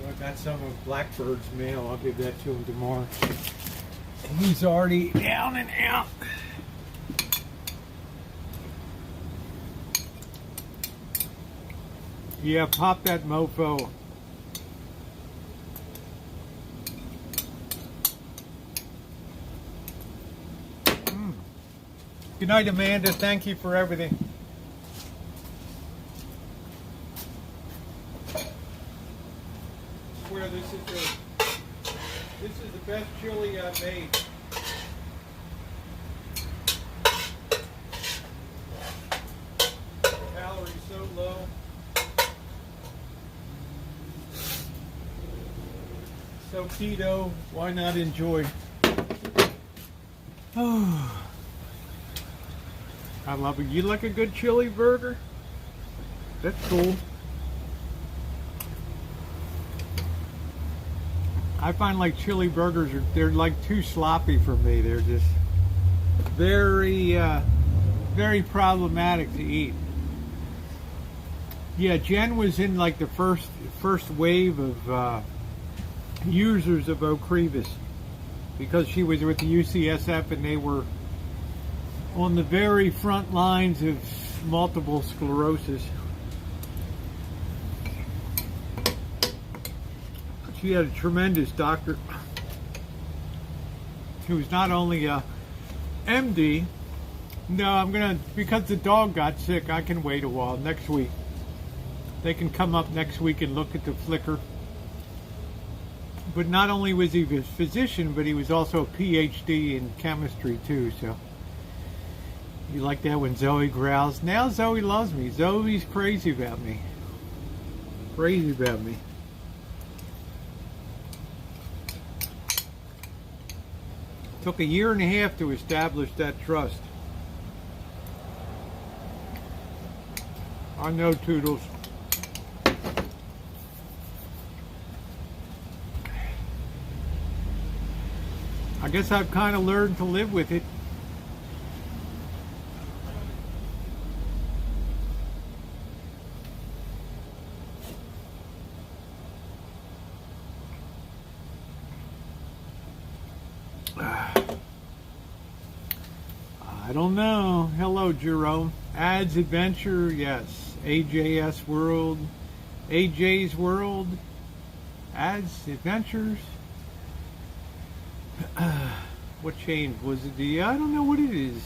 I got some of Blackbird's mail. I'll give that to him tomorrow. He's already down and out. Yeah, pop that mofo. Good night, Amanda. Thank you for everything. This is the best chili I've made. Calories so low. So keto, why not enjoy? Oh, I love it. You like a good chili burger? That's cool. I find like chili burgers they're like too sloppy for me. They're just very very problematic to eat. Yeah, Jen was in like the first wave of users of Ocrevis because she was with the UCSF and they were on the very front lines of multiple sclerosis. She had a tremendous doctor who was not only a MD. No, because the dog got sick, I can wait a while. Next week. They can come up next week and look at the flicker. But not only was he a physician, but he was also a PhD in chemistry too, so. You like that when Zoe growls? Now Zoe loves me. Zoe's crazy about me. Crazy about me. Took a year and a half to establish that trust. I know, Toodles. I guess I've kind of learned to live with it. I don't know. Hello, Jerome. Ads Adventure, yes. AJS World. AJ's World. Ads, adventures. What changed? Was it the? I don't know what it is.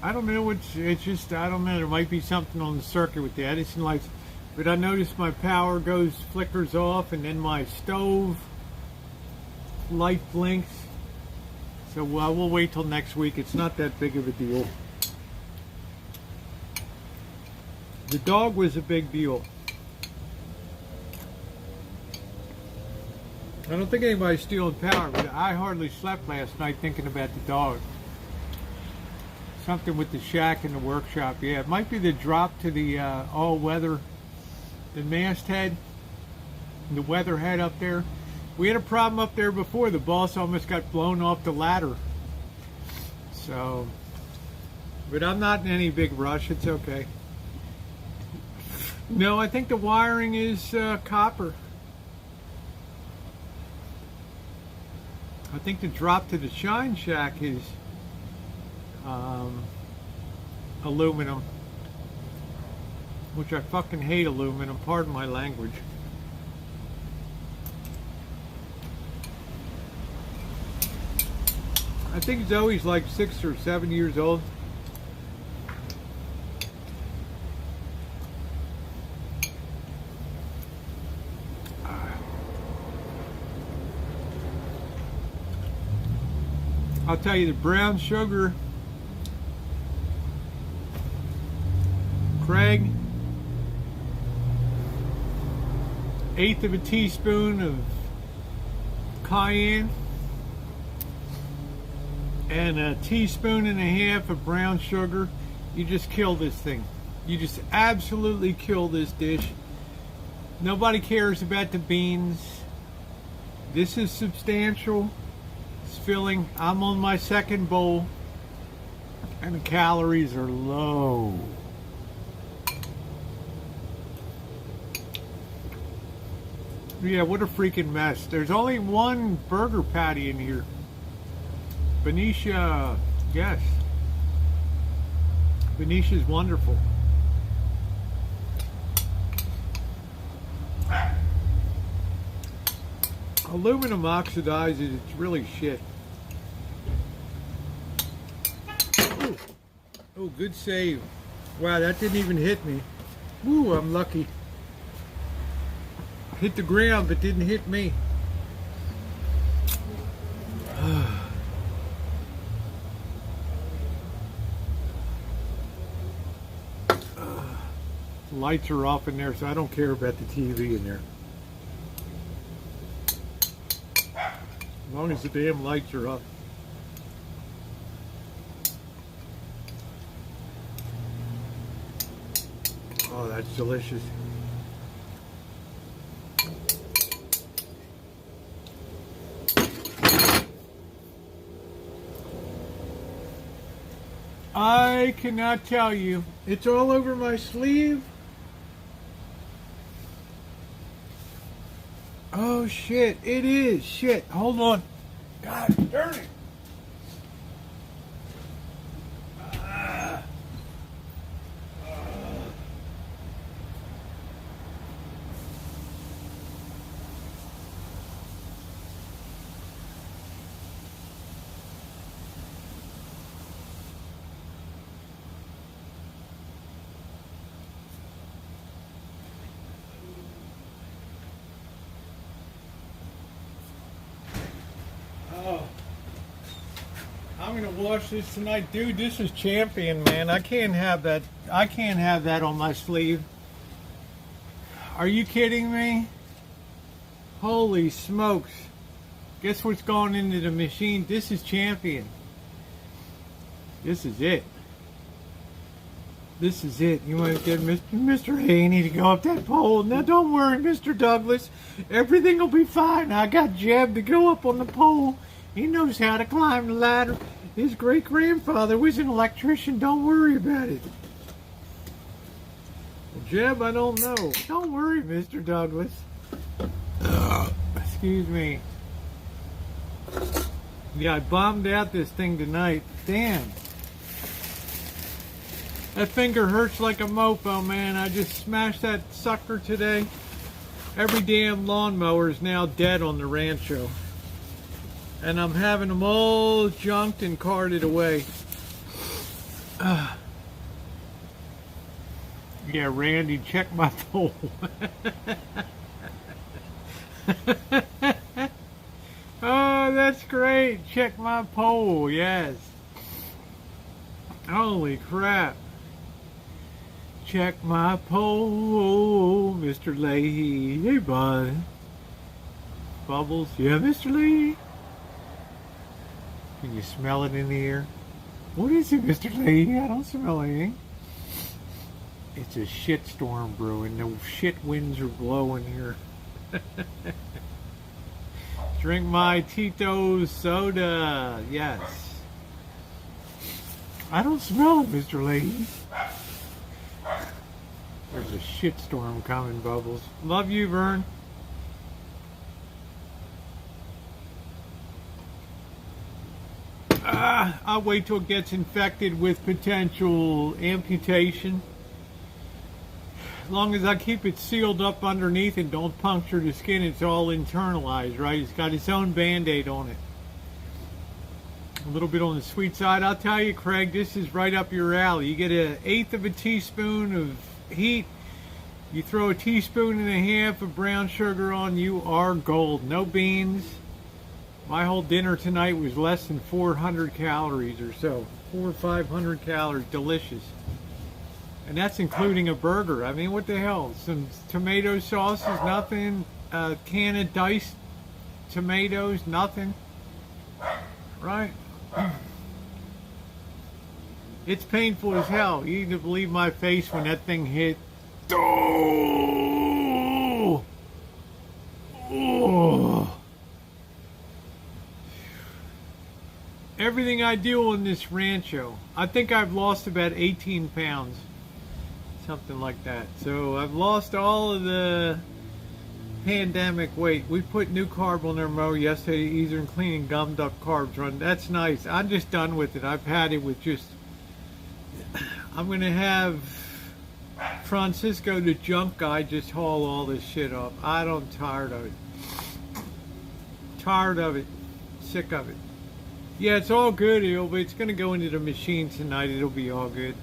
I don't know. It's just, I don't know. There might be something on the circuit with the Edison lights. But I noticed my power flickers off, and then my stove light blinks. So we'll wait till next week. It's not that big of a deal. The dog was a big deal. I don't think anybody's stealing power, but I hardly slept last night thinking about the dog. Something with the shack and the workshop. Yeah, it might be the drop to the all-weather, the masthead, the weather head up there. We had a problem up there before. The boss almost got blown off the ladder. So, but I'm not in any big rush. It's okay. No, I think the wiring is copper. I think the drop to the shine shack is aluminum, which I fucking hate aluminum, pardon my language. I think Zoe's like 6 or 7 years old. I'll tell you, the brown sugar, Craig, 1/8 of a teaspoon of cayenne, and 1.5 teaspoons of brown sugar. You just kill this thing. You just absolutely kill this dish. Nobody cares about the beans. This is substantial. It's filling. I'm on my second bowl, and the calories are low. Yeah, what a freaking mess. There's only one burger patty in here. Benicia, yes. Benicia's wonderful. Aluminum oxidizes, it's really shit. Ooh. Oh, good save. Wow, that didn't even hit me. Woo, I'm lucky. Hit the ground, but didn't hit me. Lights are off in there, so I don't care about the TV in there. As long as the damn lights are up. Oh, that's delicious. I cannot tell you. It's all over my sleeve. Oh shit, it is. Shit, hold on. God darn it. I'm gonna wash this tonight, dude. This is champion, man. I can't have that. I can't have that on my sleeve. Are you kidding me? Holy smokes! Guess what's going into the machine? This is champion. This is it. This is it. You want to get Mr. Haney to go up that pole? Now, don't worry, Mr. Douglas. Everything will be fine. I got Jeb to go up on the pole. He knows how to climb the ladder. His great-grandfather was an electrician. Don't worry about it. Well, Jeb, I don't know. Don't worry, Mr. Douglas. Excuse me. Yeah, I bombed out this thing tonight. Damn. That finger hurts like a mofo, man. I just smashed that sucker today. Every damn lawnmower is now dead on the rancho. And I'm having them all junked and carted away. Yeah, Randy, check my pole. Oh, that's great. Check my pole, yes. Holy crap. Check my pole, Mr. Leahy. Hey, bud. Bubbles. Yeah, Mr. Leahy. Can you smell it in the air? What is it, Mr. Leahy? I don't smell anything. It's a shit storm brewing. The shit winds are blowing here. Drink my Tito's soda. Yes. I don't smell it, Mr. Leahy. There's a shit storm coming, Bubbles. Love you, Vern. I'll wait till it gets infected with potential amputation. As long as I keep it sealed up underneath and don't puncture the skin, it's all internalized, right? It's got its own Band-Aid on it. A little bit on the sweet side. I'll tell you, Craig, this is right up your alley. You get 1/8 of a teaspoon of heat. You throw a teaspoon and a half of brown sugar on, you are gold. No beans. My whole dinner tonight was less than 400 calories or so. 400 or 500 calories. Delicious. And that's including a burger. I mean, what the hell? Some tomato sauces, nothing. A can of diced tomatoes, nothing. Right? It's painful as hell. You need to believe my face when that thing hit. Oh! Oh! Everything I do on this rancho, I think I've lost about 18 pounds. Something like that. So I've lost all of the pandemic weight. We put new carb on their mower yesterday, easier and cleaning gummed up carbs run. That's nice. I'm just done with it. I've had it with just, I'm going to have Francisco, the junk guy, just haul all this shit up. I'm tired of it. Tired of it. Sick of it. Yeah, it's all good. It's going to go into the machine tonight. It'll be all good.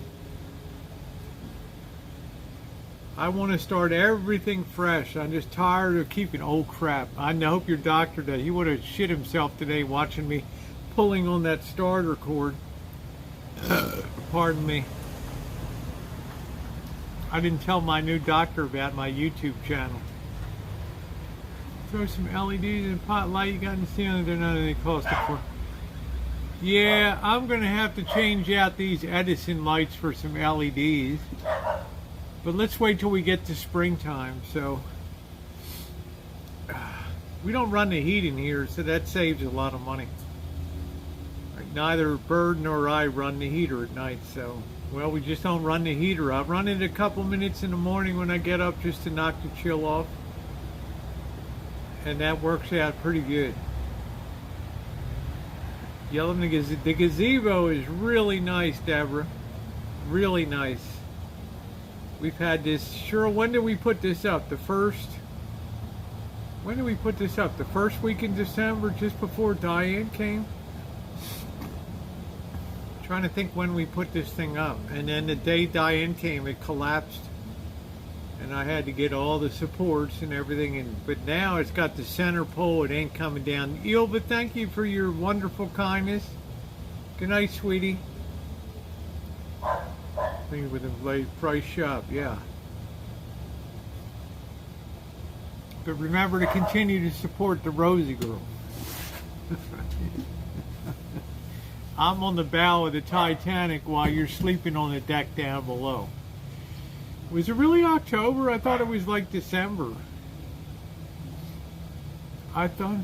I want to start everything fresh. I'm just tired of keeping old crap. I hope your doctor does. He would have shit himself today watching me pulling on that starter cord. Pardon me. I didn't tell my new doctor about my YouTube channel. Throw some LEDs in a pot light you got in the ceiling. They're not any cost for. Yeah, I'm going to have to change out these Edison lights for some LEDs. But let's wait till we get to springtime. So we don't run the heat in here, so that saves a lot of money. Neither Bird nor I run the heater at night, so well, we just don't run the heater. I run it a couple minutes in the morning when I get up just to knock the chill off, and that works out pretty good. Yelling the gazebo is really nice, Deborah. Really nice. We've had this, Cheryl, when did we put this up? When did we put this up? The first week in December, just before Diane came? Trying to think when we put this thing up. And then the day Diane came, it collapsed. And I had to get all the supports and everything. But now it's got the center pole. It ain't coming down. But thank you for your wonderful kindness. Good night, sweetie. With a price shop, yeah. But remember to continue to support the Rosie girl. I'm on the bow of the Titanic while you're sleeping on the deck down below. Was it really October? I thought it was like December. I thought,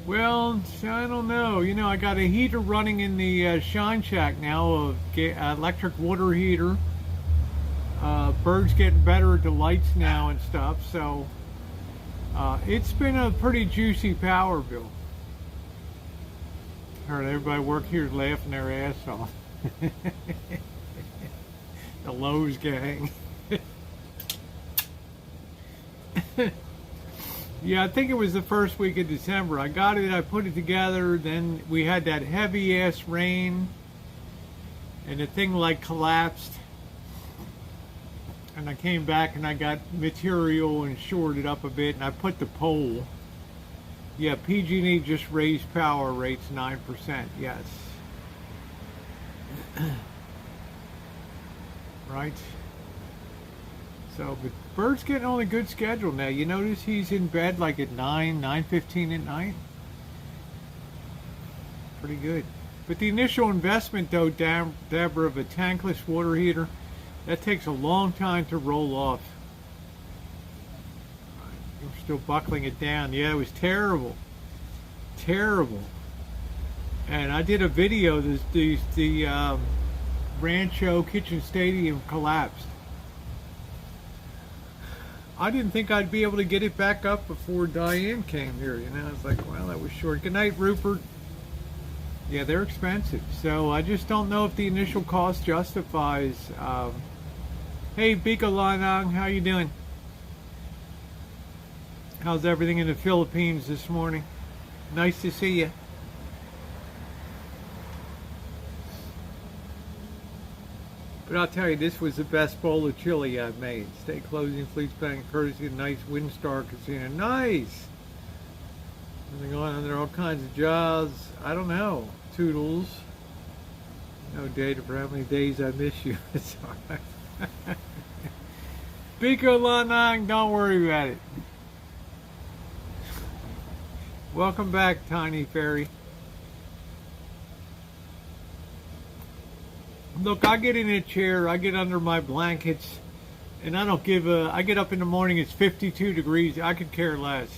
well, I don't know. You know, I got a heater running in the Shine Shack now, electric water heater. Bird's getting better at the lights now and stuff, so it's been a pretty juicy power bill. Heard everybody work here laughing their ass off. The Lowe's gang. Yeah, I think it was the first week of December. I got it, I put it together, then we had that heavy ass rain, and the thing like collapsed. And I came back and I got material and shored it up a bit, and I put the pole. Yeah, PG&E just raised power rates 9%, yes. Right? So, but Bert's getting on a good schedule now. You notice he's in bed like at 9:15 at night? Pretty good. But the initial investment, though, Deborah, of a tankless water heater, that takes a long time to roll off. You're still buckling it down. Yeah, it was terrible. Terrible. And I did a video, the Rancho Kitchen Stadium collapsed. I didn't think I'd be able to get it back up before Diane came here. You know, I was like, well, that was short. Good night, Rupert. Yeah, they're expensive. So I just don't know if the initial cost justifies. Hey, Biko Lanang, how you doing? How's everything in the Philippines this morning? Nice to see you. But I'll tell you, this was the best bowl of chili I've made. Stay closing, fleece bank, courtesy of nice Windstar Casino. Nice! Moving on, under all kinds of jobs. I don't know. Toodles. No data for how many days I miss you. It's alright. Biko Lanang, don't worry about it. Welcome back, Tiny Fairy. Look, I get in a chair, I get under my blankets, and I don't give a... I get up in the morning, it's 52 degrees, I could care less.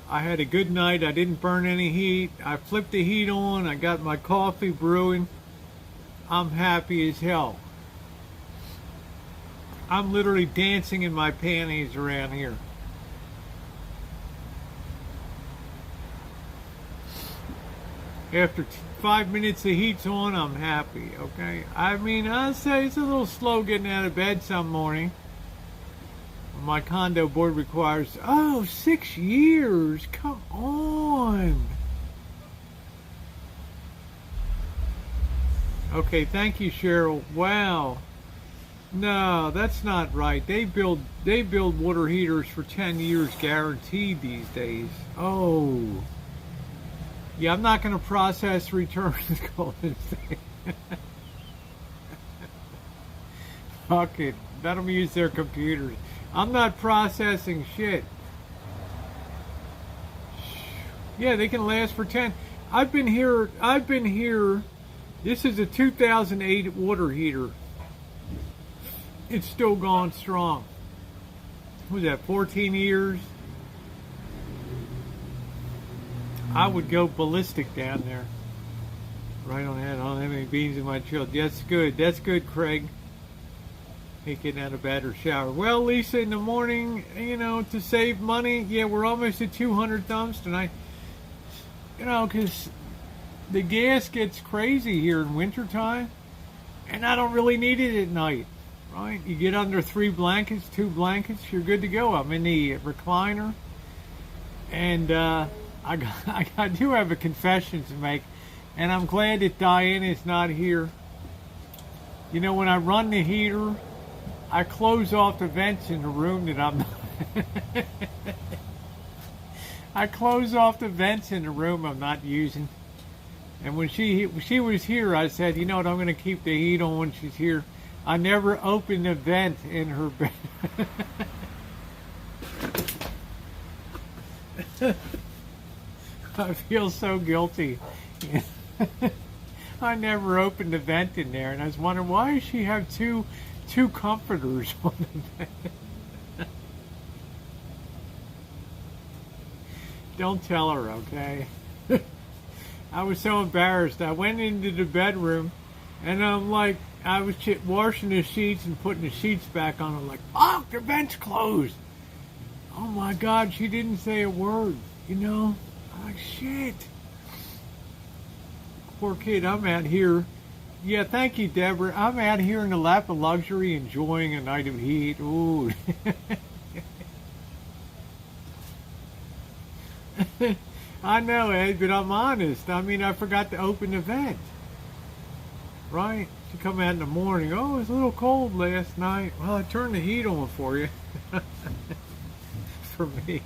I had a good night, I didn't burn any heat, I flipped the heat on, I got my coffee brewing. I'm happy as hell. I'm literally dancing in my panties around here. After 5 minutes the heat's on, I'm happy, okay? I mean, I'll say it's a little slow getting out of bed some morning. My condo board requires, 6 years, come on. Okay, thank you, Cheryl. Wow. No, that's not right. They build water heaters for 10 years guaranteed these days. Oh. Yeah, I'm not going to process returns. Golden State. Fuck it. Let them use their computers. I'm not processing shit. Yeah, they can last for 10. I've been here. This is a 2008 water heater. It's still going strong. What was that, 14 years? I would go ballistic down there. Right on that. I don't have any beans in my chili. That's good. That's good, Craig. Hate getting out of bed or shower. Well, Lisa, in the morning, you know, to save money, yeah, we're almost at 200 thumbs tonight. You know, because the gas gets crazy here in wintertime, and I don't really need it at night, right? You get under 3 blankets, 2 blankets, you're good to go. I'm in the recliner, and I do have a confession to make, and I'm glad that Diana is not here. You know, when I run the heater, I close off the vents in the room that I'm I close off the vents in the room I'm not using. And when she was here, I said, you know what, I'm going to keep the heat on when she's here. I never opened a vent in her bed. I feel so guilty. I never opened a vent in there, and I was wondering, why does she have two comforters on the bed? Don't tell her, okay? I was so embarrassed. I went into the bedroom, and I'm like, I was washing the sheets and putting the sheets back on. I'm like, fuck, the vent's closed. Oh my God, she didn't say a word, you know? I'm like, shit. Poor kid, I'm out here. Yeah, thank you, Deborah. I'm out here in the lap of luxury enjoying a night of heat. Ooh. I know, Ed, but I'm honest. I mean, I forgot to open the vent. Right? You come out in the morning. Oh, it was a little cold last night. Well, I turned the heat on for you. For me.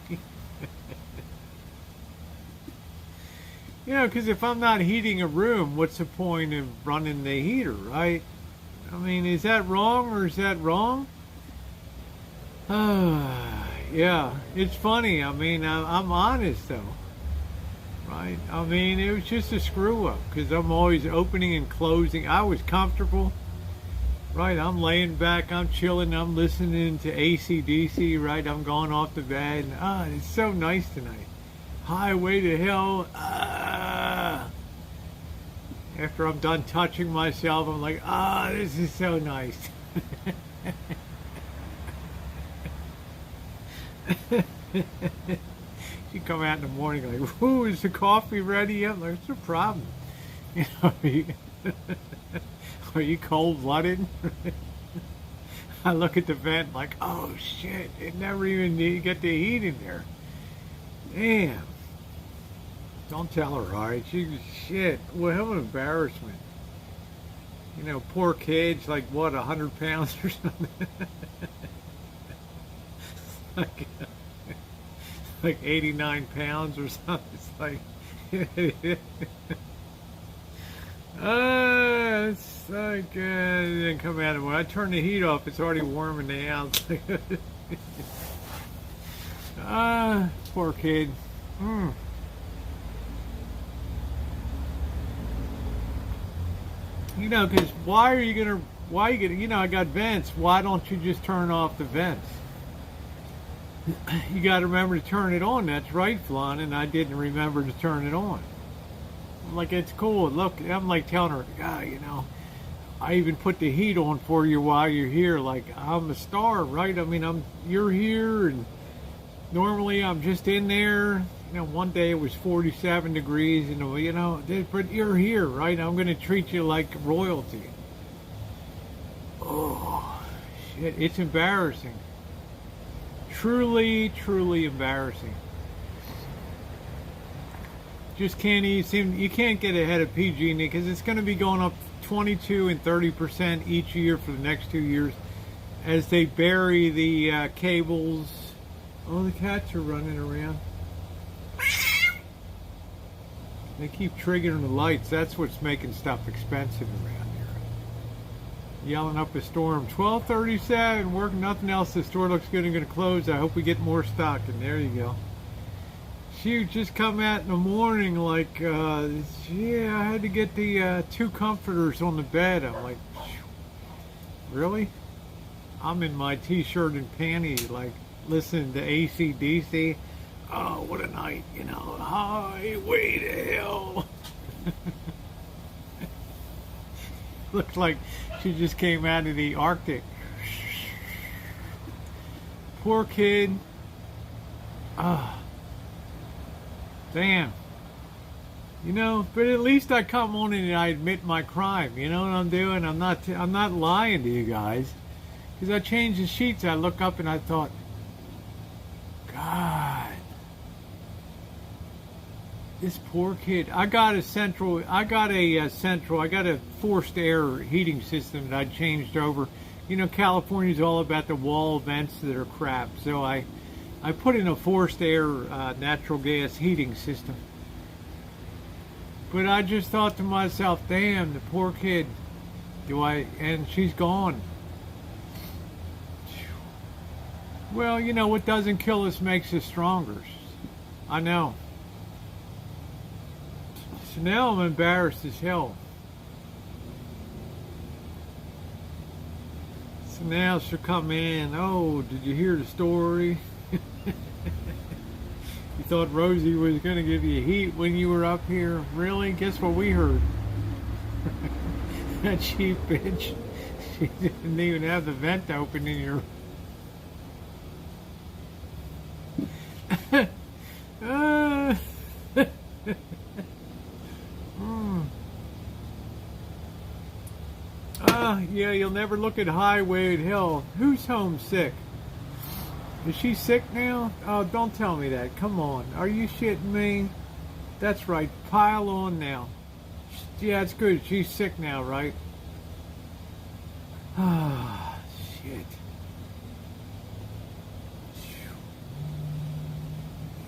You know, because if I'm not heating a room, what's the point of running the heater, right? I mean, is that wrong or is that wrong? Yeah, it's funny. I mean, I'm honest though, right? I mean, it was just a screw up because I'm always opening and closing. I was comfortable, right? I'm laying back, I'm chilling, I'm listening to AC/DC, right? I'm going off the bed. And, it's so nice tonight. Highway to hell. After I'm done touching myself, I'm like, this is so nice. You come out in the morning like, "Whoo, is the coffee ready yet?" I'm like, what's the problem? You know, are you cold-blooded? I look at the vent like, oh shit, it never even get the heat in there. Damn. Don't tell her, all right? Shit. Well, what an embarrassment. You know, poor kid's like, what, 100 pounds or something? like 89 pounds or something. It's like, it's like, then come out of when I turn the heat off, it's already warm in the house. Poor kid. You know, because why are you gonna, you know, I got vents, why don't you just turn off the vents? You got to remember to turn it on. That's right, Flan, and I didn't remember to turn it on. I'm like, it's cool. Look, I'm like telling her, you know, I even put the heat on for you while you're here. Like, I'm a star, right? I mean, you're here, and normally I'm just in there. You know, one day it was 47 degrees, you know, but you're here, right? I'm going to treat you like royalty. Oh, shit, it's embarrassing. Truly, truly embarrassing. Just can't even you can't get ahead of PG&E because it's going to be going up 22 and 30% each year for the next 2 years as they bury the cables. Oh, the cats are running around. They keep triggering the lights. That's what's making stuff expensive around here. Yelling up a storm. 12:37. Working nothing else. The store looks good and going to close. I hope we get more stock. And there you go. She just come out in the morning like, yeah, I had to get the 2 comforters on the bed. I'm like, really? I'm in my t-shirt and panties, like listening to AC/DC. Oh, what a night, you know. Highway to hell. Looks like she just came out of the Arctic. Poor kid. Damn. You know, but at least I come on and I admit my crime. You know what I'm doing? I'm not lying to you guys. Because I changed the sheets. I look up and I thought, God. This poor kid. I got a forced air heating system that I changed over. You know, California's all about the wall vents that are crap. So I put in a forced air natural gas heating system. But I just thought to myself, damn, the poor kid. And she's gone. Well, you know, what doesn't kill us makes us stronger. I know. So now I'm embarrassed as hell. So now she'll come in. Oh, did you hear the story? You thought Rosie was going to give you heat when you were up here? Really? Guess what we heard? That cheap bitch. She didn't even have the vent open in your... Yeah, you'll never look at Highway to Hell. Who's homesick? Is she sick now? Oh, don't tell me that. Come on. Are you shitting me? That's right. Pile on now. Yeah, it's good. She's sick now, right? Ah, shit.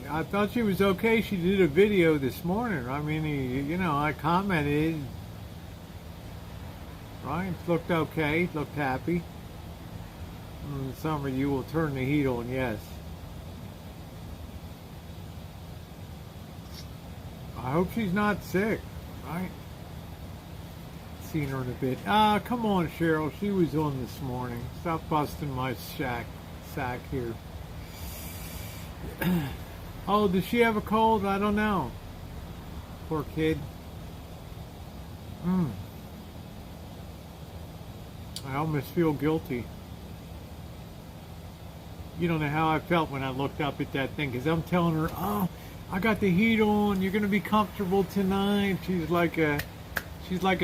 I thought she was okay. She did a video this morning. I mean, I commented. Right? Looked okay. Looked happy. In the summer, you will turn the heat on, yes. I hope she's not sick, right? Seen her in a bit. Come on, Cheryl. She was on this morning. Stop busting my sack here. Oh, does she have a cold? I don't know. Poor kid. I almost feel guilty. You don't know how I felt when I looked up at that thing, because I'm telling her, oh, I got the heat on. You're gonna be comfortable tonight. She's like a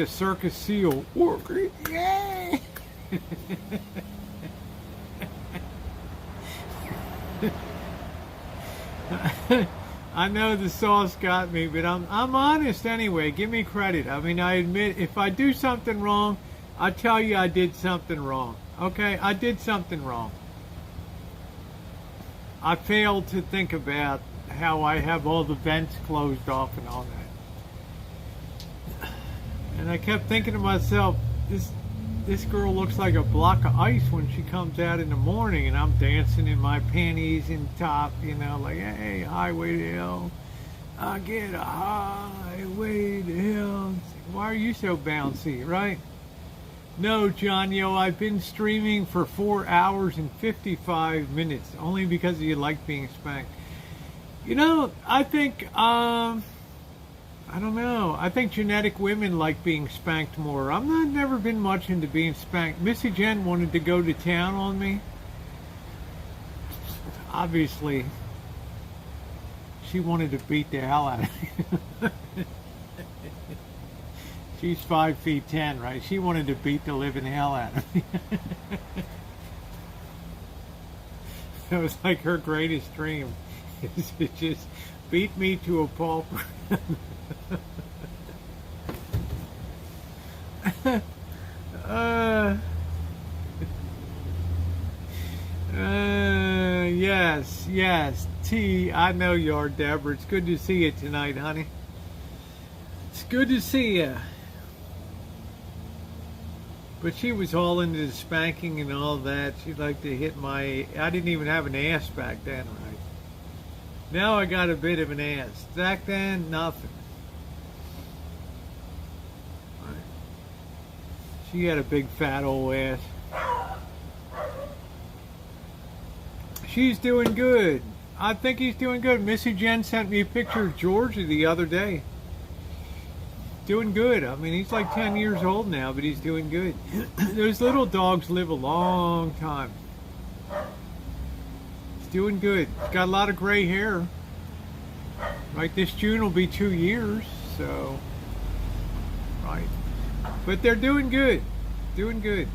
circus seal. Yay! I know the sauce got me, but I'm honest anyway. Give me credit. I mean, I admit if I do something wrong, I tell you I did something wrong. Okay, I did something wrong. I failed to think about how I have all the vents closed off and all that. And I kept thinking to myself, this girl looks like a block of ice when she comes out in the morning, and I'm dancing in my panties and top, like, hey, highway to hell. I get a highway to hell. Why are you so bouncy, right? No, John, I've been streaming for 4 hours and 55 minutes, only because you like being spanked. I think, I don't know. I think genetic women like being spanked more. Never been much into being spanked. Missy Jen wanted to go to town on me. Obviously, she wanted to beat the hell out of me. She's 5'10", right? She wanted to beat the living hell out of me. That was like her greatest dream. Is to just beat me to a pulp. Yes. T, I know you are, Deborah. It's good to see you tonight, honey. It's good to see you. But she was all into the spanking and all that. She liked to hit I didn't even have an ass back then, right? Now I got a bit of an ass. Back then, nothing. Right. She had a big fat old ass. She's doing good. I think he's doing good. Missy Jen sent me a picture of Georgia the other day. Doing good. I mean, he's like 10 years old now, but he's doing good. Those little dogs live a long time. He's doing good. He's got a lot of gray hair. Right, this June will be 2 years, so. Right. But they're doing good. Doing good.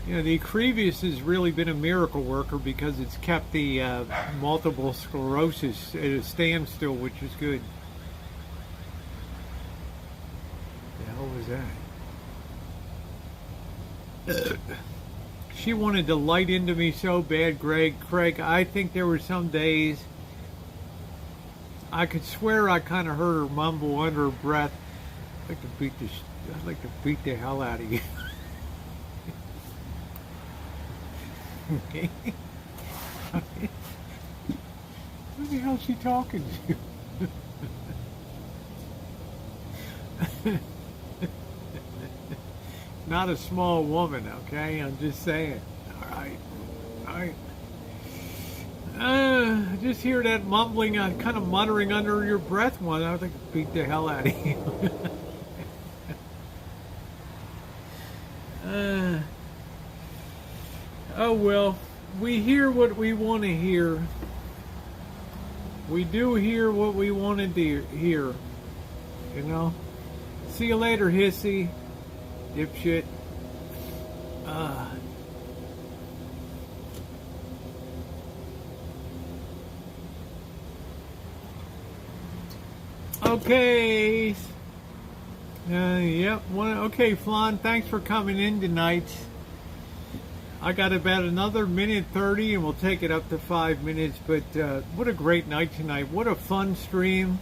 The Crevius has really been a miracle worker because it's kept the multiple sclerosis at a standstill, which is good. What the hell was that? She wanted to light into me so bad, Craig. I think there were some days I could swear I kind of heard her mumble under her breath, I'd like to beat the hell out of you. Okay. Who the hell is she talking to? Not a small woman, okay? I'm just saying. All right. Just hear that mumbling, kind of muttering under your breath one. I would like to beat the hell out of you. Oh well, we hear what we want to hear. We do hear what we wanted to hear. See you later, hissy. Dipshit. Okay. Yep. Okay, Flan, thanks for coming in tonight. I got about another minute 30 and we'll take it up to 5 minutes. But what a great night tonight. What a fun stream.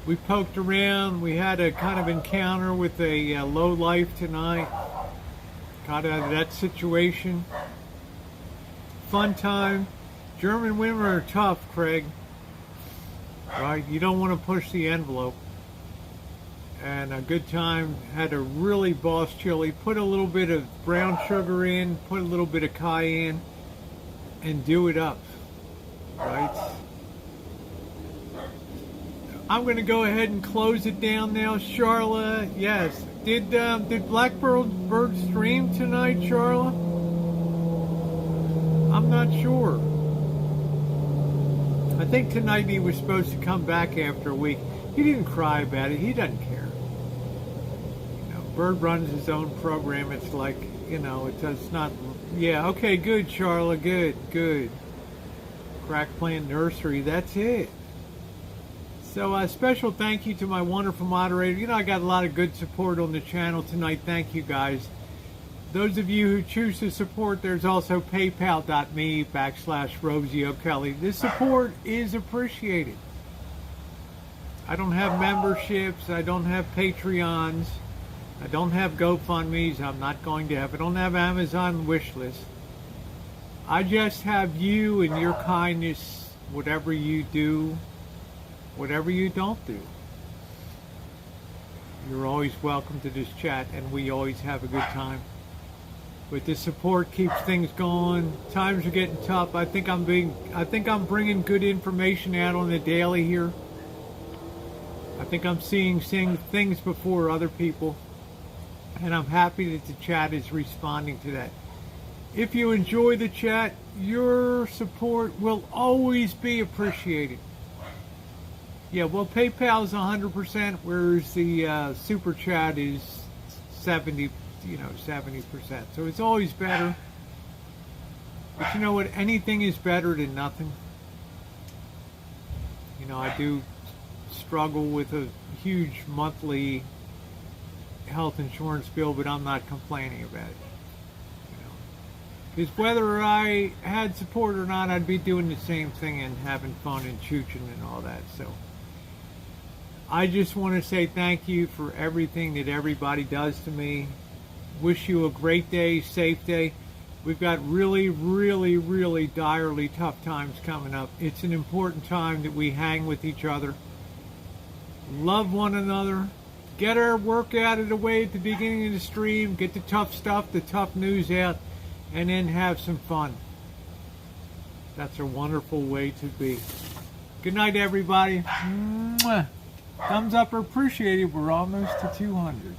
We poked around. We had a kind of encounter with a low life tonight. Got out of that situation. Fun time. German women are tough, Craig. Right? You don't want to push the envelope. And a good time. Had a really boss chili. Put a little bit of brown sugar in. Put a little bit of cayenne. And do it up. Right? I'm going to go ahead and close it down now. Charla, yes. Did Blackbird stream tonight, Charla? I'm not sure. I think tonight he was supposed to come back after a week. He didn't cry about it. He doesn't care. You know, Bird runs his own program. It's like, you know, it's not. Yeah, okay, good, Charla. Good. Crack Plant Nursery. That's it. So a special thank you to my wonderful moderator. You know, I got a lot of good support on the channel tonight. Thank you, guys. Those of you who choose to support, there's also paypal.me/Rosie O'Kelly. This support is appreciated. I don't have memberships. I don't have Patreons. I don't have GoFundMes. I'm not going to have. I don't have Amazon wish list. I just have you and your kindness, whatever you do. Whatever you don't do, you're always welcome to this chat, and we always have a good time. But the support keeps things going. Times are getting tough. I think I'm bringing good information out on the daily here. I think I'm seeing things before other people, and I'm happy that the chat is responding to that. If you enjoy the chat, your support will always be appreciated. Yeah, well, PayPal is 100%, whereas the Super Chat is 70%. So it's always better. But you know what? Anything is better than nothing. You know, I do struggle with a huge monthly health insurance bill, but I'm not complaining about it. You know, because whether I had support or not, I'd be doing the same thing and having fun and chooching and all that. So I just want to say thank you for everything that everybody does to me. Wish you a great day, safe day. We've got really, really, really direly tough times coming up. It's an important time that we hang with each other, love one another, get our work out of the way at the beginning of the stream, get the tough stuff, the tough news out, and then have some fun. That's a wonderful way to be. Good night, everybody. Mwah. Thumbs up are appreciated. We're almost to 200.